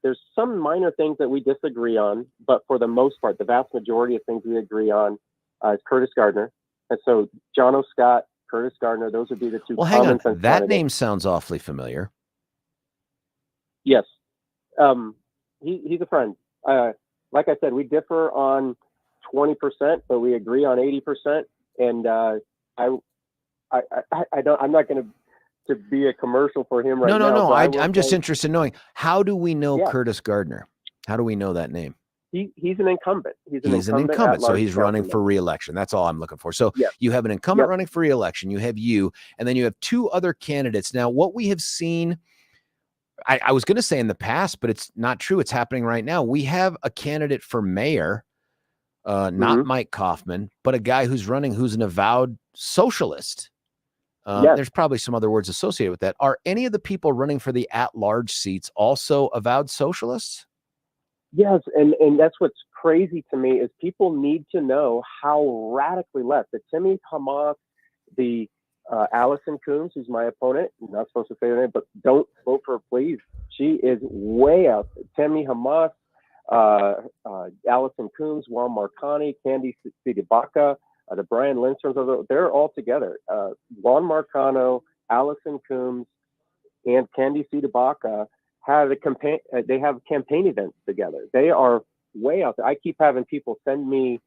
There's some minor things that we disagree on, but for the most part, the vast majority of things we agree on is Curtis Gardner. And so Jono Scott, Curtis Gardner, those would be the 2. Well, hang on. sense That candidates. name sounds awfully familiar. Yes. He's a friend. Like I said, we differ on 20%, but we agree on 80%. And I'm not going to be a commercial for him right now. No. I'm just interested in knowing, how do we know Curtis Gardner? How do we know that name? He's an incumbent. He's an incumbent, so he's running councilman. for re-election. That's all I'm looking for. So you have an incumbent running for re-election. You have you, and then you have 2 other candidates. Now, what we have seen, I was going to say in the past, but it's not true. It's happening right now. We have a candidate for mayor, not Mike Kaufman, but a guy who's running who's an avowed socialist. There's probably some other words associated with that. Are any of the people running for the at-large seats also avowed socialists? Yes, and that's what's crazy to me is people need to know how radically left. The Timmy Hamas, the Allison Coombs, who's my opponent, I'm not supposed to say her name, but don't vote for her, please. She is way out. Timmy Hamas, Allison Coombs, Juan Marconi, Candy Sidibaka, the Brian Lindströms, they're all together. Juan Marcano, Allison Coombs, and Candy Sidibaka have a campaign. They have campaign events together. They are way out there. I keep having people send me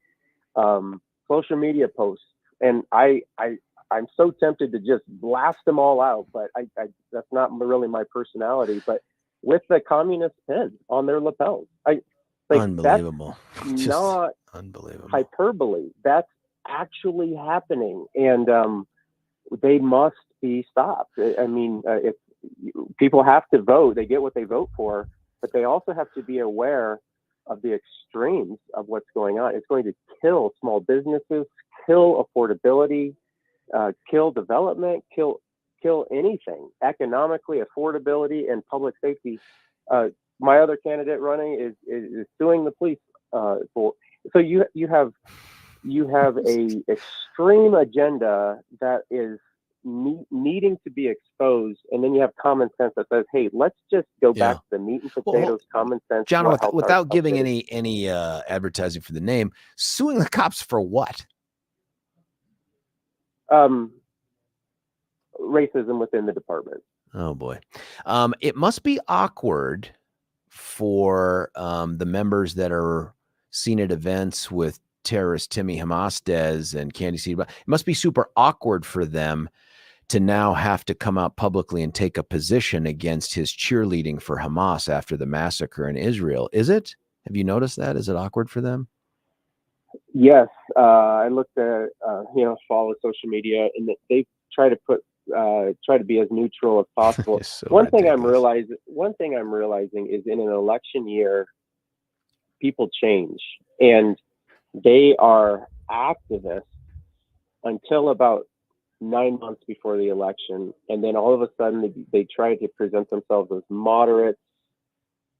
social media posts, and I'm so tempted to just blast them all out, but I that's not really my personality. But with the communist pin on their lapels, unbelievable. That's not unbelievable hyperbole. That's actually happening, and they must be stopped. I mean, if people have to vote, they get what they vote for, but they also have to be aware of the extremes of what's going on. It's going to kill small businesses, kill affordability, kill development, kill anything economically, affordability, and public safety. My other candidate running is suing the police for. So you have a extreme agenda that is needing to be exposed, and then you have common sense that says, "Hey, let's just go back to the meat and potatoes." Common sense, John. Without giving any advertising for the name, suing the cops for what? Racism within the department. Oh boy, it must be awkward for the members that are seen at events with terrorist Timmy Hamasdes and Candy Seed. It must be super awkward for them to now have to come out publicly and take a position against his cheerleading for Hamas after the massacre in Israel. Is it? Have you noticed that? Is it awkward for them? Yes. I looked at, follow social media, and they try to be as neutral as possible. One thing I'm realizing is in an election year, people change, and they are activists until about 9 months before the election, and then all of a sudden they try to present themselves as moderates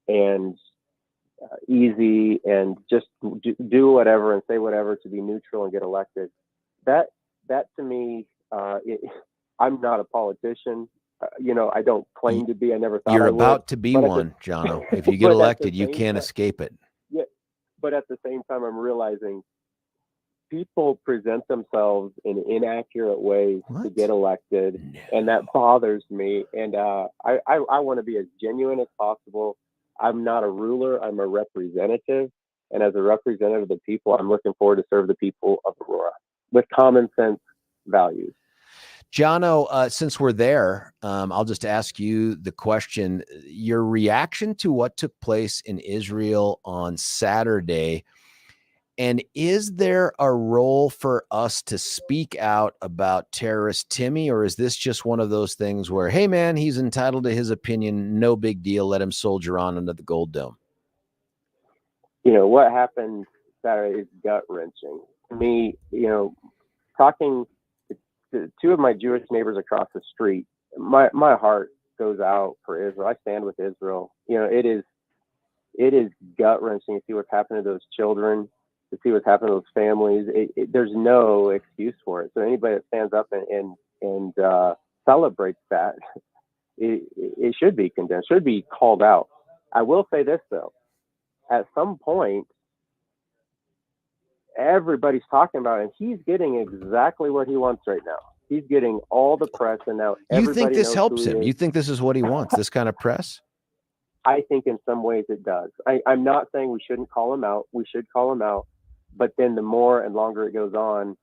and easy and just do whatever and say whatever to be neutral and get elected. That to me, I'm not a politician. I don't claim to be. I never thought you're I would. About to be one, Jono. If you get elected, you can't escape it. Yeah, but at the same time, I'm realizing people present themselves in inaccurate ways to get elected, and that bothers me. And I want to be as genuine as possible. I'm not a ruler. I'm a representative. And as a representative of the people, I'm looking forward to serve the people of Aurora with common sense values. Jono, since we're there, I'll just ask you the question, your reaction to what took place in Israel on Saturday. And is there a role for us to speak out about terrorist Timmy, or is this just one of those things where, hey, man, he's entitled to his opinion. No big deal. Let him soldier on under the Gold Dome. What happened that is gut wrenching. To me, talking to two of my Jewish neighbors across the street, my heart goes out for Israel. I stand with Israel. It is gut wrenching to see what's happened to those children, to see what's happened to those families. There's no excuse for it. So anybody that stands up and celebrates that, it should be condemned, should be called out. I will say this though, at some point, everybody's talking about it, and he's getting exactly what he wants right now. He's getting all the press, and now You think this knows helps who he him? is. You think this is what he wants, this kind of press? I think in some ways it does. I'm not saying we shouldn't call him out. We should call him out. But then the more and longer it goes on,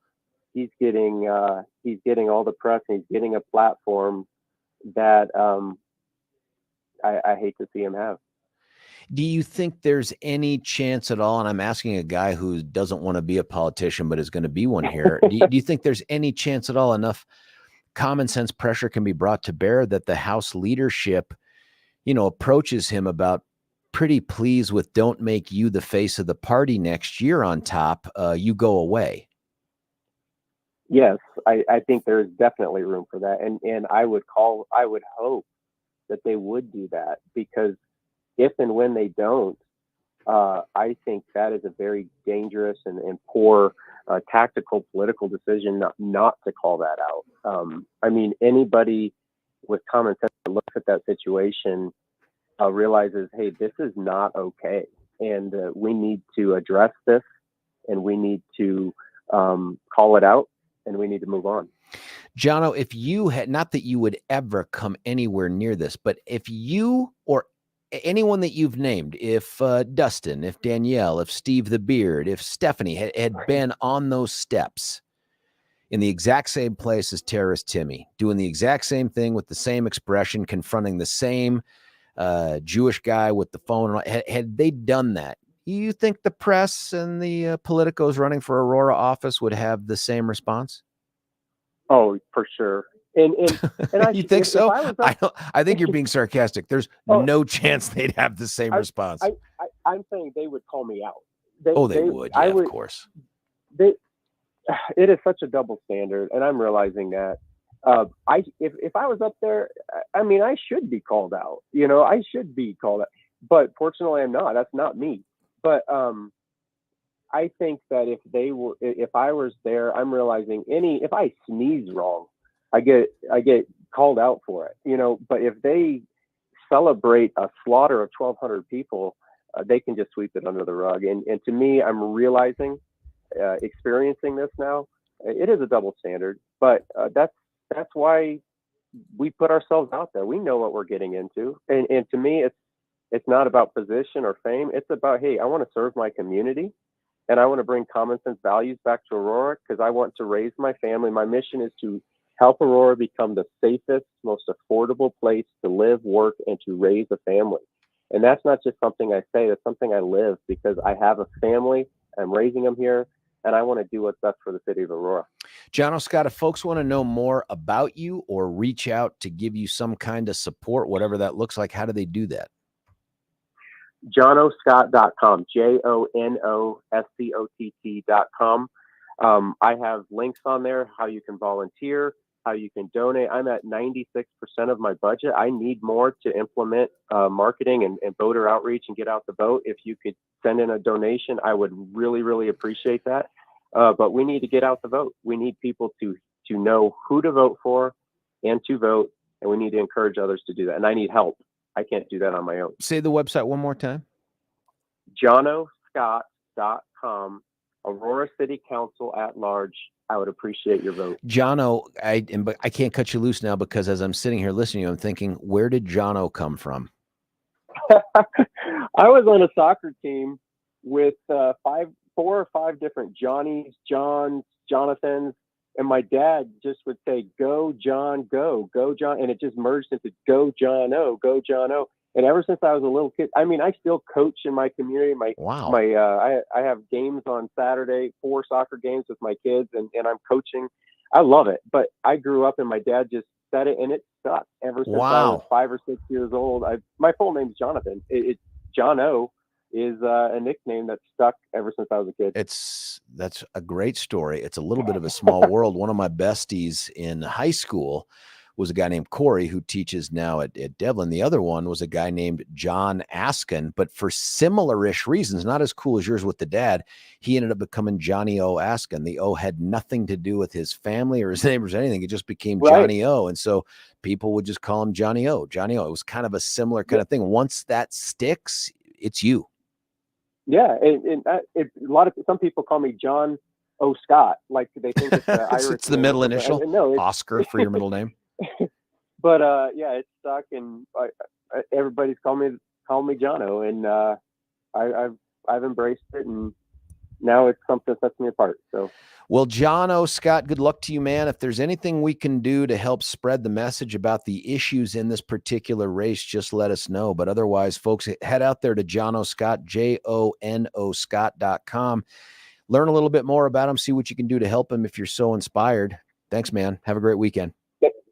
he's getting all the press, and he's getting a platform that I hate to see him have. Do you think there's any chance at all, and I'm asking a guy who doesn't want to be a politician but is going to be one here, do you think there's any chance at all enough common sense pressure can be brought to bear that the House leadership, approaches him about, pretty please with don't make you the face of the party next year on top, you go away? Yes, I think there's definitely room for that. And I would hope that they would do that, because if and when they don't, I think that is a very dangerous and poor tactical political decision not to call that out. Anybody with common sense that looks at that situation realizes, hey, this is not okay. And we need to address this, and we need to call it out, and we need to move on. Jono, if you had, not that you would ever come anywhere near this, but if you or anyone that you've named, if Dustin, if Danielle, if Steve the Beard, if Stephanie had been on those steps in the exact same place as terrorist Timmy, doing the exact same thing with the same expression, confronting the same Jewish guy with the phone, had they done that, you think the press and the politicos running for Aurora office would have the same response? Oh, for sure. And you think so? I think you're being sarcastic. There's no chance they'd have the same response. I'm saying they would call me out. They would. Yeah, of course. It is such a double standard, and I'm realizing that. If I was up there, I should be called out. I should be called out. But fortunately, I'm not. That's not me. But I think that if I was there, I'm realizing if I sneeze wrong, I get called out for it, but if they celebrate a slaughter of 1,200 people, they can just sweep it under the rug. And to me, I'm realizing, experiencing this now, it is a double standard, but that's why we put ourselves out there. We know what we're getting into. And to me, it's not about position or fame. It's about, hey, I want to serve my community, and I want to bring common sense values back to Aurora, because I want to raise my family. My mission is to help Aurora become the safest, most affordable place to live, work, and to raise a family. And that's not just something I say, that's something I live, because I have a family, I'm raising them here, and I want to do what's best for the city of Aurora. Jono Scott, if folks want to know more about you or reach out to give you some kind of support, whatever that looks like, how do they do that? JonoScott.com, JonoScott.com. I have links on there, how you can volunteer, how you can donate. I'm at 96% of my budget. I need more to implement marketing and voter outreach and get out the vote. If you could send in a donation, I would really, really appreciate that. But we need to get out the vote. We need people to know who to vote for and to vote, and we need to encourage others to do that. And I need help. I can't do that on my own. Say the website one more time. JonoScott.com, Aurora City Council at large. I would appreciate your vote. Jono, I can't cut you loose now, because as I'm sitting here listening to you, I'm thinking, where did Jono come from? I was on a soccer team with 4 or 5 different Johnnies, Johns, Jonathans, and my dad just would say, "Go John, go John," and it just merged into "Go Jono, go Jono." And ever since I was a little kid, I still coach in my community. I have games on Saturday, 4 soccer games with my kids, and I'm coaching. I love it. But I grew up, and my dad just said it, and it stuck ever since I was 5 or 6 years old. My full name's Jonathan. It's Jono. is a nickname that's stuck ever since I was a kid. That's a great story. It's a little bit of a small world. One of my besties in high school was a guy named Corey, who teaches now at Devlin. The other one was a guy named John Askin, but for similar-ish reasons, not as cool as yours with the dad, he ended up becoming Johnny O. Askin. The O had nothing to do with his family or his neighbors or anything. It just became Johnny O. And so people would just call him Johnny O. Johnny O. It was kind of a similar kind of thing. Once that sticks, it's you. Yeah, some people call me John O. Scott, like they think it's Irish. It's the middle initial, Oscar for your middle name. But yeah, it's stuck, and everybody's calling me Jono, and I've embraced it, and now it's something that sets me apart. So, well, Jono, Scott, good luck to you, man. If there's anything we can do to help spread the message about the issues in this particular race, just let us know. But otherwise, folks, head out there to Jono Scott, JONO Scott.com. Learn a little bit more about him, see what you can do to help him if you're so inspired. Thanks, man. Have a great weekend.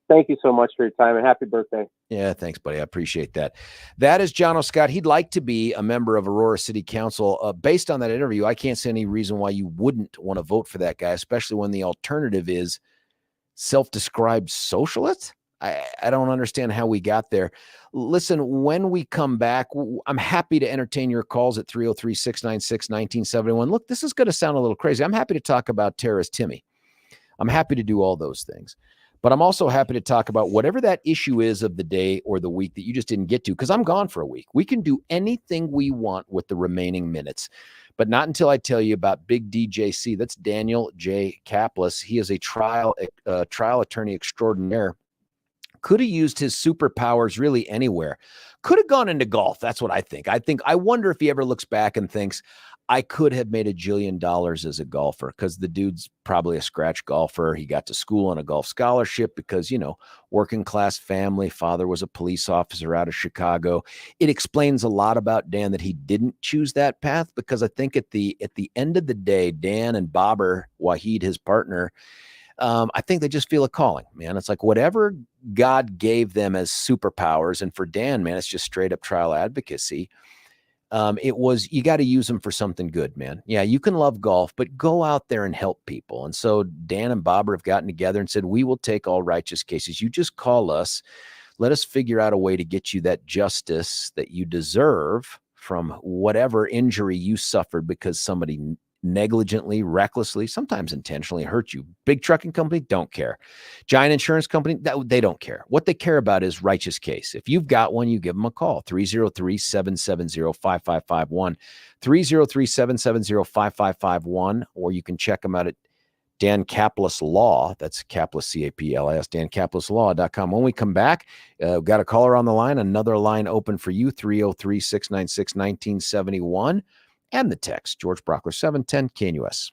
Thank you so much for your time, and happy birthday. Yeah, thanks, buddy. I appreciate that. That is Jono Scott. He'd like to be a member of Aurora City Council. Based on that interview, I can't see any reason why you wouldn't want to vote for that guy, especially when the alternative is self-described socialist. I don't understand how we got there. Listen, when we come back, I'm happy to entertain your calls at 303-696-1971. Look, this is going to sound a little crazy. I'm happy to talk about terrorist Timmy. I'm happy to do all those things. But I'm also happy to talk about whatever that issue is of the day or the week that you just didn't get to, because I'm gone for a week. We can do anything we want with the remaining minutes, but not until I tell you about Big DJC. That's Daniel J. Kaplis. He is a trial attorney extraordinaire. Could have used his superpowers really anywhere. Could have gone into golf. That's what I think. I wonder if he ever looks back and thinks, I could have made $1 jillion as a golfer, because the dude's probably a scratch golfer. He got to school on a golf scholarship because, working class family, father was a police officer out of Chicago. It explains a lot about Dan that he didn't choose that path, because I think at the end of the day, Dan and Baber Wahid, his partner, I think they just feel a calling, man. It's like whatever God gave them as superpowers. And for Dan, man, it's just straight up trial advocacy. You got to use them for something good, man. Yeah, you can love golf, but go out there and help people. And so Dan and Bob have gotten together and said, we will take all righteous cases. You just call us. Let us figure out a way to get you that justice that you deserve from whatever injury you suffered because somebody negligently, recklessly, sometimes intentionally hurt you. Big trucking company, don't care. Giant insurance company, they don't care. What they care about is righteous case. If you've got one, you give them a call, 303-770-5551, 303-770-5551, or you can check them out at Dan Kaplis Law. That's Kaplis, C-A-P-L-I-S, dankaplis.law.com. When we come back, we've got a caller on the line, another line open for you, 303-696-1971. And the text, George Brauchler, 710 KNUS.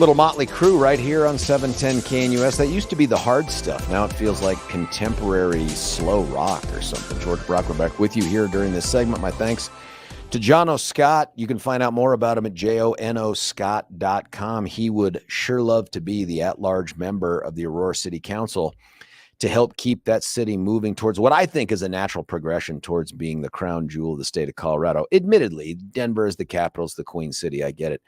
Little Motley Crue right here on 710 KNUS. That used to be the hard stuff. Now it feels like contemporary slow rock or something. George Brauchler back with you here during this segment. My thanks to Jono Scott. You can find out more about him at jonoscott.com. He would sure love to be the at-large member of the Aurora City Council to help keep that city moving towards what I think is a natural progression towards being the crown jewel of the state of Colorado. Admittedly, Denver is the capital, it's the Queen City. I get it.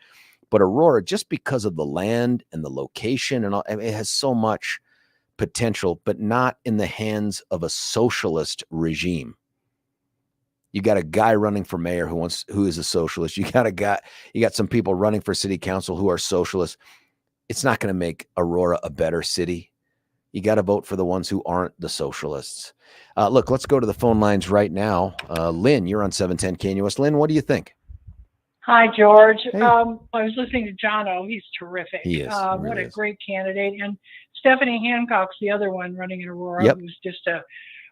But Aurora, just because of the land and the location and all, I mean, it has so much potential, but not in the hands of a socialist regime. You got a guy running for mayor who is a socialist. You got some people running for city council who are socialists. It's not going to make Aurora a better city. You got to vote for the ones who aren't the socialists. Look, let's go to the phone lines right now. Lynn, you're on 710 KNUS. Lynn, what do you think? Hi, George. Hey. I was listening to Jono. He's terrific. He is. What a great candidate. And Stephanie Hancock's the other one running in Aurora, Yep. who's just a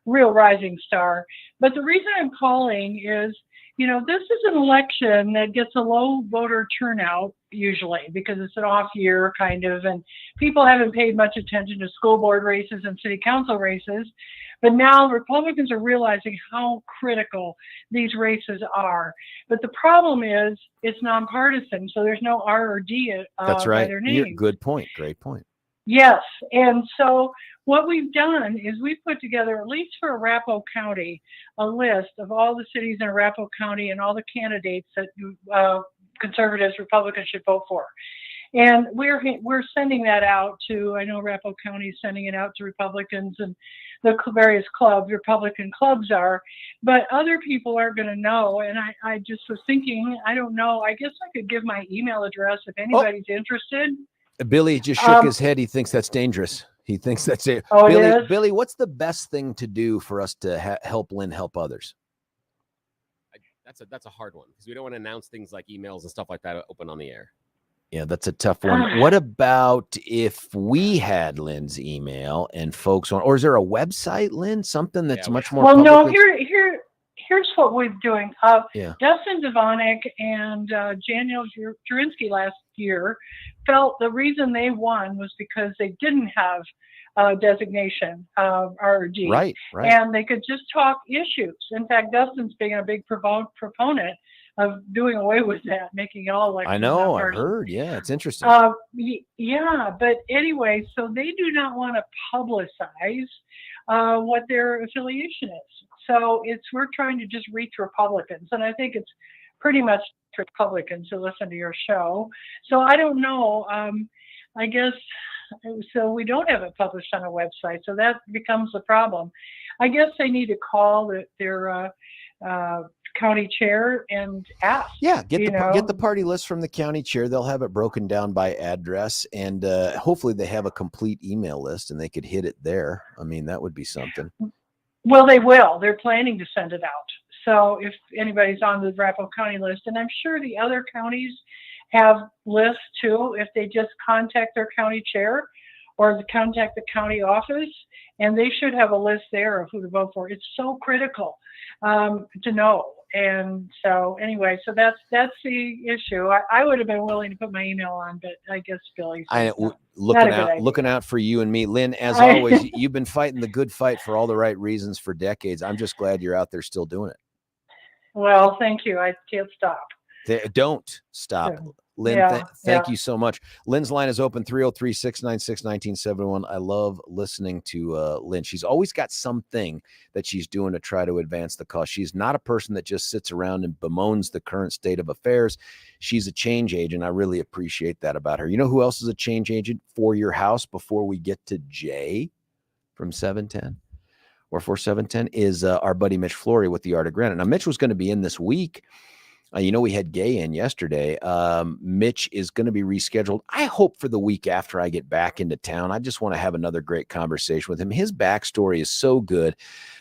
real rising star. But the reason I'm calling is, this is an election that gets a low voter turnout usually because it's an off year kind of, and people haven't paid much attention to school board races and city council races. But now Republicans are realizing how critical these races are. But the problem is it's nonpartisan, so there's no R or D That's right. by their name. Good point. Great point. Yes. And so what we've done is we've put together, at least for Arapahoe County, a list of all the cities in Arapahoe County and all the candidates that conservatives, Republicans should vote for. And we're sending that out to, I know Arapahoe County is sending it out to Republicans and the various clubs, Republican clubs are, but other people are going to know. And I just was thinking, I don't know, I guess I could give my email address if anybody's interested. Billy just shook his head. He thinks that's dangerous. He thinks that's it. Oh, it is? Billy, what's the best thing to do for us to help Lynn help others? That's a hard one because we don't want to announce things like emails and stuff like that open on the air. Yeah, that's a tough one. What about if we had Lynn's email and folks or is there a website, Lynn? Something that's much more. Well, no, here's what we're doing. Yeah. Dustin Devonik and Daniel Jurinsky last year felt the reason they won was because they didn't have designation of RD. Right. And they could just talk issues. In fact, Dustin's being a big proponent of doing away with that, making all elections. I know, I've heard. Yeah, it's interesting. Yeah, but anyway, so they do not want to publicize what their affiliation is. So we're trying to just reach Republicans, and I think it's pretty much Republicans who listen to your show. So I don't know. I guess so. We don't have it published on a website, so that becomes the problem. I guess they need to call their county chair and ask. Yeah, get the party list from the county chair. They'll have it broken down by address, and hopefully they have a complete email list, and they could hit it there. I mean, that would be something. Well, they will. They're planning to send it out. So if anybody's on the Arapahoe County list, and I'm sure the other counties have lists too, if they just contact their county chair or contact the county office, and they should have a list there of who to vote for. It's so critical to know. And so anyway, so that's the issue. I would have been willing to put my email on, but I guess Billy's looking out for you and me. Lynn, as always, you've been fighting the good fight for all the right reasons for decades. I'm just glad you're out there still doing it. Well, thank you. I can't stop. Don't stop. Lynn, thank you so much. Lynn's line is open, 303-696-1971. I love listening to Lynn. She's always got something that she's doing to try to advance the cause. She's not a person that just sits around and bemoans the current state of affairs. She's a change agent. I really appreciate that about her. You know who else is a change agent for your house before we get to Jay from 710? Or for 710 is our buddy Mitch Flory with the Art of Granite. Now, Mitch was going to be in this week. We had Gay in yesterday. Mitch is going to be rescheduled. I hope for the week after I get back into town. I just want to have another great conversation with him. His backstory is so good.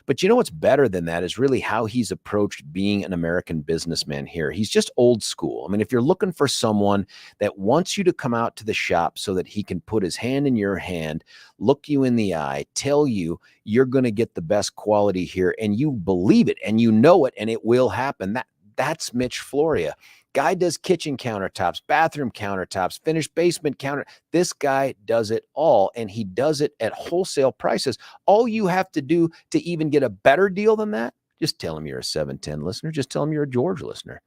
But you know what's better than that is really how he's approached being an American businessman here. He's just old school. I mean, if you're looking for someone that wants you to come out to the shop so that he can put his hand in your hand, look you in the eye, tell you you're going to get the best quality here, and you believe it and you know it and it will happen, That's Mitch Floria. Guy does kitchen countertops, bathroom countertops, finished basement counter. This guy does it all, and he does it at wholesale prices. All you have to do to even get a better deal than that, just tell him you're a 710 listener. Just tell him you're a George listener.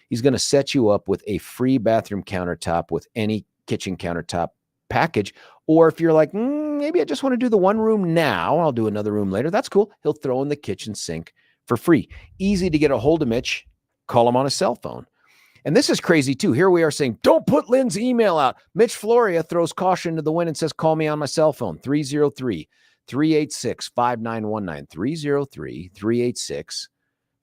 He's going to set you up with a free bathroom countertop with any kitchen countertop package. Or if you're like, maybe I just want to do the one room now, I'll do another room later. That's cool. He'll throw in the kitchen sink for free. Easy to get a hold of Mitch. Call him on a cell phone. And this is crazy too. Here we are saying, don't put Lynn's email out. Mitch Floria throws caution to the wind and says, call me on my cell phone, 303-386-5919,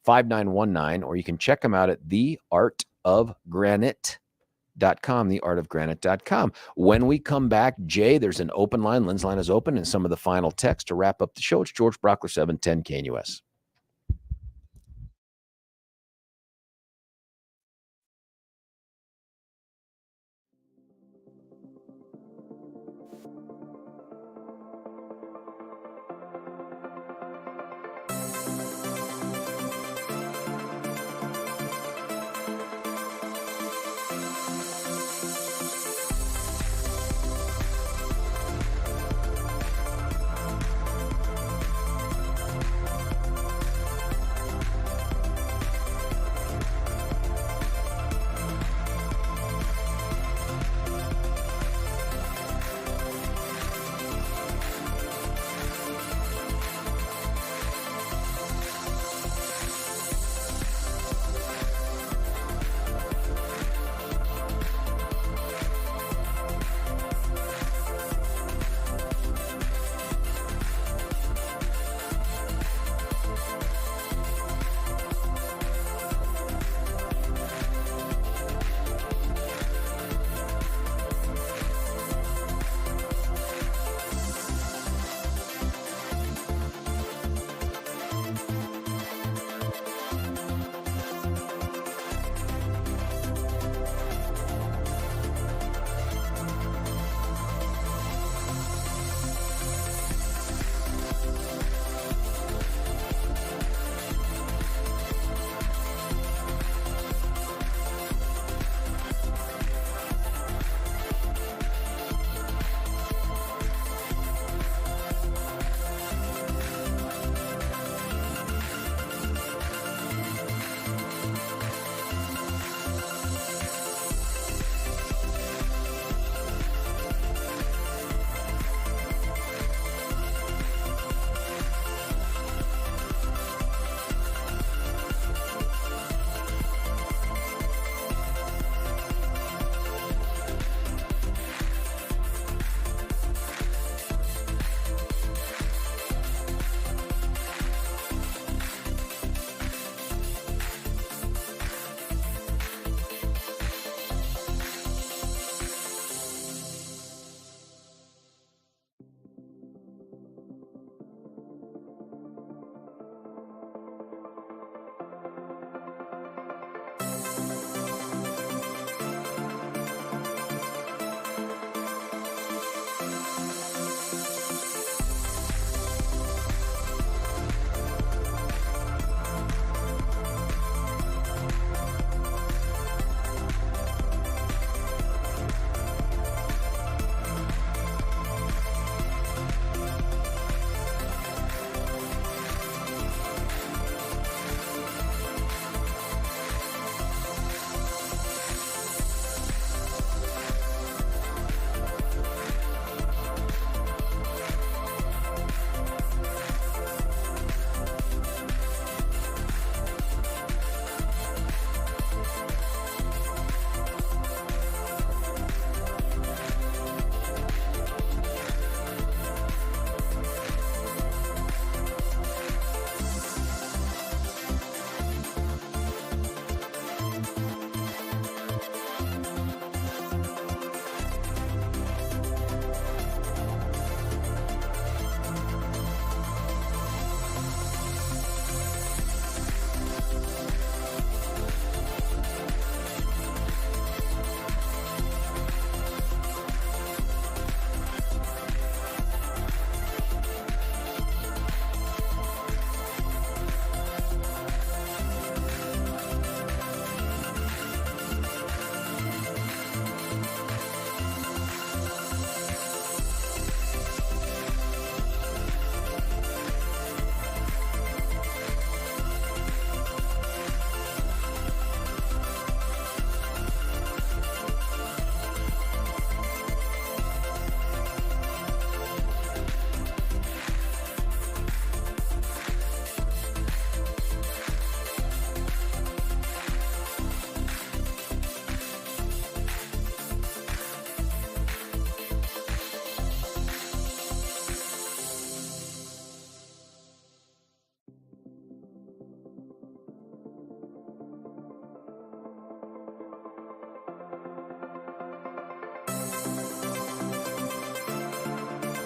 303-386-5919, or you can check him out at theartofgranite.com, theartofgranite.com. When we come back, Jay, there's an open line. Lynn's line is open, and some of the final text to wrap up the show. It's George Brauchler, 710 KNUS.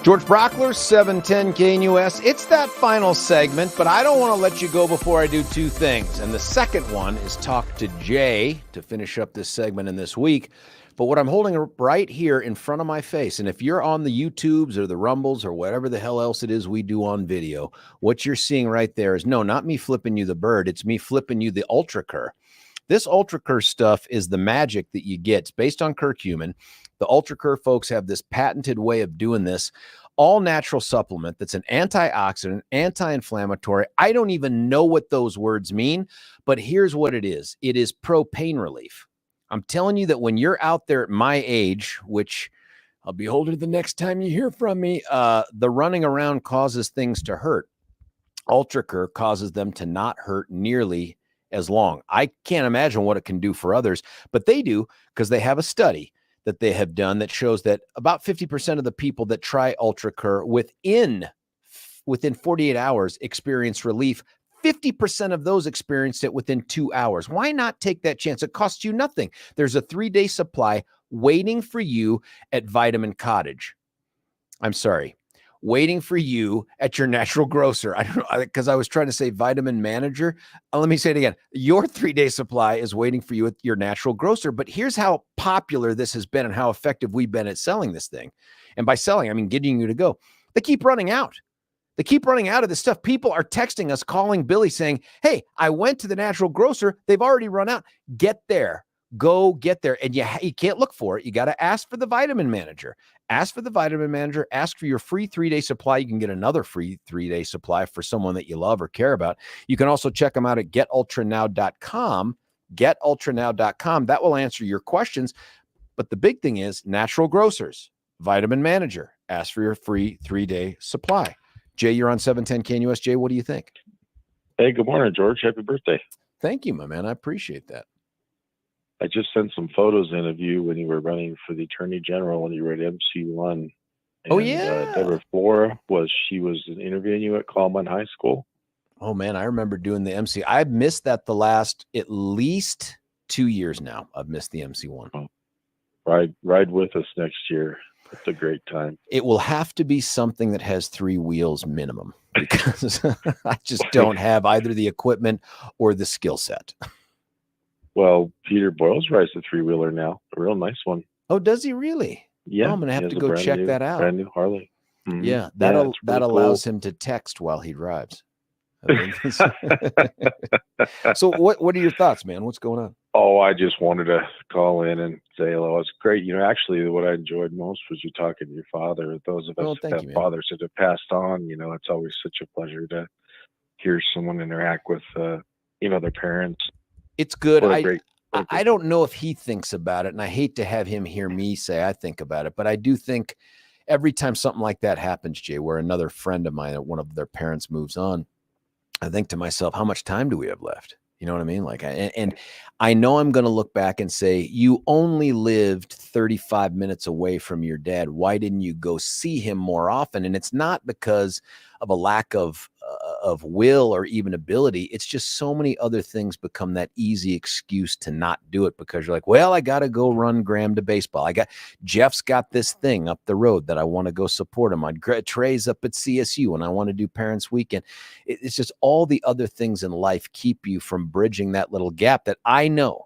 George Brauchler, 710 KNUS. It's that final segment, but I don't want to let you go before I do two things. And the second one is talk to Jay to finish up this segment in this week. But what I'm holding right here in front of my face, and if you're on the YouTubes or the Rumbles or whatever the hell else it is we do on video, what you're seeing right there is, no, not me flipping you the bird. It's me flipping you the Ultra Cur. This Ultra Cur stuff is the magic that you get. It's based on curcumin. The Ultra Cur folks have this patented way of doing this. All natural supplement that's an antioxidant, anti-inflammatory. I don't even know what those words mean, but here's what it is. It is pro pain relief. I'm telling you that when you're out there at my age, which I'll be older the next time you hear from me, the running around causes things to hurt. Ultra Cur causes them to not hurt nearly as long. I can't imagine what it can do for others, but they do, because they have a study that they have done that shows that about 50% of the people that try Ultra Cur within 48 hours experience relief. 50% of those experienced it within 2 hours. Why not take that chance? It costs you nothing. There's a 3-day supply waiting for you at Vitamin Cottage. I'm sorry, waiting for you at your natural grocer. I don't know, because I was trying to say vitamin manager. Let me say it again. Your 3-day supply is waiting for you at your natural grocer. But here's how popular this has been and how effective we've been at selling this thing. And by selling, I mean getting you to go. They keep running out. They keep running out of this stuff. People are texting us, calling Billy saying, hey, I went to the natural grocer. They've already run out. Get there. Go get there. And you can't look for it. You got to ask for the vitamin manager. Ask for the vitamin manager. Ask for your free 3-day supply. You can get another free 3-day supply for someone that you love or care about. You can also check them out at getultranow.com. Getultranow.com. That will answer your questions. But the big thing is natural grocers, vitamin manager. Ask for your free 3-day supply. Jay, you're on 710 KNUS. Jay, what do you think? Hey, good morning, George. Happy birthday. Thank you, my man. I appreciate that. I just sent some photos in of you when you were running for the Attorney General when you were at MC1. And, oh, yeah. Deborah Flora was interviewing you at Coleman High School. Oh, man, I remember doing the MC. I've missed that the last at least 2 years now. I've missed the MC1. Oh, ride with us next year. It's a great time. It will have to be something that has 3 wheels minimum, because I just don't have either the equipment or the skill set. Well, Peter Boyles rides a 3-wheeler now, a real nice one. Oh, does he really? Yeah. Oh, I'm going to have to go check that out. Brand new Harley. Mm-hmm. Yeah, that allows him to text while he drives. I mean, so what are your thoughts, man? What's going on? Oh, I just wanted to call in and say hello. It's great. You know, actually, what I enjoyed most was you talking to your father. Those of us that have fathers that have passed on, you know, it's always such a pleasure to hear someone interact with, their parents. It's good. I don't know if he thinks about it, and I hate to have him hear me say I think about it, but I do think every time something like that happens, Jay, where another friend of mine, one of their parents moves on, I think to myself, how much time do we have left? You know what I mean? Like, and I know I'm going to look back and say, you only lived 35 minutes away from your dad. Why didn't you go see him more often? And it's not because of a lack of will or even ability. It's just so many other things become that easy excuse to not do it, because you're like, well, I got to go run Graham to baseball. Jeff's got this thing up the road that I want to go support him on. Trey's up at CSU and I want to do Parents Weekend. It's just all the other things in life keep you from bridging that little gap that I know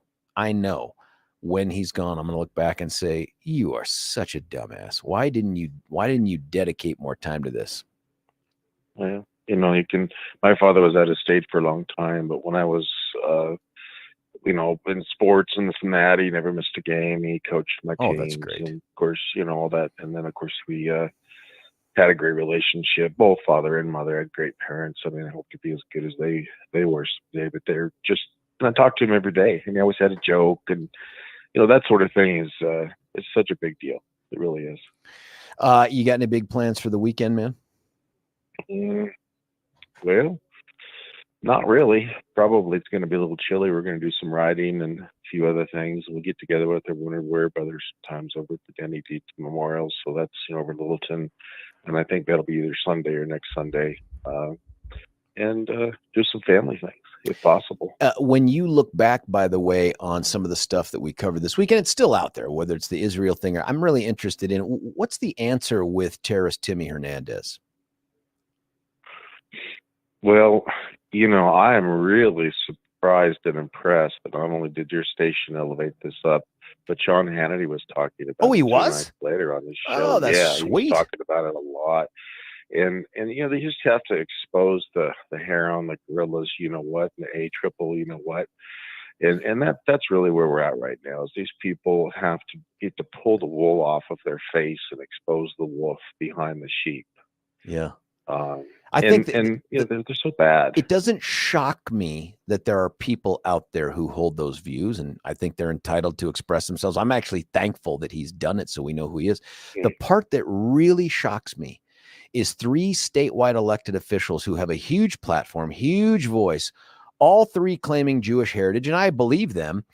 when he's gone, I'm going to look back and say, you are such a dumbass. Why didn't you dedicate more time to this? Well, you know, my father was out of state for a long time, but when I was, in sports and this and that, he never missed a game. He coached my teams. Oh, that's great. And of course, all that. And then of course we, had a great relationship. Both father and mother had great parents. I mean, I hope to be as good as they were someday, but they're just, I talk to him every day. I mean, I always had a joke, and, that sort of thing is, it's such a big deal. It really is. You got any big plans for the weekend, man? Well, not really. Probably it's going to be a little chilly. We're going to do some riding and a few other things. We'll get together with our Winter Wear Brothers sometimes over at the Denny Dietz Memorial. So that's, over in Littleton. And I think that'll be either Sunday or next Sunday. And do some family things. if possible. When you look back, by the way, on some of the stuff that we covered this weekend, it's still out there, whether it's the Israel thing, or I'm really interested in what's the answer with terrorist Timmy Hernandez? Well, I am really surprised and impressed that not only did your station elevate this up, but Sean Hannity was talking about it 2 nights later on his show. Oh, that's sweet. He was talking about it a lot. And they just have to expose the hair on the gorillas, and the A-triple, And that's really where we're at right now, is these people have to get to pull the wool off of their face and expose the wolf behind the sheep. Yeah. I think they're so bad. It doesn't shock me that there are people out there who hold those views, and I think they're entitled to express themselves. I'm actually thankful that he's done it so we know who he is. The part that really shocks me is 3 statewide elected officials who have a huge platform, huge voice, all 3 claiming Jewish heritage, and I believe them.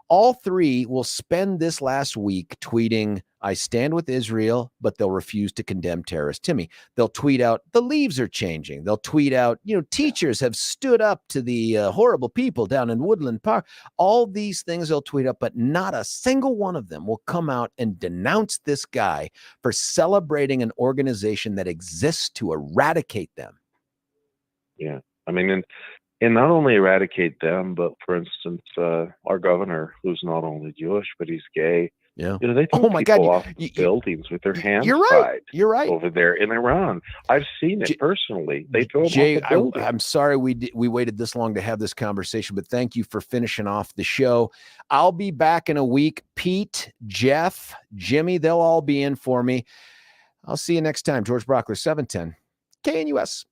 All 3 will spend this last week tweeting, "I stand with Israel," but they'll refuse to condemn terrorist Timmy. They'll tweet out, "The leaves are changing." They'll tweet out, "Teachers have stood up to the horrible people down in Woodland Park." All these things they'll tweet up, but not a single one of them will come out and denounce this guy for celebrating an organization that exists to eradicate them. Yeah. I mean, and not only eradicate them, but for instance, our governor, who's not only Jewish, but he's gay. Yeah. They throw people off buildings with their hands tied. You're right. Over there in Iran. I've seen it personally. They throw them off the building. I'm sorry we waited this long to have this conversation, but thank you for finishing off the show. I'll be back in a week. Pete, Jeff, Jimmy, they'll all be in for me. I'll see you next time. George Brauchler, 710 KNUS.